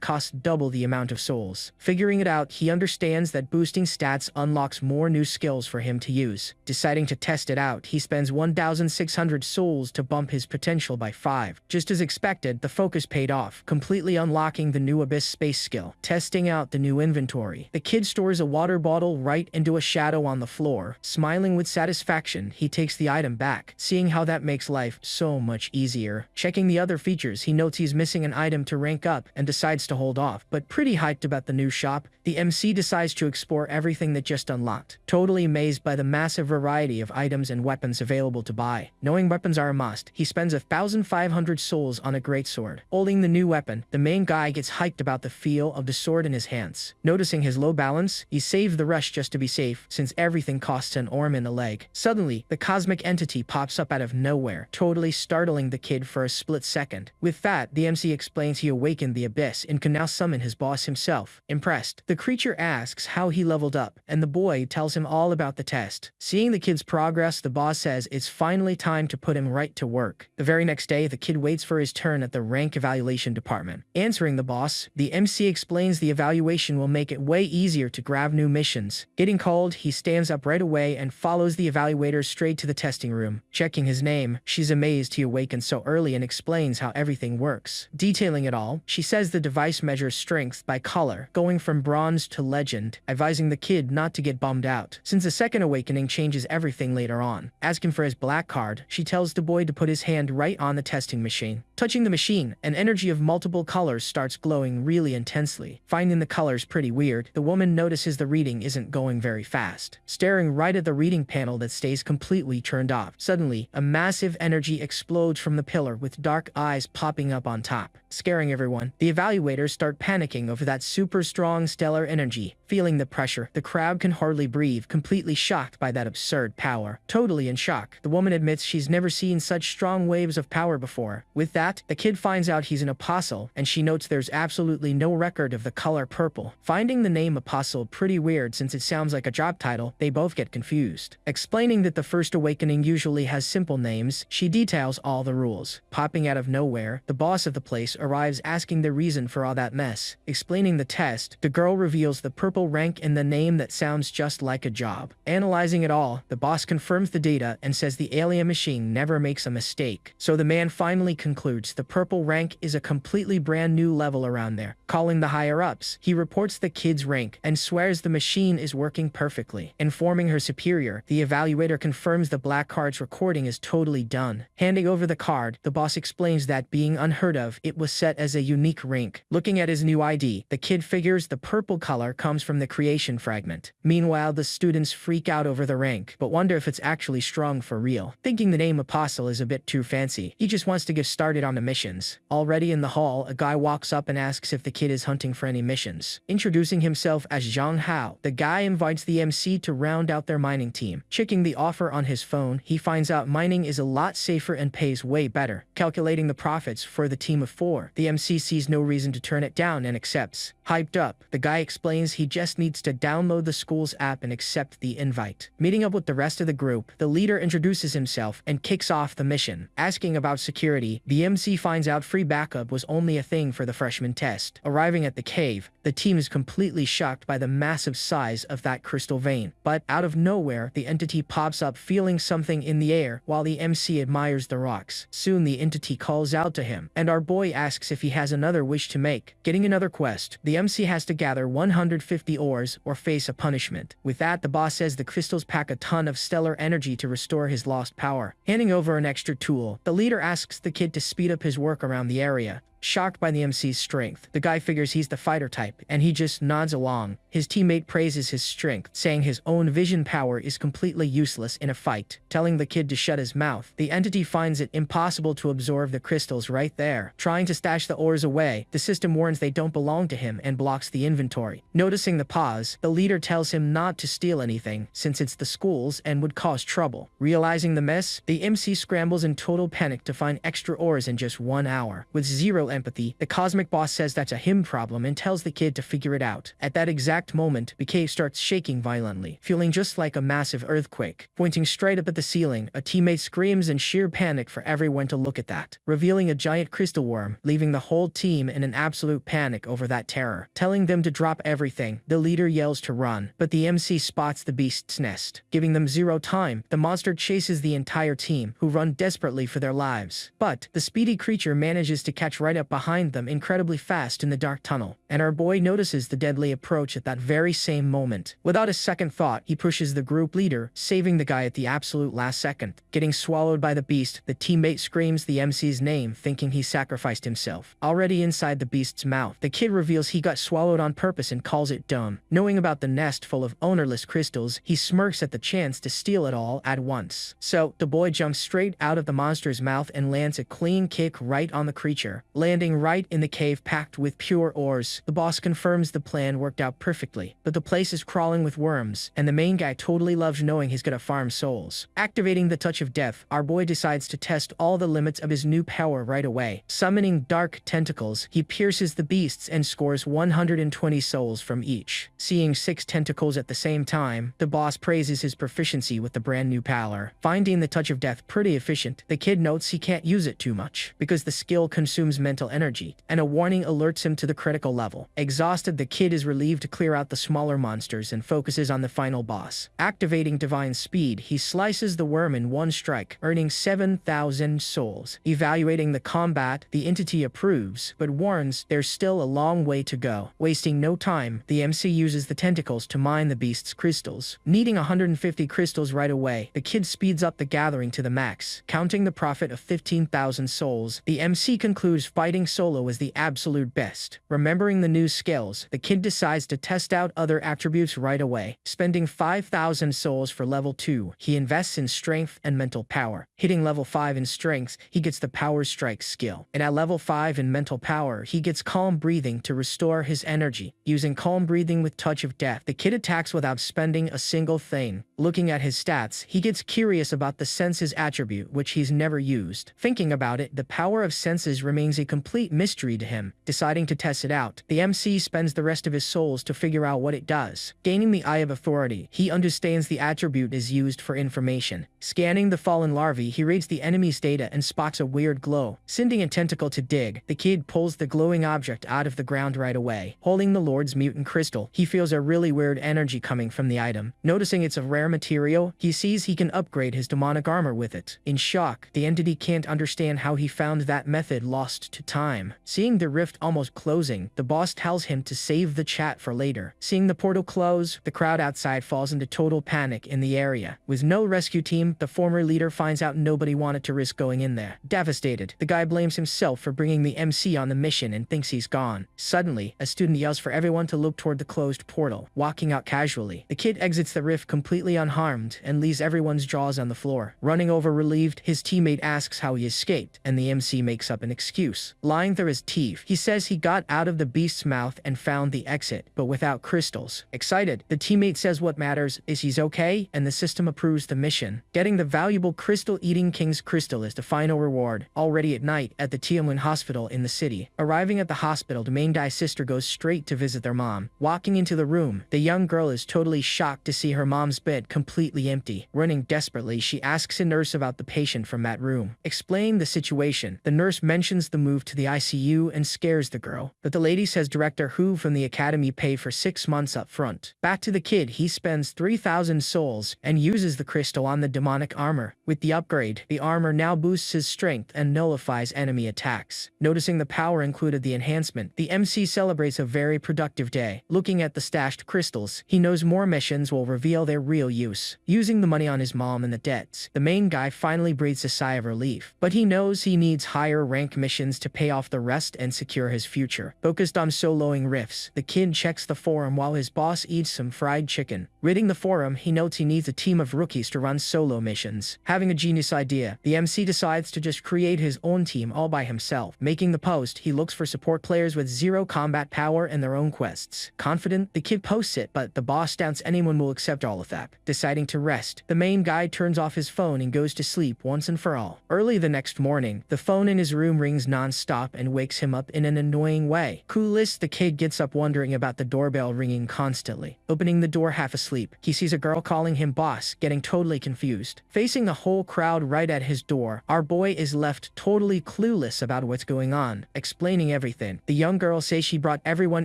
cost double the amount of souls. Figuring it out, he understands that boosting stats unlocks more new skills for him to use. Deciding to test it out, he spends 1,600 souls to bump his potential by 5. Just as expected, the focus paid off, completely unlocking the new Abyss space skill. Testing out the new inventory, the kid stores a water bottle right into a shadow on the floor. Smiling with satisfaction, he takes the item back, seeing how that makes life so much easier. Checking the other features, he notes he's missing an item to rank up and decides to hold off. But pretty hyped about the new shop, the MC decides to explore everything that just unlocked, totally amazed by the massive variety of items and weapons available to buy. Knowing weapons are a must, he spends 1,500 souls on a greatsword. Holding the new weapon, the main guy gets hyped about the feel of the sword in his hands. Noticing his low balance, he saves the rush just to be safe, since everything costs an arm and a leg. Suddenly, the cosmic entity pops up out of nowhere, totally startling the kid for a split second. With that, the MC explains he awakened the Abyss and can now summon his boss himself. Impressed, the creature asks how he leveled up, and the boy tells him all about the test. Seeing the kid's progress, the boss says it's finally time to put him right to work. The very next day, the kid waits for his turn at the rank evaluation department. Answering the boss, the MC explains the evaluation will make it way easier to grab new missions. Getting called, he stands up right away and follows the evaluator straight to the testing room. Checking his name, she's amazed he awakens so early and explains how everything works. Detailing it all, she says the device measures strength by color, going from bronze to legend, advising the kid not to get bummed out, since a second awakening changes everything later on. Asking for his black card, she tells the boy to put his hand right on the testing machine. Touching the machine, an energy of multiple colors starts glowing really intensely. Finding the colors pretty weird, the woman notices the reading isn't going very fast. Staring right at the reading panel that stays completely turned off. Suddenly, a massive energy explodes from the pillar with dark eyes popping up on top, scaring everyone. The evaluators start panicking over that super strong stellar energy. Feeling the pressure, the crowd can hardly breathe, completely shocked by that absurd power. Totally in shock, the woman admits she's never seen such strong waves of power before. With that, the kid finds out he's an apostle, and she notes there's absolutely no record of the color purple. Finding the name apostle pretty weird since it sounds like a job title, they both get confused. Explaining that the first awakening usually has simple names, she details all the rules. Popping out of nowhere, the boss of the place arrives asking the reason for all that mess. Explaining the test, the girl reveals the purple rank in the name that sounds just like a job. Analyzing it all, the boss confirms the data and says the alien machine never makes a mistake. So the man finally concludes the purple rank is a completely brand new level around there. Calling the higher-ups, he reports the kid's rank and swears the machine is working perfectly. Informing her superior, the evaluator confirms the black card's recording is totally done. Handing over the card, the boss explains that being unheard of, it was set as a unique rank. Looking at his new ID, the kid figures the purple color comes from the creation fragment. Meanwhile, the students freak out over the rank, but wonder if it's actually strong for real. Thinking the name Apostle is a bit too fancy, he just wants to get started on the missions. Already in the hall, a guy walks up and asks if the kid is hunting for any missions. Introducing himself as Zhang Hao, the guy invites the MC to round out their mining team. Checking the offer on his phone, he finds out mining is a lot safer and pays way better. Calculating the profits for the team of 4, the MC sees no reason to turn it down and accepts. Hyped up, the guy explains he just needs to download the school's app and accept the invite. Meeting up with the rest of the group, the leader introduces himself and kicks off the mission. Asking about security, the MC finds out free backup was only a thing for the freshman test. Arriving at the cave, the team is completely shocked by the massive size of that crystal vein. But out of nowhere, the entity pops up feeling something in the air while the MC admires the rocks. Soon the entity calls out to him, and our boy asks if he has another wish to make. Getting another quest, the MC has to gather 150 ores or face a punishment. With that, the boss says the crystals pack a ton of stellar energy to restore his lost power. Handing over an extra tool, the leader asks the kid to speed up his work around the area. Shocked by the MC's strength, the guy figures he's the fighter type, and he just nods along. His teammate praises his strength, saying his own vision power is completely useless in a fight. Telling the kid to shut his mouth, the entity finds it impossible to absorb the crystals right there. Trying to stash the ores away, the system warns they don't belong to him and blocks the inventory. Noticing the pause, the leader tells him not to steal anything, since it's the school's and would cause trouble. Realizing the mess, the MC scrambles in total panic to find extra ores in just 1 hour. With zero empathy, the cosmic boss says that's a him problem and tells the kid to figure it out. At that exact moment, the cave starts shaking violently, feeling just like a massive earthquake. Pointing straight up at the ceiling, a teammate screams in sheer panic for everyone to look at that, revealing a giant crystal worm, leaving the whole team in an absolute panic over that terror. Telling them to drop everything, the leader yells to run, but the MC spots the beast's nest. Giving them zero time, the monster chases the entire team, who run desperately for their lives. But the speedy creature manages to catch right up behind them incredibly fast in the dark tunnel, and our boy notices the deadly approach at that very same moment. Without a second thought, he pushes the group leader, saving the guy at the absolute last second. Getting swallowed by the beast, the teammate screams the MC's name, thinking he sacrificed himself. Already inside the beast's mouth, the kid reveals he got swallowed on purpose and calls it dumb. Knowing about the nest full of ownerless crystals, he smirks at the chance to steal it all at once. So, the boy jumps straight out of the monster's mouth and lands a clean kick right on the creature, landing right in the cave packed with pure ores. The boss confirms the plan worked out perfectly, but the place is crawling with worms, and the main guy totally loves knowing he's gonna farm souls. Activating the touch of death, our boy decides to test all the limits of his new power right away. Summoning dark tentacles, he pierces the beasts and scores 120 souls from each. Seeing 6 tentacles at the same time, the boss praises his proficiency with the brand new power. Finding the touch of death pretty efficient, the kid notes he can't use it too much, because the skill consumes mental elemental energy, and a warning alerts him to the critical level. Exhausted, the kid is relieved to clear out the smaller monsters and focuses on the final boss. Activating divine speed, he slices the worm in one strike, earning 7,000 souls. Evaluating the combat, the entity approves, but warns there's still a long way to go. Wasting no time, the MC uses the tentacles to mine the beast's crystals. Needing 150 crystals right away, the kid speeds up the gathering to the max, counting the profit of 15,000 souls. The MC concludes fighting solo is the absolute best. Remembering the new skills, the kid decides to test out other attributes right away. Spending 5,000 souls for level 2, he invests in strength and mental power. Hitting level 5 in strength, he gets the power strike skill. And at level 5 in mental power, he gets calm breathing to restore his energy. Using calm breathing with touch of death, the kid attacks without spending a single thing. Looking at his stats, he gets curious about the senses attribute, which he's never used. Thinking about it, the power of senses remains a complete mystery to him. Deciding to test it out, the MC spends the rest of his souls to figure out what it does. Gaining the Eye of Authority, he understands the attribute is used for information. Scanning the fallen larvae, he reads the enemy's data and spots a weird glow. Sending a tentacle to dig, the kid pulls the glowing object out of the ground right away. Holding the Lord's mutant crystal, he feels a really weird energy coming from the item. Noticing it's a rare material, he sees he can upgrade his demonic armor with it. In shock, the entity can't understand how he found that method lost to time. Seeing the rift almost closing, the boss tells him to save the chat for later. Seeing the portal close, the crowd outside falls into total panic in the area. With no rescue team, the former leader finds out nobody wanted to risk going in there. Devastated, the guy blames himself for bringing the MC on the mission and thinks he's gone. Suddenly, a student yells for everyone to look toward the closed portal. Walking out casually, the kid exits the rift completely unharmed and leaves everyone's jaws on the floor. Running over relieved, his teammate asks how he escaped, and the MC makes up an excuse. Lying through his teeth, he says he got out of the beast's mouth and found the exit, but without crystals. Excited, the teammate says what matters is he's okay, and the system approves the mission. Getting the valuable crystal-eating king's crystal is the final reward. Already at night, at the Tianlin hospital in the city. Arriving at the hospital, the main guy's sister goes straight to visit their mom. Walking into the room, the young girl is totally shocked to see her mom's bed completely empty. Running desperately, she asks a nurse about the patient from that room. Explaining the situation, the nurse mentions the move to the ICU and scares the girl, but the lady says Director Hu from the academy pay for 6 months up front. Back to the kid, he spends 3,000 souls and uses the crystal on the demonic armor. With the upgrade, the armor now boosts his strength and nullifies enemy attacks. Noticing the power included the enhancement, the MC celebrates a very productive day. Looking at the stashed crystals, he knows more missions will reveal their real use. Using the money on his mom and the debts, the main guy finally breathes a sigh of relief. But he knows he needs higher rank missions to pay off the rest and secure his future. Focused on soloing rifts, the kid checks the forum while his boss eats some fried chicken. Reading the forum, he notes he needs a team of rookies to run solo missions. Having a genius idea, the MC decides to just create his own team all by himself. Making the post, he looks for support players with zero combat power and their own quests. Confident, the kid posts it, but the boss doubts anyone will accept all of that. Deciding to rest, the main guy turns off his phone and goes to sleep once and for all. Early the next morning, the phone in his room rings non-stop and wakes him up in an annoying way. Clueless, the kid gets up wondering about the doorbell ringing constantly. Opening the door half asleep, he sees a girl calling him boss, getting totally confused. Facing the whole crowd right at his door, our boy is left totally clueless about what's going on. Explaining everything, the young girl says she brought everyone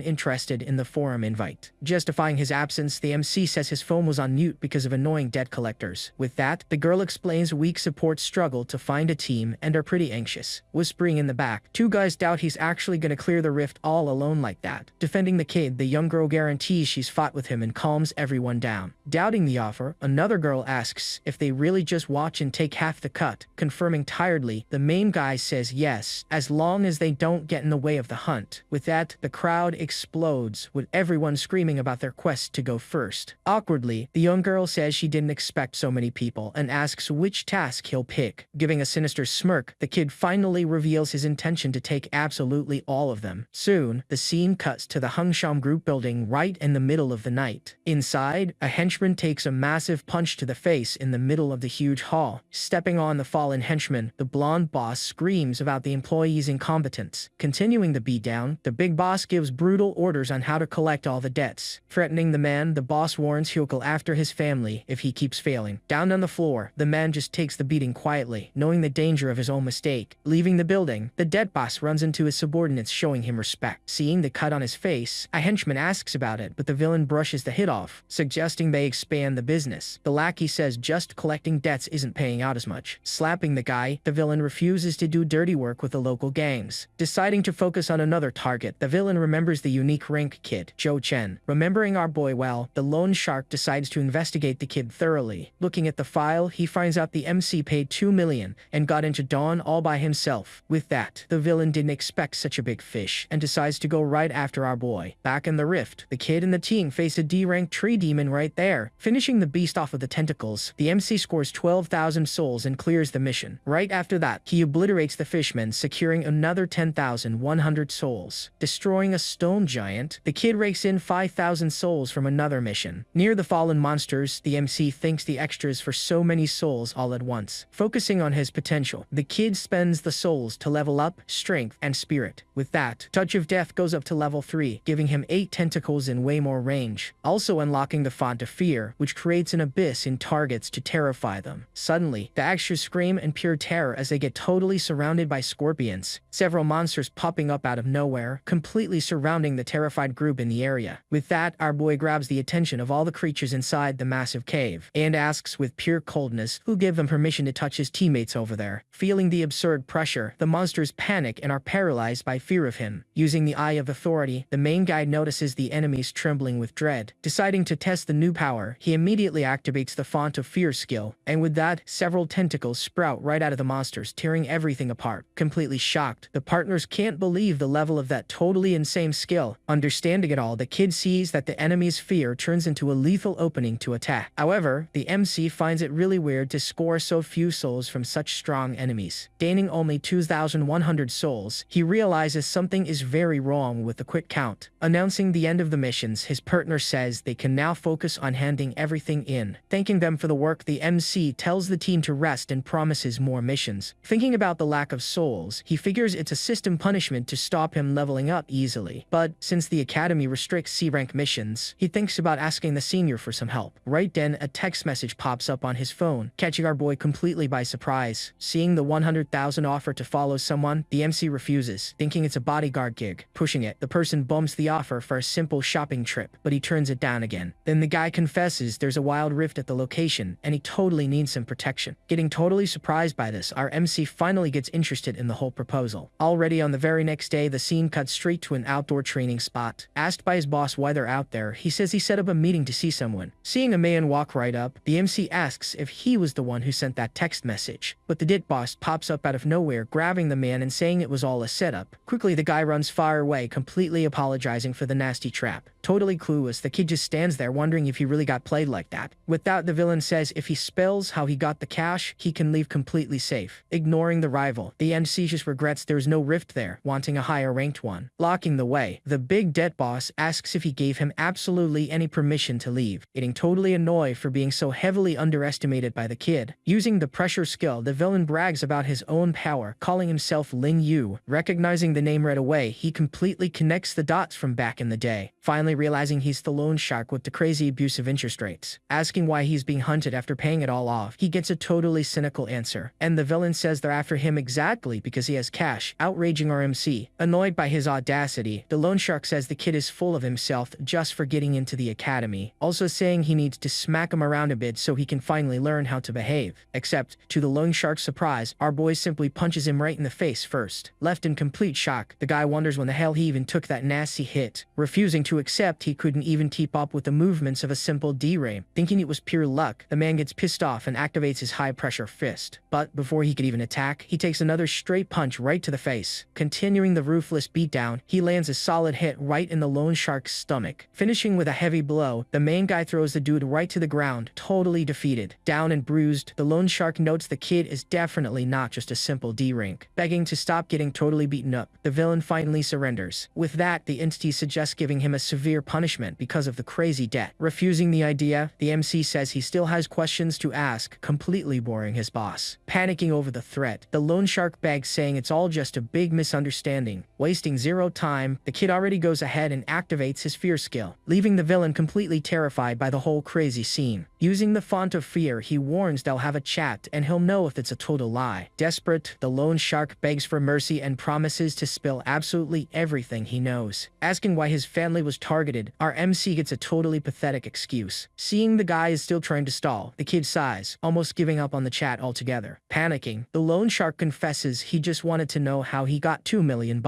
interested in the forum invite. Justifying his absence, the MC says his phone was on mute because of annoying debt collectors. With that, the girl explains weak support struggle to find a team and are pretty anxious. Whispering in the back, two guys doubt he's actually gonna clear the rift all alone like that. Defending the kid, the young girl guarantees she's fought with him and calms everyone down. Doubting the offer, another girl asks if they really just watch and take half the cut. Confirming tiredly, the main guy says yes, as long as they don't get in the way of the hunt. With that, the crowd explodes, with everyone screaming about their quest to go first. Awkwardly, the young girl says she didn't expect so many people and asks which task he'll pick. Giving a sinister smirk, the kid finally reveals his intention to take absolutely all of them. Soon, the scene cuts to the Hungsham group building right in the middle of the night. Inside, a henchman takes a massive punch to the face in the middle of the huge hall. Stepping on the fallen henchman, the blonde boss screams about the employee's incompetence. Continuing the beatdown, the big boss gives brutal orders on how to collect all the debts. Threatening the man, the boss warns he'll go after his family if he keeps failing. Down on the floor, the man just takes the beating quietly, knowing the danger of his own mistake. Leaving the building, the debt debt boss runs into his subordinates showing him respect. Seeing the cut on his face, a henchman asks about it, but the villain brushes the hit off, suggesting they expand the business. The lackey says just collecting debts isn't paying out as much. Slapping the guy, the villain refuses to do dirty work with the local gangs. Deciding to focus on another target, the villain remembers the unique rank kid, Joe Chen. Remembering our boy well, the loan shark decides to investigate the kid thoroughly. Looking at the file, he finds out the MC paid 2 million and got into Dawn all by himself. With that, the villain didn't expect such a big fish and decides to go right after our boy. Back in the rift, the kid and the team face a D-rank tree demon right there. Finishing the beast off of the tentacles, the MC scores 12,000 souls and clears the mission. Right after that, he obliterates the fishmen, securing another 10,100 souls. Destroying a stone giant, the kid rakes in 5,000 souls from another mission. Near the fallen monsters, the MC thanks the extras for so many souls all at once. Focusing on his potential, the kid spends the souls to level up strength and spirit. With that, Touch of Death goes up to level 3, giving him 8 tentacles and way more range. Also unlocking the Font of Fear, which creates an abyss in targets to terrify them. Suddenly, the extras scream in pure terror as they get totally surrounded by scorpions. Several monsters popping up out of nowhere, completely surrounding the terrified group in the area. With that, our boy grabs the attention of all the creatures inside the massive cave, and asks with pure coldness who gave them permission to touch his teammates over there. Feeling the absurd pressure, the monsters panic and are paralyzed by fear of him. Using the Eye of Authority, the main guy notices the enemies trembling with dread. Deciding to test the new power, he immediately activates the Font of Fear skill, and with that, several tentacles sprout right out of the monsters, tearing everything apart. Completely shocked, the partners can't believe the level of that totally insane skill. Understanding it all, the kid sees that the enemy's fear turns into a lethal opening to attack. However, the MC finds it really weird to score so few souls from such strong enemies. Gaining only 2,100 souls, he realizes something is very wrong with the quick count. Announcing the end of the missions, his partner says they can now focus on handing everything in. Thanking them for the work, the MC tells the team to rest and promises more missions. Thinking about the lack of souls, he figures it's a system punishment to stop him leveling up easily. But since the academy restricts C-rank missions, he thinks about asking the senior for some help. Right then, a text message pops up on his phone, catching our boy completely by surprise. Seeing the 100,000 offer to follow someone, the MC refuses, thinking it's a bodyguard gig. Pushing it, the person bumps the offer for a simple shopping trip, but he turns it down again. Then the guy confesses there's a wild rift at the location, and he totally needs some protection. Getting totally surprised by this, our MC finally gets interested in the whole proposal. Already on the very next day, the scene cuts straight to an outdoor training spot. Asked by his boss why they're out there, he says he set up a meeting to see someone. Seeing a man walk right up, the MC asks if he was the one who sent that text message, but the dit boss pops up out of nowhere, grabbing the man and saying it was all a setup. Quickly, the guy runs far away, completely apologizing for the nasty trap. Totally clueless, the kid just stands there wondering if he really got played like that. With that, the villain says if he spells how he got the cash, he can leave completely safe. Ignoring the rival, the MC just regrets there's no rift there, wanting a higher ranked one. Blocking the way, the big debt boss asks if he gave him absolutely any permission to leave, getting totally annoyed for being so heavily underestimated by the kid. Using the pressure skill, the villain brags about his own power, calling himself Ling Yu. Recognizing the name right away, he completely connects the dots from back in the day. Finally realizing he's the loan shark with the crazy abusive interest rates. Asking why he's being hunted after paying it all off, he gets a totally cynical answer, and the villain says they're after him exactly because he has cash, outraging our MC. Annoyed by his audacity, the loan shark says the kid is full of himself just for getting into the academy, also saying he needs to smack him around a bit so he can finally learn how to behave. Except, to the loan shark's surprise, our boy simply punches him right in the face first. Left in complete shock, the guy wonders when the hell he even took that nasty hit. Refusing to accept he couldn't even keep up with the movements of a simple D-ray. Thinking it was pure luck, the man gets pissed off and activates his high-pressure fist. But before he could even attack, he takes another straight punch right to the face. Continuing the ruthless beatdown, he lands a solid hit right in the loan shark's stomach. Finishing with a heavy blow, the main guy throws the dude right to the ground, totally defeated. Down and bruised, the loan shark notes the kid is definitely not just a simple D-rank. Begging to stop getting totally beaten up, the villain finally surrenders. With that, the entity suggests giving him a severe severe punishment because of the crazy debt. Refusing the idea, the MC says he still has questions to ask, completely boring his boss. Panicking over the threat, the loan shark begs, saying it's all just a big misunderstanding. Wasting zero time, the kid already goes ahead and activates his fear skill, leaving the villain completely terrified by the whole crazy scene. Using the font of fear, he warns they'll have a chat and he'll know if it's a total lie. Desperate, the loan shark begs for mercy and promises to spill absolutely everything he knows. Asking why his family was targeted, our MC gets a totally pathetic excuse. Seeing the guy is still trying to stall, the kid sighs, almost giving up on the chat altogether. Panicking, the loan shark confesses he just wanted to know how he got $2 million.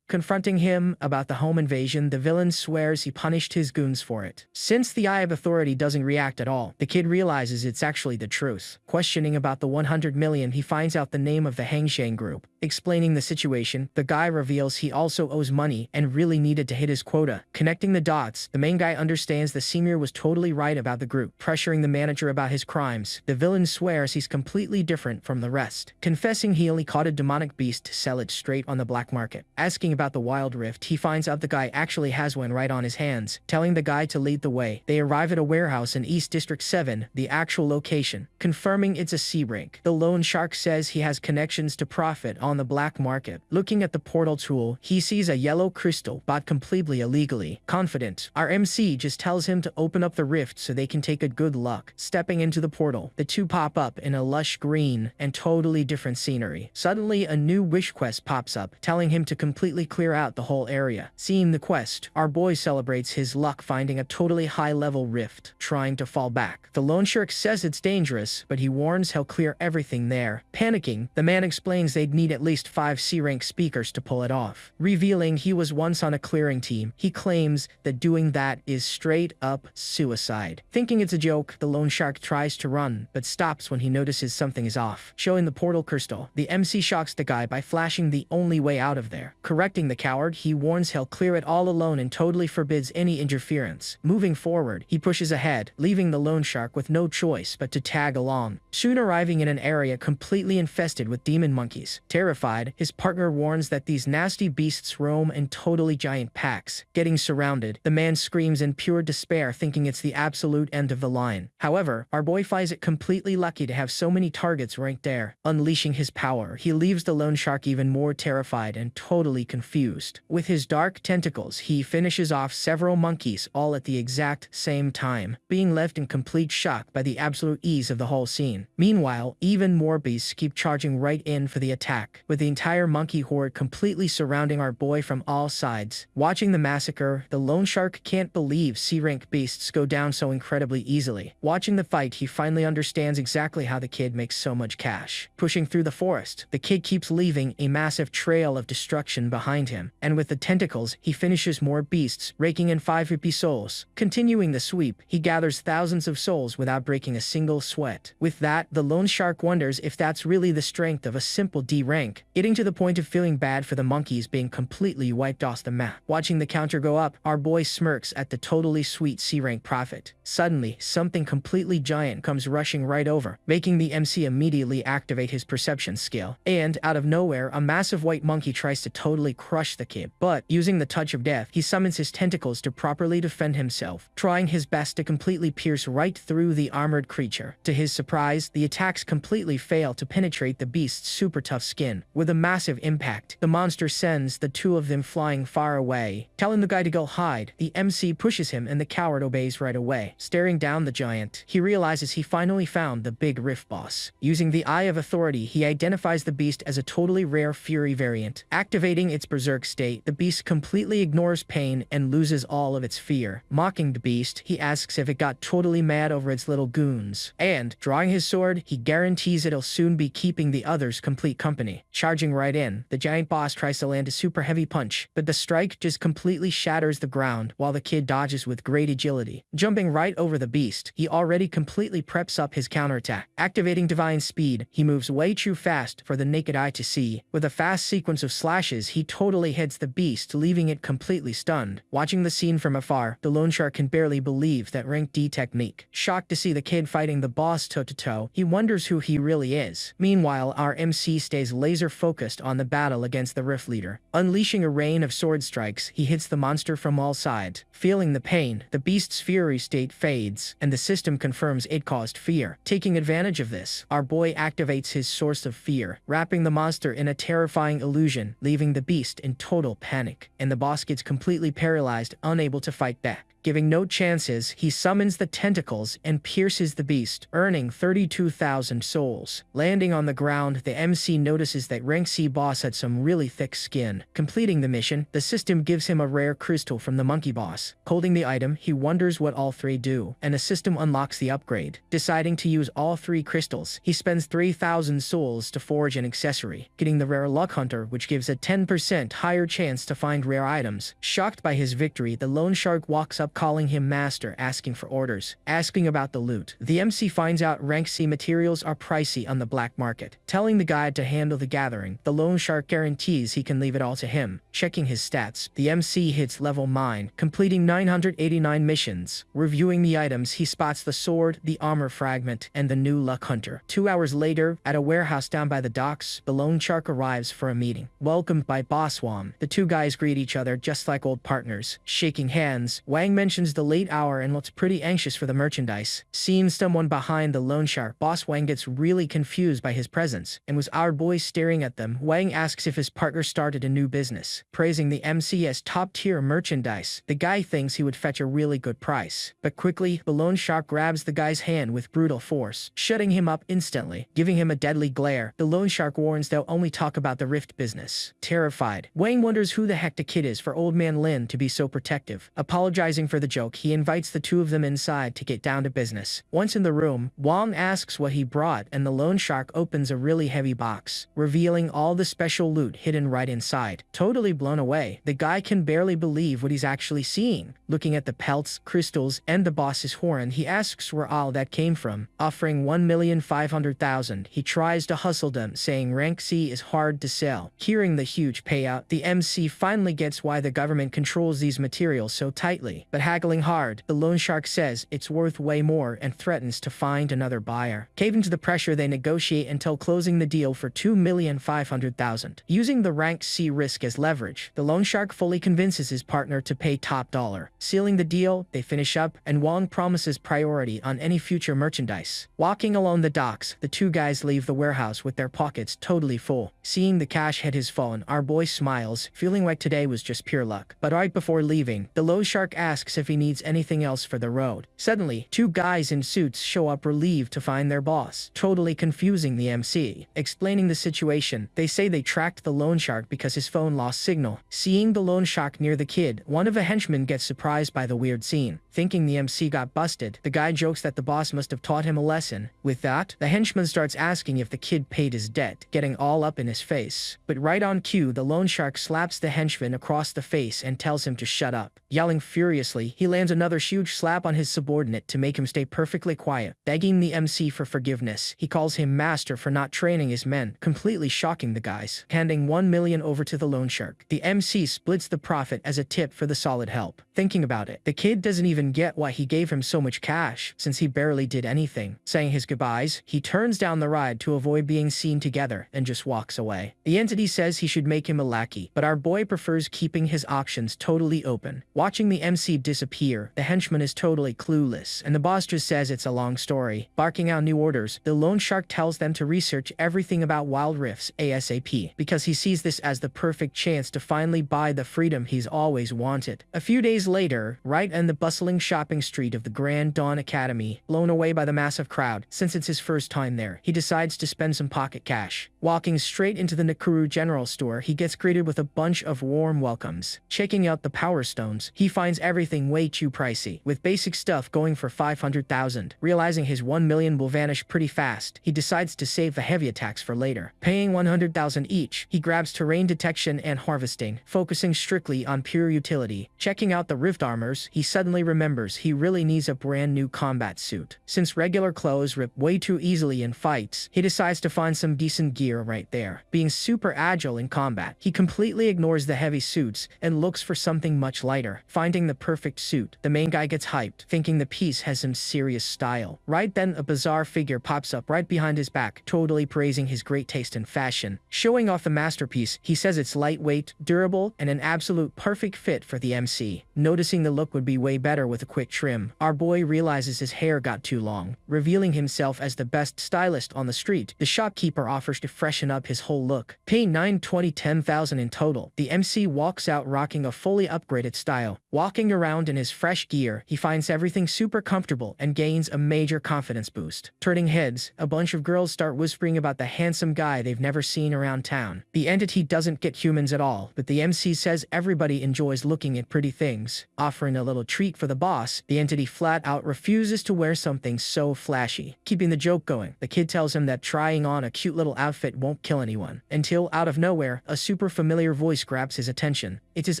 Confronting him about the home invasion, the villain swears he punished his goons for it. Since the Eye of Authority doesn't react at all, the kid realizes it's actually the truth. Questioning about the 100 million, he finds out the name of the Hangshang group. Explaining the situation, the guy reveals he also owes money and really needed to hit his quota. Connecting the dots, the main guy understands the senior was totally right about the group. Pressuring the manager about his crimes, the villain swears he's completely different from the rest. Confessing he only caught a demonic beast to sell it straight on the black market. Asking about the Wild Rift, he finds out the guy actually has one right on his hands. Telling the guy to lead the way, they arrive at a warehouse in East District 7, the actual location. Confirming it's a sea rank, the loan shark says he has connections to profit on the black market. Looking at the portal tool, he sees a yellow crystal bought completely illegally. Confident, our MC just tells him to open up the rift so they can take a good luck. Stepping into the portal, the two pop up in a lush green and totally different scenery. Suddenly, a new wish quest pops up, telling him to completely clear out the whole area. Seeing the quest, our boy celebrates his luck finding a totally high-level rift, trying to fall back. The loan shark says it's dangerous, but he warns he'll clear everything there. Panicking, the man explains they'd need at least 5 C-rank speakers to pull it off. Revealing he was once on a clearing team, he claims that doing that is straight up suicide. Thinking it's a joke, the loan shark tries to run, but stops when he notices something is off. Showing the portal crystal, the MC shocks the guy by flashing the only way out of there. Correcting the coward, he warns he'll clear it all alone and totally forbids any interference. Moving forward, he pushes ahead, leaving the loan shark with no choice but to tag along. Soon arriving in an area completely infested with demon monkeys. Terrified, his partner warns that these nasty beasts roam in totally giant packs. Getting surrounded, the man screams in pure despair, thinking it's the absolute end of the line. However, our boy finds it completely lucky to have so many targets right there. Unleashing his power, he leaves the loan shark even more terrified and totally confused. With his dark tentacles, he finishes off several monkeys all at the exact same time, being left in complete shock by the absolute ease of the whole scene. Meanwhile, even more beasts keep charging right in for the attack, with the entire monkey horde completely surrounding our boy from all sides. Watching the massacre, the loan shark can't believe C-rank beasts go down so incredibly easily. Watching the fight, he finally understands exactly how the kid makes so much cash. Pushing through the forest, the kid keeps leaving a massive trail of destruction behind him, and with the tentacles, he finishes more beasts, raking in 5 rupee souls. Continuing the sweep, he gathers thousands of souls without breaking a single sweat. With that, the loan shark wonders if that's really the strength of a simple D rank, getting to the point of feeling bad for the monkeys being completely wiped off the map. Watching the counter go up, our boy smirks at the totally sweet C rank profit. Suddenly, something completely giant comes rushing right over, making the MC immediately activate his perception skill. And, out of nowhere, a massive white monkey tries to totally crush the kid, but, using the touch of death, he summons his tentacles to properly defend himself, trying his best to completely pierce right through the armored creature. To his surprise, the attacks completely fail to penetrate the beast's super tough skin. With a massive impact, the monster sends the two of them flying far away. Telling the guy to go hide, the MC pushes him and the coward obeys right away. Staring down the giant, he realizes he finally found the big rift boss. Using the Eye of Authority, he identifies the beast as a totally rare Fury variant. Activating its berserk state, the beast completely ignores pain and loses all of its fear. Mocking the beast, he asks if it got totally mad over its little goons. And, drawing his sword, he guarantees it'll soon be keeping the others complete company. Charging right in, the giant boss tries to land a super heavy punch, but the strike just completely shatters the ground while the kid dodges with great agility. Jumping right over the beast, he already completely preps up his counterattack. Activating divine speed, he moves way too fast for the naked eye to see. With a fast sequence of slashes, he totally hits the beast, leaving it completely stunned. Watching the scene from afar, the loan shark can barely believe that rank D technique. Shocked to see the kid fighting the boss toe-to-toe, he wonders who he really is. Meanwhile, our MC stays laser laser-focused on the battle against the Rift Leader. Unleashing a rain of sword strikes, he hits the monster from all sides. Feeling the pain, the beast's fury state fades, and the system confirms it caused fear. Taking advantage of this, our boy activates his source of fear, wrapping the monster in a terrifying illusion, leaving the beast in total panic, and the boss gets completely paralyzed, unable to fight back. Giving no chances, he summons the tentacles and pierces the beast, earning 32,000 souls. Landing on the ground, the MC notices that Rank C boss had some really thick skin. Completing the mission, the system gives him a rare crystal from the monkey boss. Holding the item, he wonders what all three do, and the system unlocks the upgrade. Deciding to use all three crystals, he spends 3,000 souls to forge an accessory, getting the rare Luck Hunter, which gives a 10% higher chance to find rare items. Shocked by his victory, the loan shark walks up calling him master, asking for orders. Asking about the loot, the MC finds out rank C materials are pricey on the black market. Telling the guide to handle the gathering, the loan shark guarantees he can leave it all to him. Checking his stats, the MC hits level 9, completing 989 missions. Reviewing the items, he spots the sword, the armor fragment, and the new Luck Hunter. 2 hours later, at a warehouse down by the docks, the loan shark arrives for a meeting. Welcomed by Boss Wang, the two guys greet each other just like old partners. Shaking hands, Wang mentions the late hour and looks pretty anxious for the merchandise. Seeing someone behind the loan shark, Boss Wang gets really confused by his presence, and was our boy staring at them. Wang asks if his partner started a new business, praising the MC as top-tier merchandise. The guy thinks he would fetch a really good price, but quickly, the loan shark grabs the guy's hand with brutal force, shutting him up instantly, giving him a deadly glare. The loan shark warns they'll only talk about the rift business. Terrified, Wang wonders who the heck the kid is for old man Lin to be so protective. Apologizing for the joke, he invites the two of them inside to get down to business. Once in the room, Wang asks what he brought, and the loan shark opens a really heavy box, revealing all the special loot hidden right inside. Totally blown away, the guy can barely believe what he's actually seeing. Looking at the pelts, crystals, and the boss's horn, he asks where all that came from. Offering 1,500,000, he tries to hustle them, saying rank C is hard to sell. Hearing the huge payout, the MC finally gets why the government controls these materials so tightly. But haggling hard, the loan shark says it's worth way more and threatens to find another buyer. Caving to the pressure, they negotiate until closing the deal for 2,500,000. Using the rank C risk as leverage, the loan shark fully convinces his partner to pay top dollar. Sealing the deal, they finish up, and Wang promises priority on any future merchandise. Walking along the docks, the two guys leave the warehouse with their pockets totally full. Seeing the cash hit his phone, our boy smiles, feeling like today was just pure luck. But right before leaving, the loan shark asks if he needs anything else for the road. Suddenly, two guys in suits show up relieved to find their boss, totally confusing the MC. Explaining the situation, they say they tracked the loan shark because his phone lost signal. Seeing the loan shark near the kid, one of the henchmen gets surprised by the weird scene. Thinking the MC got busted, the guy jokes that the boss must have taught him a lesson. With that, the henchman starts asking if the kid paid his debt, getting all up in his face. But right on cue, the loan shark slaps the henchman across the face and tells him to shut up. Yelling furiously, he lands another huge slap on his subordinate to make him stay perfectly quiet. Begging the MC for forgiveness, he calls him master for not training his men, completely shocking the guys. Handing 1 million over to the loan shark, the MC splits the profit as a tip for the solid help. Thinking about it, the kid doesn't even get why he gave him so much cash, since he barely did anything. Saying his goodbyes, he turns down the ride to avoid being seen together and just walks away. The entity says he should make him a lackey, but our boy prefers keeping his options totally open. Watching the MC disappear, the henchman is totally clueless, and the boss just says it's a long story. Barking out new orders, the loan shark tells them to research everything about wild rifts ASAP, because he sees this as the perfect chance to finally buy the freedom he's always wanted. A few days later, right in the bustling shopping street of the Grand Dawn Academy, blown away by the massive crowd, since it's his first time there, he decides to spend some pocket cash. Walking straight into the Nakuru General Store, he gets greeted with a bunch of warm welcomes. Checking out the Power Stones, he finds everything way too pricey, with basic stuff going for 500,000. Realizing his 1 million will vanish pretty fast, he decides to save the heavy attacks for later. Paying 100,000 each, he grabs terrain detection and harvesting, focusing strictly on pure utility. Checking out the rift armors, he suddenly remembers he really needs a brand new combat suit. Since regular clothes rip way too easily in fights, he decides to find some decent gear right there. Being super agile in combat, he completely ignores the heavy suits and looks for something much lighter. Finding the perfect perfect suit. The main guy gets hyped, thinking the piece has some serious style. Right then, a bizarre figure pops up right behind his back, totally praising his great taste in fashion. Showing off the masterpiece, he says it's lightweight, durable, and an absolute perfect fit for the MC. Noticing the look would be way better with a quick trim, our boy realizes his hair got too long. Revealing himself as the best stylist on the street, the shopkeeper offers to freshen up his whole look. Paying 10,000 in total, the MC walks out rocking a fully upgraded style. Walking around in his fresh gear, he finds everything super comfortable and gains a major confidence boost. Turning heads, a bunch of girls start whispering about the handsome guy they've never seen around town. The entity doesn't get humans at all, but the MC says everybody enjoys looking at pretty things. Offering a little treat for the boss, the entity flat out refuses to wear something so flashy. Keeping the joke going, the kid tells him that trying on a cute little outfit won't kill anyone. Until, out of nowhere, a super familiar voice grabs his attention. It is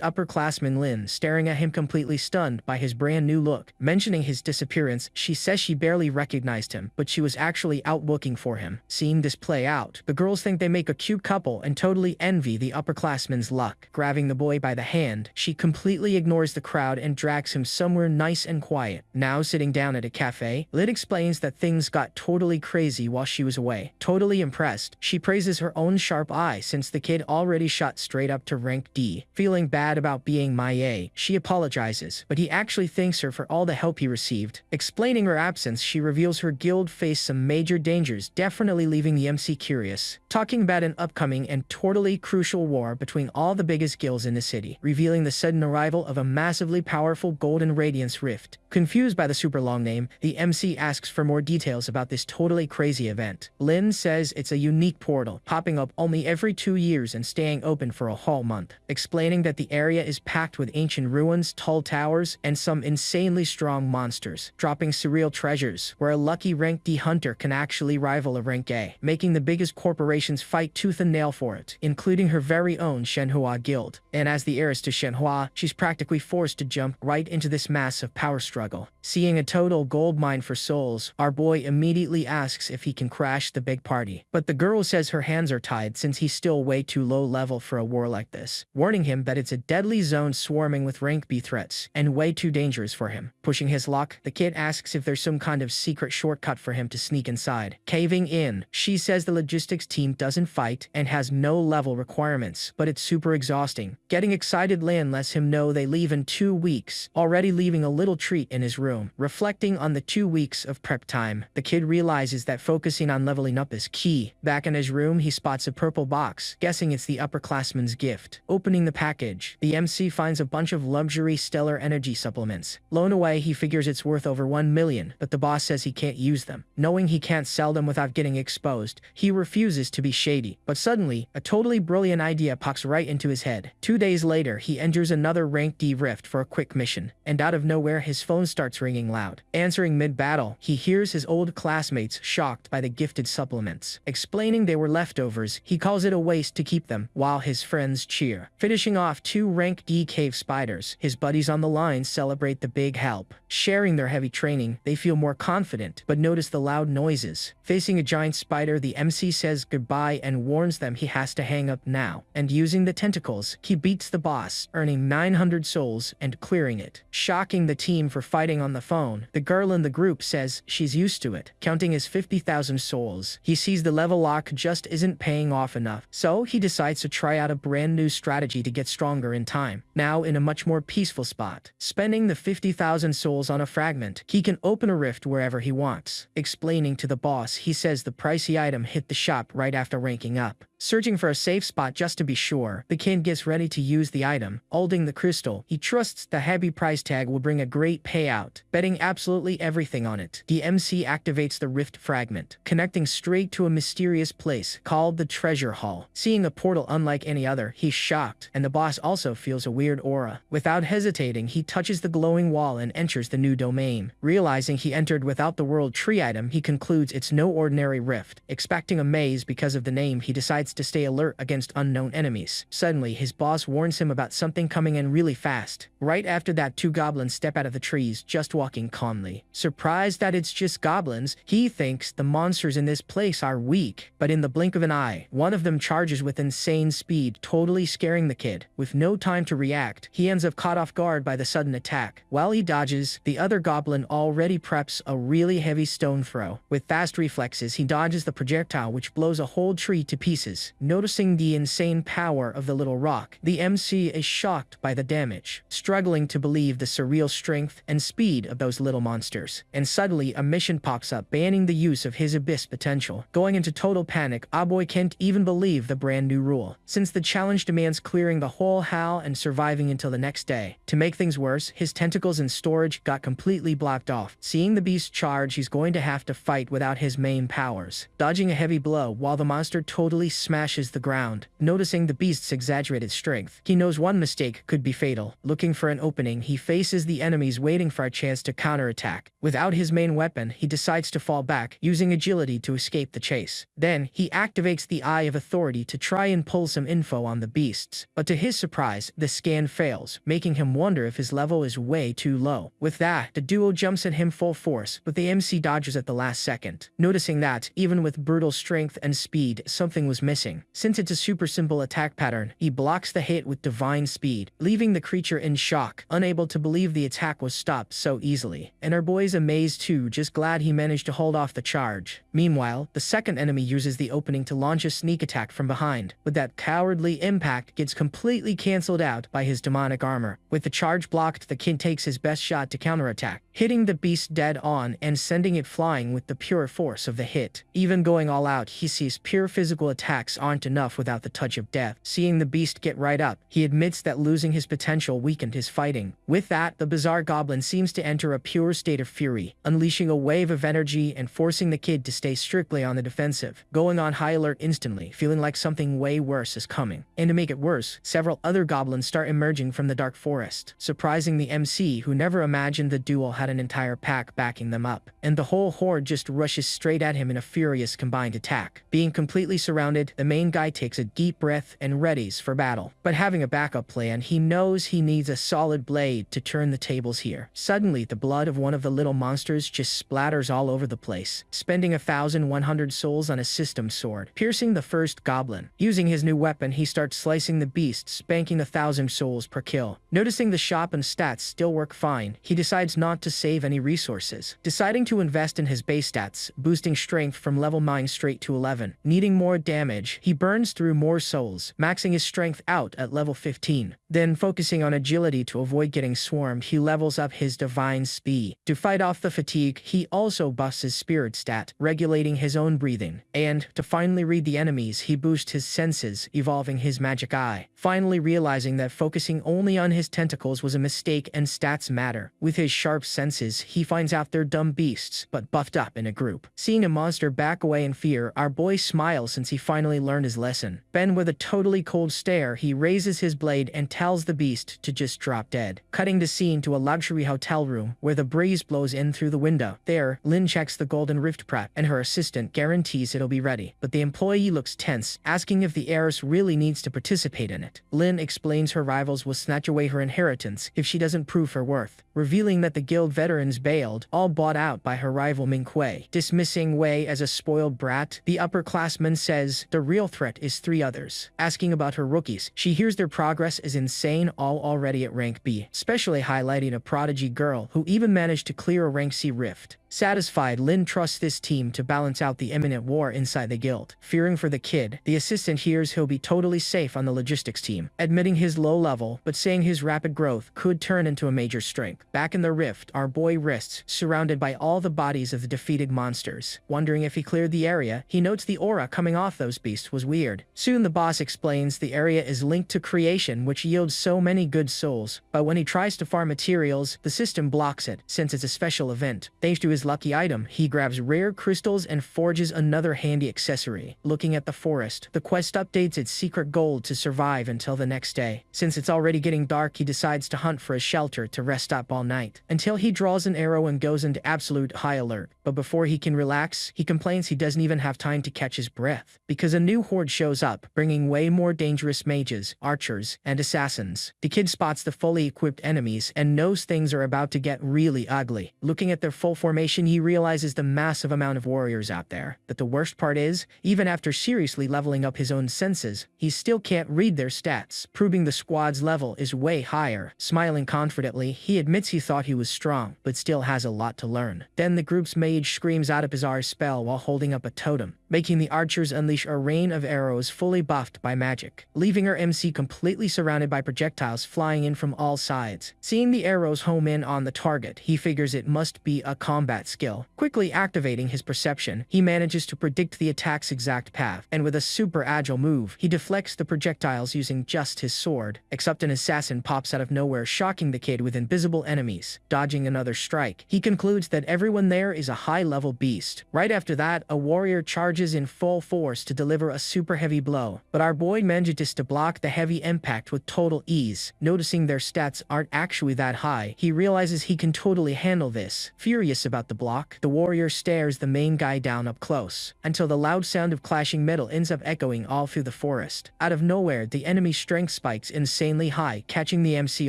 upperclassman Lin, staring at him completely stunned by his brand new look. Mentioning his disappearance, she says she barely recognized him, but she was actually out looking for him. Seeing this play out, the girls think they make a cute couple and totally envy the upperclassman's luck. Grabbing the boy by the hand, she completely ignores the crowd and drags him somewhere nice and quiet. Now sitting down at a cafe, Lid explains that things got totally crazy while she was away. Totally impressed, she praises her own sharp eye since the kid already shot straight up to rank D. Feeling bad about being MIA, she apologizes, but he actually thanks her for all the help he received. Explaining her absence, she reveals her guild faced some major dangers, definitely leaving the MC curious. Talking about an upcoming and totally crucial war between all the biggest guilds in the city, revealing the sudden arrival of a massively powerful Golden Radiance Rift. Confused by the super long name, the MC asks for more details about this totally crazy event. Lin says it's a unique portal, popping up only every 2 years and staying open for a whole month. Explaining that the area is packed with ancient ruins, tall towers, and some insanely strong monsters, dropping surreal treasures, where a lucky rank D hunter can actually rival a rank A, making the biggest corporations fight tooth and nail for it, including her very own Shenhua guild. And as the heiress to Shenhua, she's practically forced to jump right into this massive power struggle. Seeing a total gold mine for souls, our boy immediately asks if he can crash the big party. But the girl says her hands are tied since he's still way too low level for a war like this, warning him that it's a deadly zone swarming with rank B threats, and way too dangerous for him. Pushing his luck, the kid asks if there's some kind of secret shortcut for him to sneak inside. Caving in, she says the logistics team doesn't fight and has no level requirements, but it's super exhausting. Getting excited, Lan lets him know they leave in 2 weeks, already leaving a little treat in his room. Reflecting on the 2 weeks of prep time, the kid realizes that focusing on leveling up is key. Back in his room, he spots a purple box, guessing it's the upperclassman's gift. Opening the package, the MC finds a bunch of luxury stellar energy supplements. Blown away, he figures it's worth over 1 million, but the boss says he can't use them. Knowing he can't sell them without getting exposed, he refuses to be shady. But suddenly, a totally brilliant idea pops right into his head. 2 days later, he enters another rank D rift for a quick mission, and out of nowhere his phone starts ringing loud. Answering mid-battle, he hears his old classmates shocked by the gifted supplements. Explaining they were leftovers, he calls it a waste to keep them, while his friends cheer. Finishing off 2 rank D cave spiders, his buddies on the line celebrate the big help. Sharing their heavy training, they feel more confident, but notice the loud noises. Facing a giant spider, the MC says goodbye and warns them he has to hang up now. And using the tentacles, he beats the boss, earning 900 souls and clearing it. Shocking the team for fighting on the phone, the girl in the group says she's used to it, counting his 50,000 souls. He sees the level lock just isn't paying off enough, so he decides to try out a brand new strategy to get stronger in time. Now in a much more peaceful spot, spending the 50,000 souls on a fragment, he can open a rift wherever he wants. Explaining to the boss, he says the pricey item hit the shop right after ranking up. Searching for a safe spot just to be sure, the kid gets ready to use the item. Holding the crystal, he trusts the heavy price tag will bring a great payout, betting absolutely everything on it. The MC activates the rift fragment, connecting straight to a mysterious place called the Treasure Hall. Seeing a portal unlike any other, he's shocked, and the boss also feels a weird aura. Without hesitating, he touches the glowing wall and enters the new domain. Realizing he entered without the world tree item, he concludes it's no ordinary rift. Expecting a maze because of the name, he decides minutes to stay alert against unknown enemies. Suddenly, his boss warns him about something coming in really fast. Right after that, two goblins step out of the trees, just walking calmly. Surprised that it's just goblins, he thinks the monsters in this place are weak. But in the blink of an eye, one of them charges with insane speed, totally scaring the kid. With no time to react, he ends up caught off guard by the sudden attack. While he dodges, the other goblin already preps a really heavy stone throw. With fast reflexes, he dodges the projectile, which blows a whole tree to pieces. Noticing the insane power of the little rock, the MC is shocked by the damage, struggling to believe the surreal strength and speed of those little monsters. And suddenly, a mission pops up banning the use of his abyss potential. Going into total panic, Aboy can't even believe the brand new rule, since the challenge demands clearing the whole hall and surviving until the next day. To make things worse, his tentacles and storage got completely blocked off. Seeing the beast charge, he's going to have to fight without his main powers, dodging a heavy blow while the monster totally smashes the ground. Noticing the beast's exaggerated strength, he knows one mistake could be fatal. Looking for an opening, he faces the enemies waiting for a chance to counterattack. Without his main weapon, he decides to fall back, using agility to escape the chase. Then, he activates the Eye of Authority to try and pull some info on the beasts. But to his surprise, the scan fails, making him wonder if his level is way too low. With that, the duo jumps at him full force, but the MC dodges at the last second. Noticing that, even with brutal strength and speed, something was missing. Since it's a super simple attack pattern, he blocks the hit with divine speed, leaving the creature in shock, unable to believe the attack was stopped so easily. And our boy's amazed too, just glad he managed to hold off the charge. Meanwhile, the second enemy uses the opening to launch a sneak attack from behind, but that cowardly impact gets completely cancelled out by his demonic armor. With the charge blocked, the kid takes his best shot to counterattack, hitting the beast dead on and sending it flying with the pure force of the hit. Even going all out, he sees pure physical attacks aren't enough without the touch of death. Seeing the beast get right up, he admits that losing his potential weakened his fighting. With that, the bizarre goblin seems to enter a pure state of fury, unleashing a wave of energy and forcing the kid to stay strictly on the defensive, going on high alert instantly, feeling like something way worse is coming. And to make it worse, several other goblins start emerging from the dark forest, surprising the MC, who never imagined the duel had an entire pack backing them up. And the whole horde just rushes straight at him in a furious combined attack. Being completely surrounded, the main guy takes a deep breath and readies for battle. But having a backup plan, he knows he needs a solid blade to turn the tables here. Suddenly, the blood of one of the little monsters just splatters all over the place, spending 1,100 souls on a system sword, piercing the first goblin. Using his new weapon, he starts slicing the beast, spanking 1,000 souls per kill. Noticing the shop and stats still work fine, he decides not to save any resources, deciding to invest in his base stats, boosting strength from level 9 straight to 11. Needing more damage, he burns through more souls, maxing his strength out at level 15. Then, focusing on agility to avoid getting swarmed, he levels up his divine speed. To fight off the fatigue, he also buffs his spirit stat, regulating his own breathing. And, to finally read the enemies, he boosts his senses, evolving his magic eye. Finally realizing that focusing only on his tentacles was a mistake and stats matter. With his sharp senses, he finds out they're dumb beasts, but buffed up in a group. Seeing a monster back away in fear, our boy smiles since he finally learned his lesson. Then, with a totally cold stare, he raises his blade and tells the beast to just drop dead. Cutting the scene to a luxury hotel room where the breeze blows in through the window. There, Lynn checks the golden rift prep, and her assistant guarantees it'll be ready. But the employee looks tense, asking if the heiress really needs to participate in it. Lynn explains her rivals will snatch away her inheritance if she doesn't prove her worth, revealing that the guild veterans bailed, all bought out by her rival Ming Kuei. Dismissing Wei as a spoiled brat, the upperclassman says the real threat is 3 others. Asking about her rookies, she hears their progress is insane, all already at rank B, especially highlighting a prodigy girl who even managed to clear a rank C rift. Satisfied, Lin trusts this team to balance out the imminent war inside the guild. Fearing for the kid, the assistant hears he'll be totally safe on the logistics team, admitting his low level, but saying his rapid growth could turn into a major strength. Back in the rift, our boy rests, surrounded by all the bodies of the defeated monsters. Wondering if he cleared the area, he notes the aura coming off those beasts was weird. Soon the boss explains the area is linked to creation, which yields so many good souls, but when he tries to farm materials, the system blocks it, since it's a special event. Thanks to his lucky item, he grabs rare crystals and forges another handy accessory. Looking at the forest, the quest updates its secret goal to survive until the next day. Since it's already getting dark, he decides to hunt for a shelter to rest up all night, until he draws an arrow and goes into absolute high alert. But before he can relax, he complains he doesn't even have time to catch his breath, because a new horde shows up, bringing way more dangerous mages, archers, and assassins. The kid spots the fully equipped enemies and knows things are about to get really ugly. Looking at their full formation, he realizes the massive amount of warriors out there. But the worst part is, even after seriously leveling up his own senses, he still can't read their stats, proving the squad's level is way higher. Smiling confidently, he admits he thought he was strong, but still has a lot to learn. Then the group's mage screams out a bizarre spell while holding up a totem, making the archers unleash a rain of arrows fully buffed by magic, leaving our MC completely surrounded by projectiles flying in from all sides. Seeing the arrows home in on the target, he figures it must be a combat skill. Quickly activating his perception, he manages to predict the attack's exact path, and with a super agile move, he deflects the projectiles using just his sword. Except an assassin pops out of nowhere, shocking the kid with invisible enemies. Dodging another strike, he concludes that everyone there is a high-level beast. Right after that, a warrior charges in full force to deliver a super heavy blow, but our boy manages to block the heavy impact with total ease. Noticing their stats aren't actually that high, he realizes he can totally handle this. Furious about the block, the warrior stares the main guy down up close, until the loud sound of clashing metal ends up echoing all through the forest. Out of nowhere, the enemy's strength spikes insanely high, catching the MC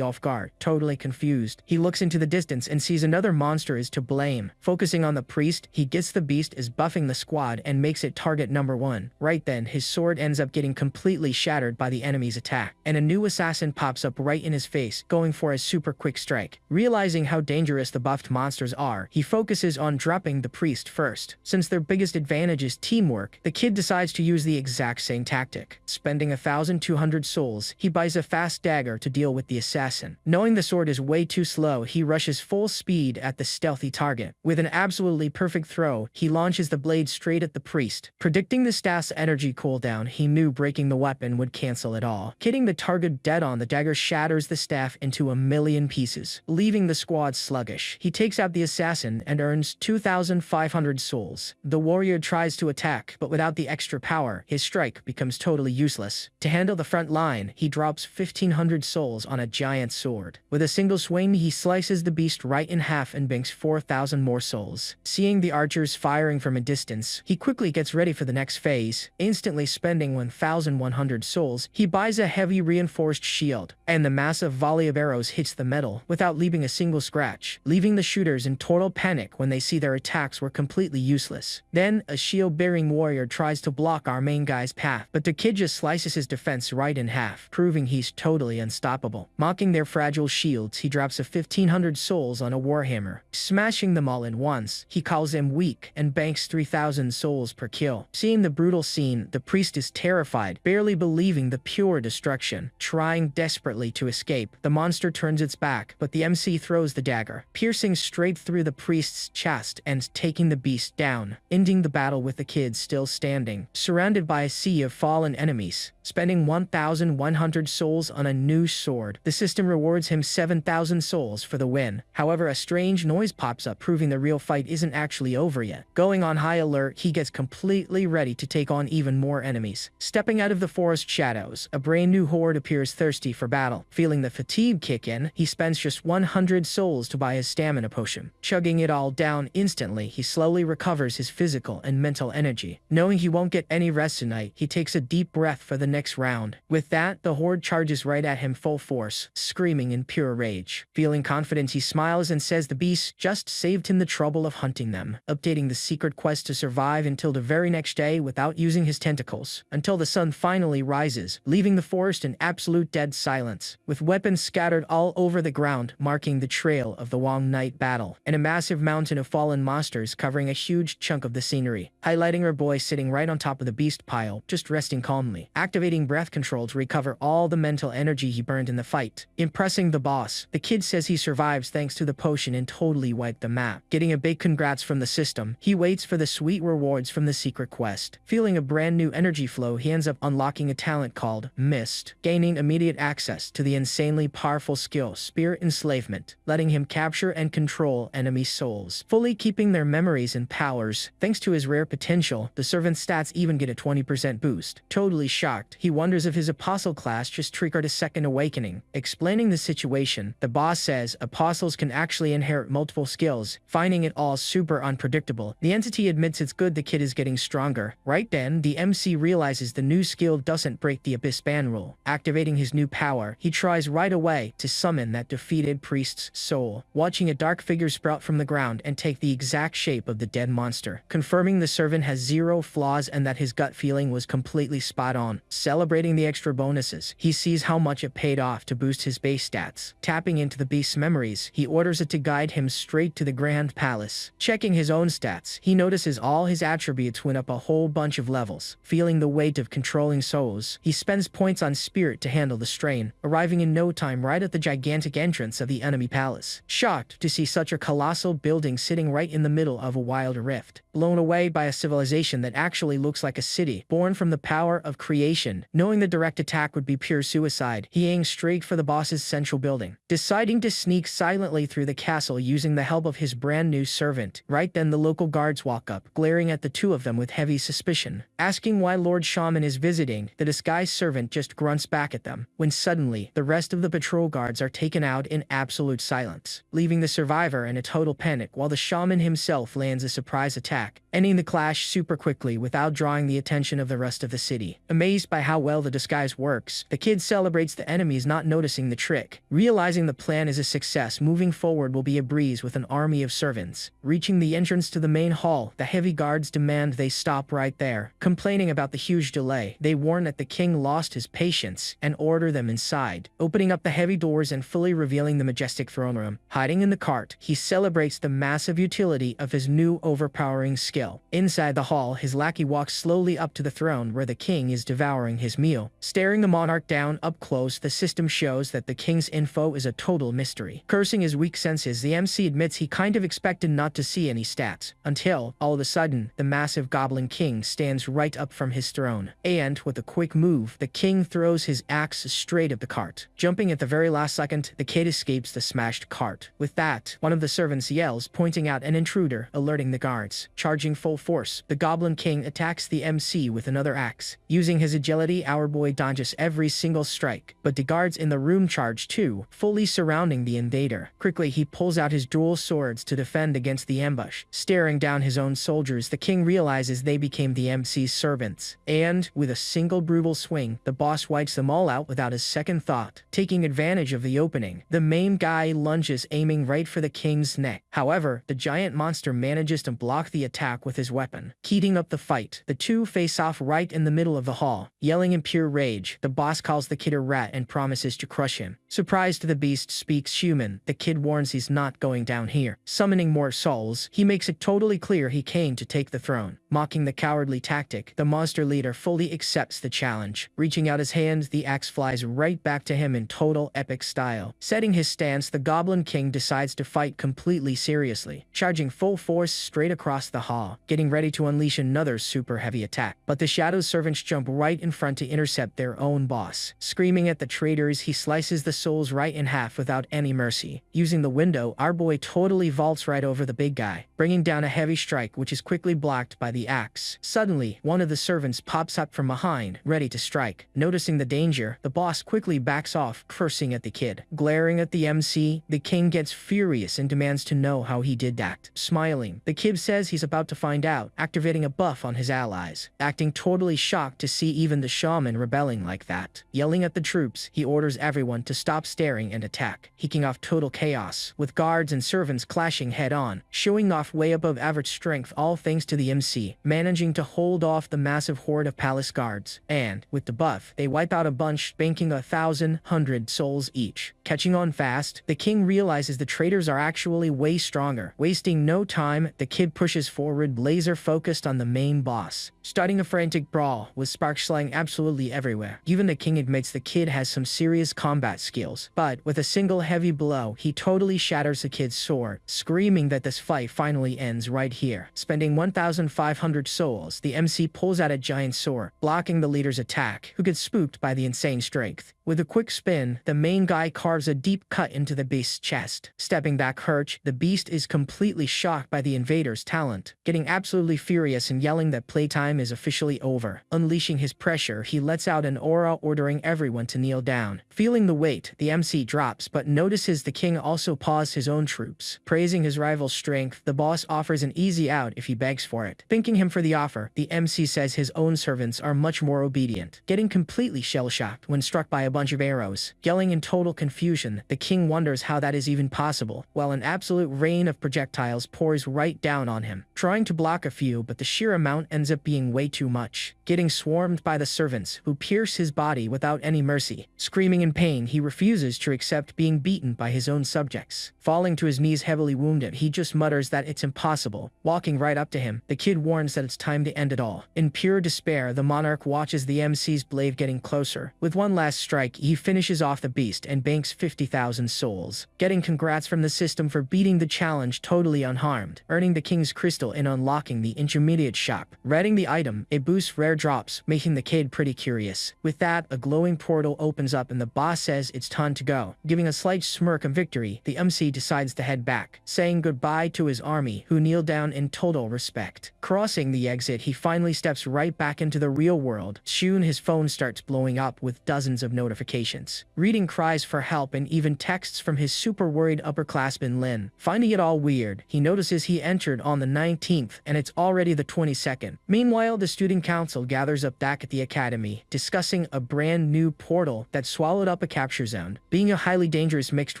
off guard. Totally confused, he looks into the distance and sees another monster is to blame. Focusing on the priest, he gets the beast is buffing the squad and makes it target number 1. Right then, his sword ends up getting completely shattered by the enemy's attack, and a new assassin pops up right in his face, going for a super quick strike. Realizing how dangerous the buffed monsters are, he focuses on dropping the priest first. Since their biggest advantage is teamwork, the kid decides to use the exact same tactic. Spending 1,200 souls, he buys a fast dagger to deal with the assassin. Knowing the sword is way too slow, he rushes full speed at the stealthy target. With an absolutely perfect throw, he launches the blade straight at the priest. Predicting the staff's energy cooldown, he knew breaking the weapon would cancel it all. Hitting the target dead on, the dagger shatters the staff into a million pieces, leaving the squad sluggish. He takes out the assassin and earns 2,500 souls. The warrior tries to attack, but without the extra power, his strike becomes totally useless. To handle the front line, he drops 1,500 souls on a giant sword. With a single swing, he slices the beast right in half and banks 4,000 more souls. Seeing the archers firing from a distance, he quickly gets ready for the next phase. Instantly spending 1,100 souls, he buys a heavy reinforced shield, and the massive volley of arrows hits the metal without leaving a single scratch, leaving the shooters in total panic when they see their attacks were completely useless. Then, a shield-bearing warrior tries to block our main guy's path, but the kid just slices his defense right in half, proving he's totally unstoppable. Mocking their fragile shields, he drops a 1,500 souls on a warhammer, smashing them all in once. He calls them weak and banks 3,000 souls per kill. Seeing the brutal scene, the priest is terrified, barely believing the pure destruction. Trying desperately to escape, the monster turns its back, but the MC throws the dagger, piercing straight through the priest's chest and taking the beast down, ending the battle with the kid still standing, surrounded by a sea of fallen enemies. Spending 1,100 souls on a new sword, the system rewards him 7,000 souls for the win. However, a strange noise pops up, proving the real fight isn't actually over yet. Going on high alert, he gets completely ready to take on even more enemies. Stepping out of the forest shadows, a brand new horde appears thirsty for battle. Feeling the fatigue kick in, he spends just 100 souls to buy his stamina potion. Chugging it all down instantly, he slowly recovers his physical and mental energy. Knowing he won't get any rest tonight, he takes a deep breath for the next round. With that, the horde charges right at him full force, screaming in pure rage. Feeling confident, he smiles and says the beast just saved him the trouble of hunting them, updating the secret quest to survive until the very next day without using his tentacles, until the sun finally rises, leaving the forest in absolute dead silence, with weapons scattered all over the ground, marking the trail of the long night battle, and a massive mountain of fallen monsters covering a huge chunk of the scenery, highlighting our boy sitting right on top of the beast pile, just resting calmly, activating breath control to recover all the mental energy he burned in the fight. Impressing the boss, the kid says he survives thanks to the potion and totally wiped the map. Getting a big congrats from the system, he waits for the sweet rewards from the secret quest. Feeling a brand new energy flow, he ends up unlocking a talent called Mist, gaining immediate access to the insanely powerful skill Spirit Enslavement, letting him capture and control enemy souls, fully keeping their memories and powers. Thanks to his rare potential, the servant's stats even get a 20% boost. Totally shocked, he wonders if his apostle class just triggered a second awakening. Explaining the situation, the boss says apostles can actually inherit multiple skills, finding it all super unpredictable. The entity admits it's good the kid is getting getting stronger. Right then, the MC realizes the new skill doesn't break the Abyss ban rule. Activating his new power, he tries right away to summon that defeated priest's soul, watching a dark figure sprout from the ground and take the exact shape of the dead monster, confirming the servant has zero flaws and that his gut feeling was completely spot on. Celebrating the extra bonuses, he sees how much it paid off to boost his base stats. Tapping into the beast's memories, he orders it to guide him straight to the Grand Palace. Checking his own stats, he notices all his attributes went up a whole bunch of levels. Feeling the weight of controlling souls, he spends points on spirit to handle the strain, arriving in no time right at the gigantic entrance of the enemy palace. Shocked to see such a colossal building sitting right in the middle of a wild rift. Blown away by a civilization that actually looks like a city, born from the power of creation. Knowing the direct attack would be pure suicide, he aims straight for the boss's central building, deciding to sneak silently through the castle using the help of his brand new servant. Right then the local guards walk up, glaring at the two of them with heavy suspicion. Asking why Lord Shaman is visiting, the disguised servant just grunts back at them, when suddenly, the rest of the patrol guards are taken out in absolute silence, leaving the survivor in a total panic while the shaman himself lands a surprise attack, ending the clash super quickly without drawing the attention of the rest of the city. Amazed by how well the disguise works, the kid celebrates the enemies not noticing the trick, realizing the plan is a success. Moving forward will be a breeze with an army of servants. Reaching the entrance to the main hall, the heavy guards demand they stop right there. Complaining about the huge delay, they warn that the king lost his patience and order them inside, opening up the heavy doors and fully revealing the majestic throne room. Hiding in the cart, he celebrates the massive utility of his new overpowering skill. Inside the hall, his lackey walks slowly up to the throne where the king is devouring his meal. Staring the monarch down up close, the system shows that the king's info is a total mystery. Cursing his weak senses, the MC admits he kind of expected not to see any stats, until, all of a sudden, the massive goblin king stands right up from his throne. And, with a quick move, the king throws his axe straight at the cart. Jumping at the very last second, the kid escapes the smashed cart. With that, one of the servants yells, pointing out an intruder, alerting the guards. Charging full force, the goblin king attacks the MC with another axe. Using his agility, our boy dodges every single strike, but the guards in the room charge too, fully surrounding the invader. Quickly, he pulls out his dual swords to defend against the ambush. Staring down his own soldiers, the king realizes they became the MC's servants. And, with a single brutal swing, the boss wipes them all out without a second thought. Taking advantage of the opening, the main guy lunges, aiming right for the king's neck. However, the giant monster manages to block the attack with his weapon. Heating up the fight, the two face off right in the middle of the hall. Yelling in pure rage, the boss calls the kid a rat and promises to crush him. Surprised, the beast speaks human. The kid warns he's not going down here. Summoning more souls, he makes it totally clear he came to take the throne. Mocking the cowardly tactic, the monster leader fully accepts the challenge. Reaching out his hand, the axe flies right back to him in total epic style. Setting his stance, the goblin king decides to fight completely seriously, charging full force straight across the hall, getting ready to unleash another super heavy attack. But the shadow servants jump right in front to intercept their own boss. Screaming at the traitors, he slices the souls right in half without any mercy. Using the window, our boy totally vaults right over the big guy, bringing down a heavy strike which is quickly blocked by the axe. Suddenly, one of the servants pops up from behind, ready to strike. Noticing the danger, the boss quickly backs off, cursing at the kid. Glaring at the MC, the king gets furious and demands to know how he did that. Smiling, the kid says he's about to find out, activating a buff on his allies. Acting totally shocked to see even the shaman rebelling like that. Yelling at the troops, he orders everyone to stop staring and attack, kicking off total chaos, with guards and servants clashing head-on, showing off way above average strength all thanks to the MC, managing to hold off the massive horde of palace guards. And, with the buff, they wipe out a bunch, banking 1,100 souls each. Catching on fast, the king realizes the traitors are actually way stronger. Wasting no time, the kid pushes forward, laser-focused on the main boss, starting a frantic brawl, with sparks flying absolutely everywhere. Even the king admits the kid has some serious combat skills, but with a single heavy blow, he totally shatters the kid's sword, screaming that this fight finally ends right here. Spending 1,500 souls, the MC pulls out a giant sword, blocking the leader's attack, who gets spooked by the insane strength. With a quick spin, the main guy carves a deep cut into the beast's chest. Stepping back hurt, the beast is completely shocked by the invader's talent, getting absolutely furious and yelling that playtime is officially over. Unleashing his pressure, he lets out an aura ordering everyone to kneel down. Feeling the weight, the MC drops but notices the king also paused his own troops. Praising his rival's strength, the boss offers an easy out if he begs for it. Thanking him for the offer, the MC says his own servants are much more obedient. Getting completely shell-shocked when struck by a bunch of arrows. Yelling in total confusion, the king wonders how that is even possible, while an absolute rain of projectiles pours right down on him. Trying to block a few, but the sheer amount ends up being way too much. Getting swarmed by the servants, who pierce his body without any mercy. Screaming in pain, he refuses to accept being beaten by his own subjects. Falling to his knees heavily wounded, he just mutters that it's impossible. Walking right up to him, the kid warns that it's time to end it all. In pure despair, the monarch watches the MC's blade getting closer. With one last strike, he finishes off the beast and banks 50,000 souls. Getting congrats from the system for beating the challenge totally unharmed, earning the king's crystal and unlocking the intermediate shop. Reading the item, it boosts rare drops, making the kid pretty curious. With that, a glowing portal opens up and the boss says it's time to go. Giving a slight smirk of victory, the MC decides to head back, saying goodbye to his army, who kneel down in total respect. Crossing the exit, he finally steps right back into the real world. Soon his phone starts blowing up with dozens of notifications. Reading cries for help and even texts from his super worried upperclassman Lin. Finding it all weird, he notices he entered on the 19th and it's already the 22nd. Meanwhile, the student council gathers up back at the academy, discussing a brand new portal that swallowed up a capture zone, being a highly dangerous mixed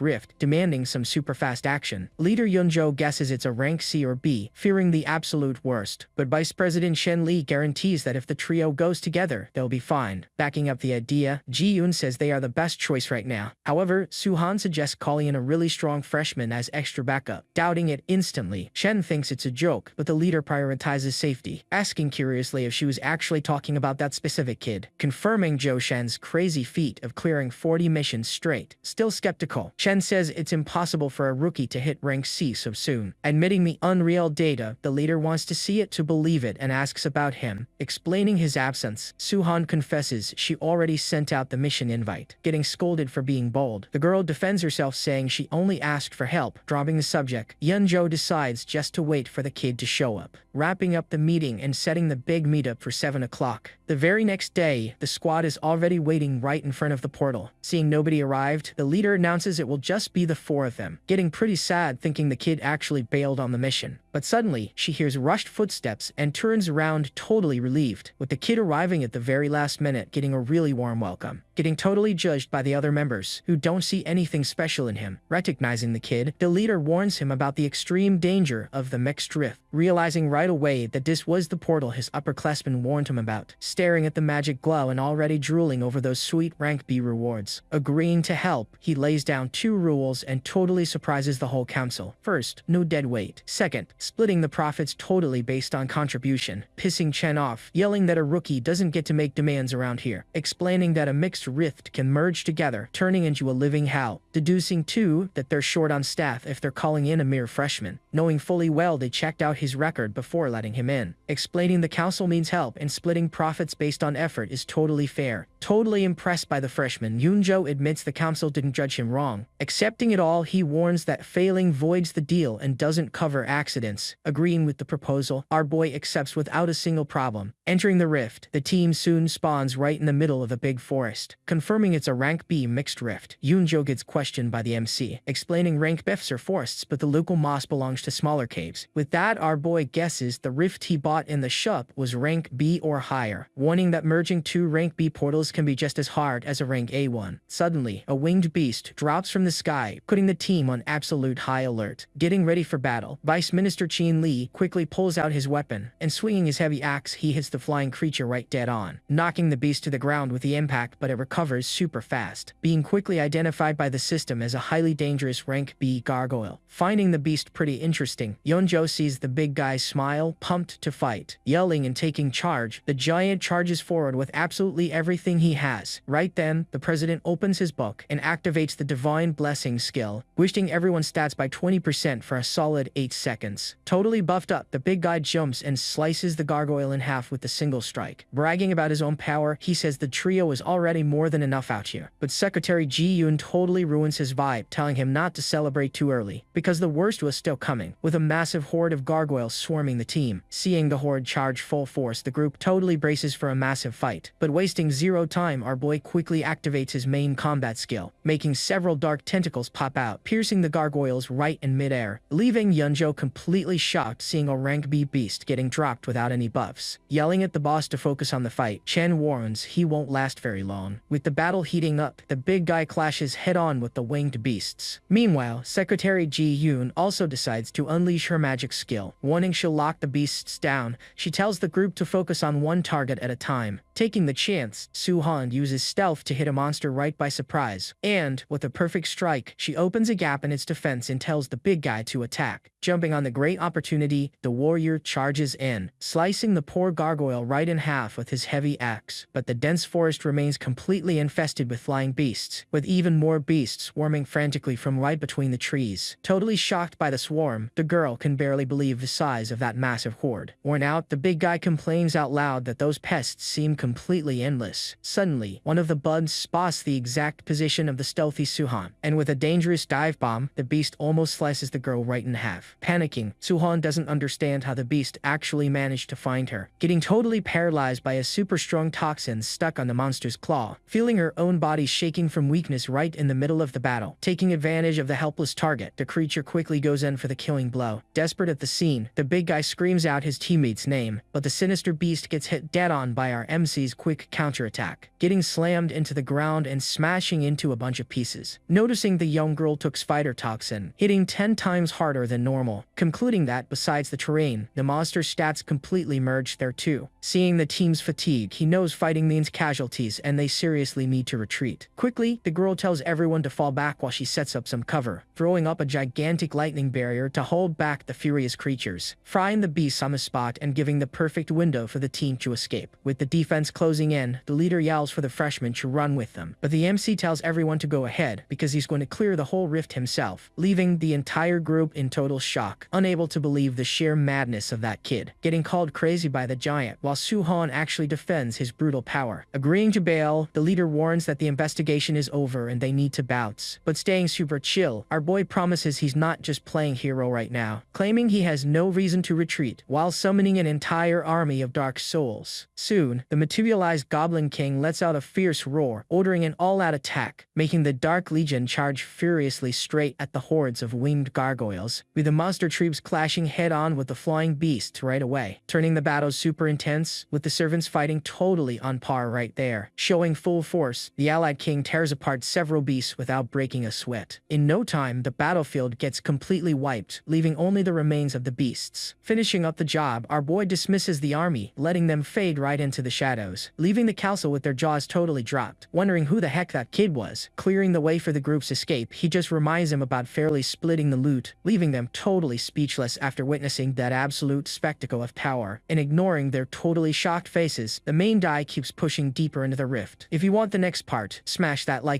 rift, demanding some super fast action. Leader Yunjo guesses it's a rank C or B, fearing the absolute worst, but Vice President Shen Li guarantees that if the trio goes together, they'll be fine. Backing up the idea, Ji-yoon says they are the best choice right now. However, Suhan suggests calling in a really strong freshman as extra backup. Doubting it instantly, Shen thinks it's a joke, but the leader prioritizes safety, asking curiously if she was actually talking about that specific kid. Confirming Zhou Shen's crazy feat of clearing 40 missions straight. Still skeptical, Shen says it's impossible for a rookie to hit rank C so soon. Admitting the unreal data, the leader wants to see it to believe it and asks about him. Explaining his absence, Suhan confesses she already sent out the mission invite. Getting scolded for being bold, the girl defends herself saying she only asked for help. Dropping the subject, Yunjo decides just to wait for the kid to show up. Wrapping up the meeting and setting the big meetup for 7 o'clock. The very next day, the squad is already waiting right in front of the portal. Seeing nobody arrived, the leader announces it will just be the 4 of them. Getting pretty sad thinking the kid actually bailed on the mission. But suddenly, she hears rushed footsteps and turns around totally relieved, with the kid arriving at the very last minute getting a really warm welcome. Getting totally judged by the other members, who don't see anything special in him. Recognizing the kid, the leader warns him about the extreme danger of the mixed rift, realizing right away that this was the portal his upperclassman warned him about. Staring at the magic glow and already drooling over those sweet rank B rewards. Agreeing to help, he lays down 2 rules and totally surprises the whole council. First, no dead weight. Second, splitting the profits totally based on contribution. Pissing Chen off, yelling that a rookie doesn't get to make demands around here. Explaining that a mixed rift can merge together, turning into a living hell. Deducing too that they're short on staff if they're calling in a mere freshman, knowing fully well they checked out his record before letting him in. Explaining the council means help and splitting profits based on effort is totally fair. Totally impressed by the freshman, Yunjo admits the council didn't judge him wrong. Accepting it all, he warns that failing voids the deal and doesn't cover accidents. Agreeing with the proposal, our boy accepts without a single problem. Entering the rift, the team soon spawns right in the middle of a big forest. Confirming it's a rank B mixed rift, Yunjo gets questioned by the MC, explaining rank Bs are forests but the local moss belongs to smaller caves. With that, our boy guesses the rift he bought in the shop was rank B or higher, warning that merging 2 rank B portals can be just as hard as a rank A one. Suddenly, a winged beast drops from the sky, putting the team on absolute high alert. Getting ready for battle, Vice Minister Qin Li quickly pulls out his weapon, and swinging his heavy axe, he hits the flying creature right dead on, knocking the beast to the ground with the impact, but it recovers super fast, being quickly identified by the system as a highly dangerous rank B gargoyle. Finding the beast pretty interesting, Yunjo sees the big guy smile smile, pumped to fight. Yelling and taking charge, the giant charges forward with absolutely everything he has. Right then, the president opens his book and activates the Divine Blessing skill, boosting everyone's stats by 20% for a solid 8 seconds. Totally buffed up, the big guy jumps and slices the gargoyle in half with a single strike. Bragging about his own power, he says the trio is already more than enough out here. But Secretary Ji-yoon totally ruins his vibe, telling him not to celebrate too early, because the worst was still coming, with a massive horde of gargoyles swarming the team. Seeing the horde charge full force, the group totally braces for a massive fight. But wasting zero time, our boy quickly activates his main combat skill, making several dark tentacles pop out, piercing the gargoyles right in midair, leaving Yunjo completely shocked seeing a rank B beast getting dropped without any buffs. Yelling at the boss to focus on the fight, Chen warns he won't last very long. With the battle heating up, the big guy clashes head-on with the winged beasts. Meanwhile, Secretary Ji-yoon also decides to unleash her magic skill. Wanting she'll lock the beasts down, she tells the group to focus on one target at a time. Taking the chance, Soo-han uses stealth to hit a monster right by surprise, and, with a perfect strike, she opens a gap in its defense and tells the big guy to attack. Jumping on the great opportunity, the warrior charges in, slicing the poor gargoyle right in half with his heavy axe. But the dense forest remains completely infested with flying beasts, with even more beasts swarming frantically from right between the trees. Totally shocked by the swarm, the girl can barely believe the size of that massive horde. Worn out, the big guy complains out loud that those pests seem completely endless. Suddenly, one of the buds spots the exact position of the stealthy Soo-han, and with a dangerous dive bomb, the beast almost slices the girl right in half. Panicking, Soo-han doesn't understand how the beast actually managed to find her, getting totally paralyzed by a super strong toxin stuck on the monster's claw, feeling her own body shaking from weakness right in the middle of the battle. Taking advantage of the helpless target, the creature quickly goes in for the killing blow. Desperate at the scene, the big guy screams out his teammate's name, but the sinister beast gets hit dead on by our MC's quick counterattack, getting slammed into the ground and smashing into a bunch of pieces. Noticing the young girl took spider toxin, hitting 10 times harder than normal, concluding that, besides the terrain, the monster's stats completely merged there too. Seeing the team's fatigue, he knows fighting means casualties and they seriously need to retreat. Quickly, the girl tells everyone to fall back while she sets up some cover, throwing up a gigantic lightning barrier to hold back the furious creatures, frying the beasts on the spot and giving the perfect window for the team to escape. With the defense closing in, the leader yells for the freshmen to run with them, but the MC tells everyone to go ahead because he's going to clear the whole rift himself, leaving the entire group in total shock, unable to believe the sheer madness of that kid, getting called crazy by the giant, while Soo-han actually defends his brutal power. Agreeing to bail, the leader warns that the investigation is over and they need to bounce. But staying super chill, our boy promises he's not just playing hero right now, claiming he has no reason to retreat, while summoning an entire army of dark souls. Soon, the materialized Goblin King lets out a fierce roar, ordering an all-out attack, making the Dark Legion charge furiously straight at the hordes of winged gargoyles, with the monster troops clashing head-on with the flying beasts right away, turning the battles super intense, with the servants fighting totally on par right there. Showing full force, the allied king tears apart several beasts without breaking a sweat. In no time, the battlefield gets completely wiped, leaving only the remains of the beasts. Finishing up the job, our boy dismisses the army, letting them fade right into the shadows, leaving the council with their jaws totally dropped, wondering who the heck that kid was. Clearing the way for the group's escape, he just reminds them about fairly splitting the loot, leaving them totally speechless after witnessing that absolute spectacle of power. And ignoring their totally shocked faces, the main guy keeps pushing deeper into the rift. If you want the next part, smash that like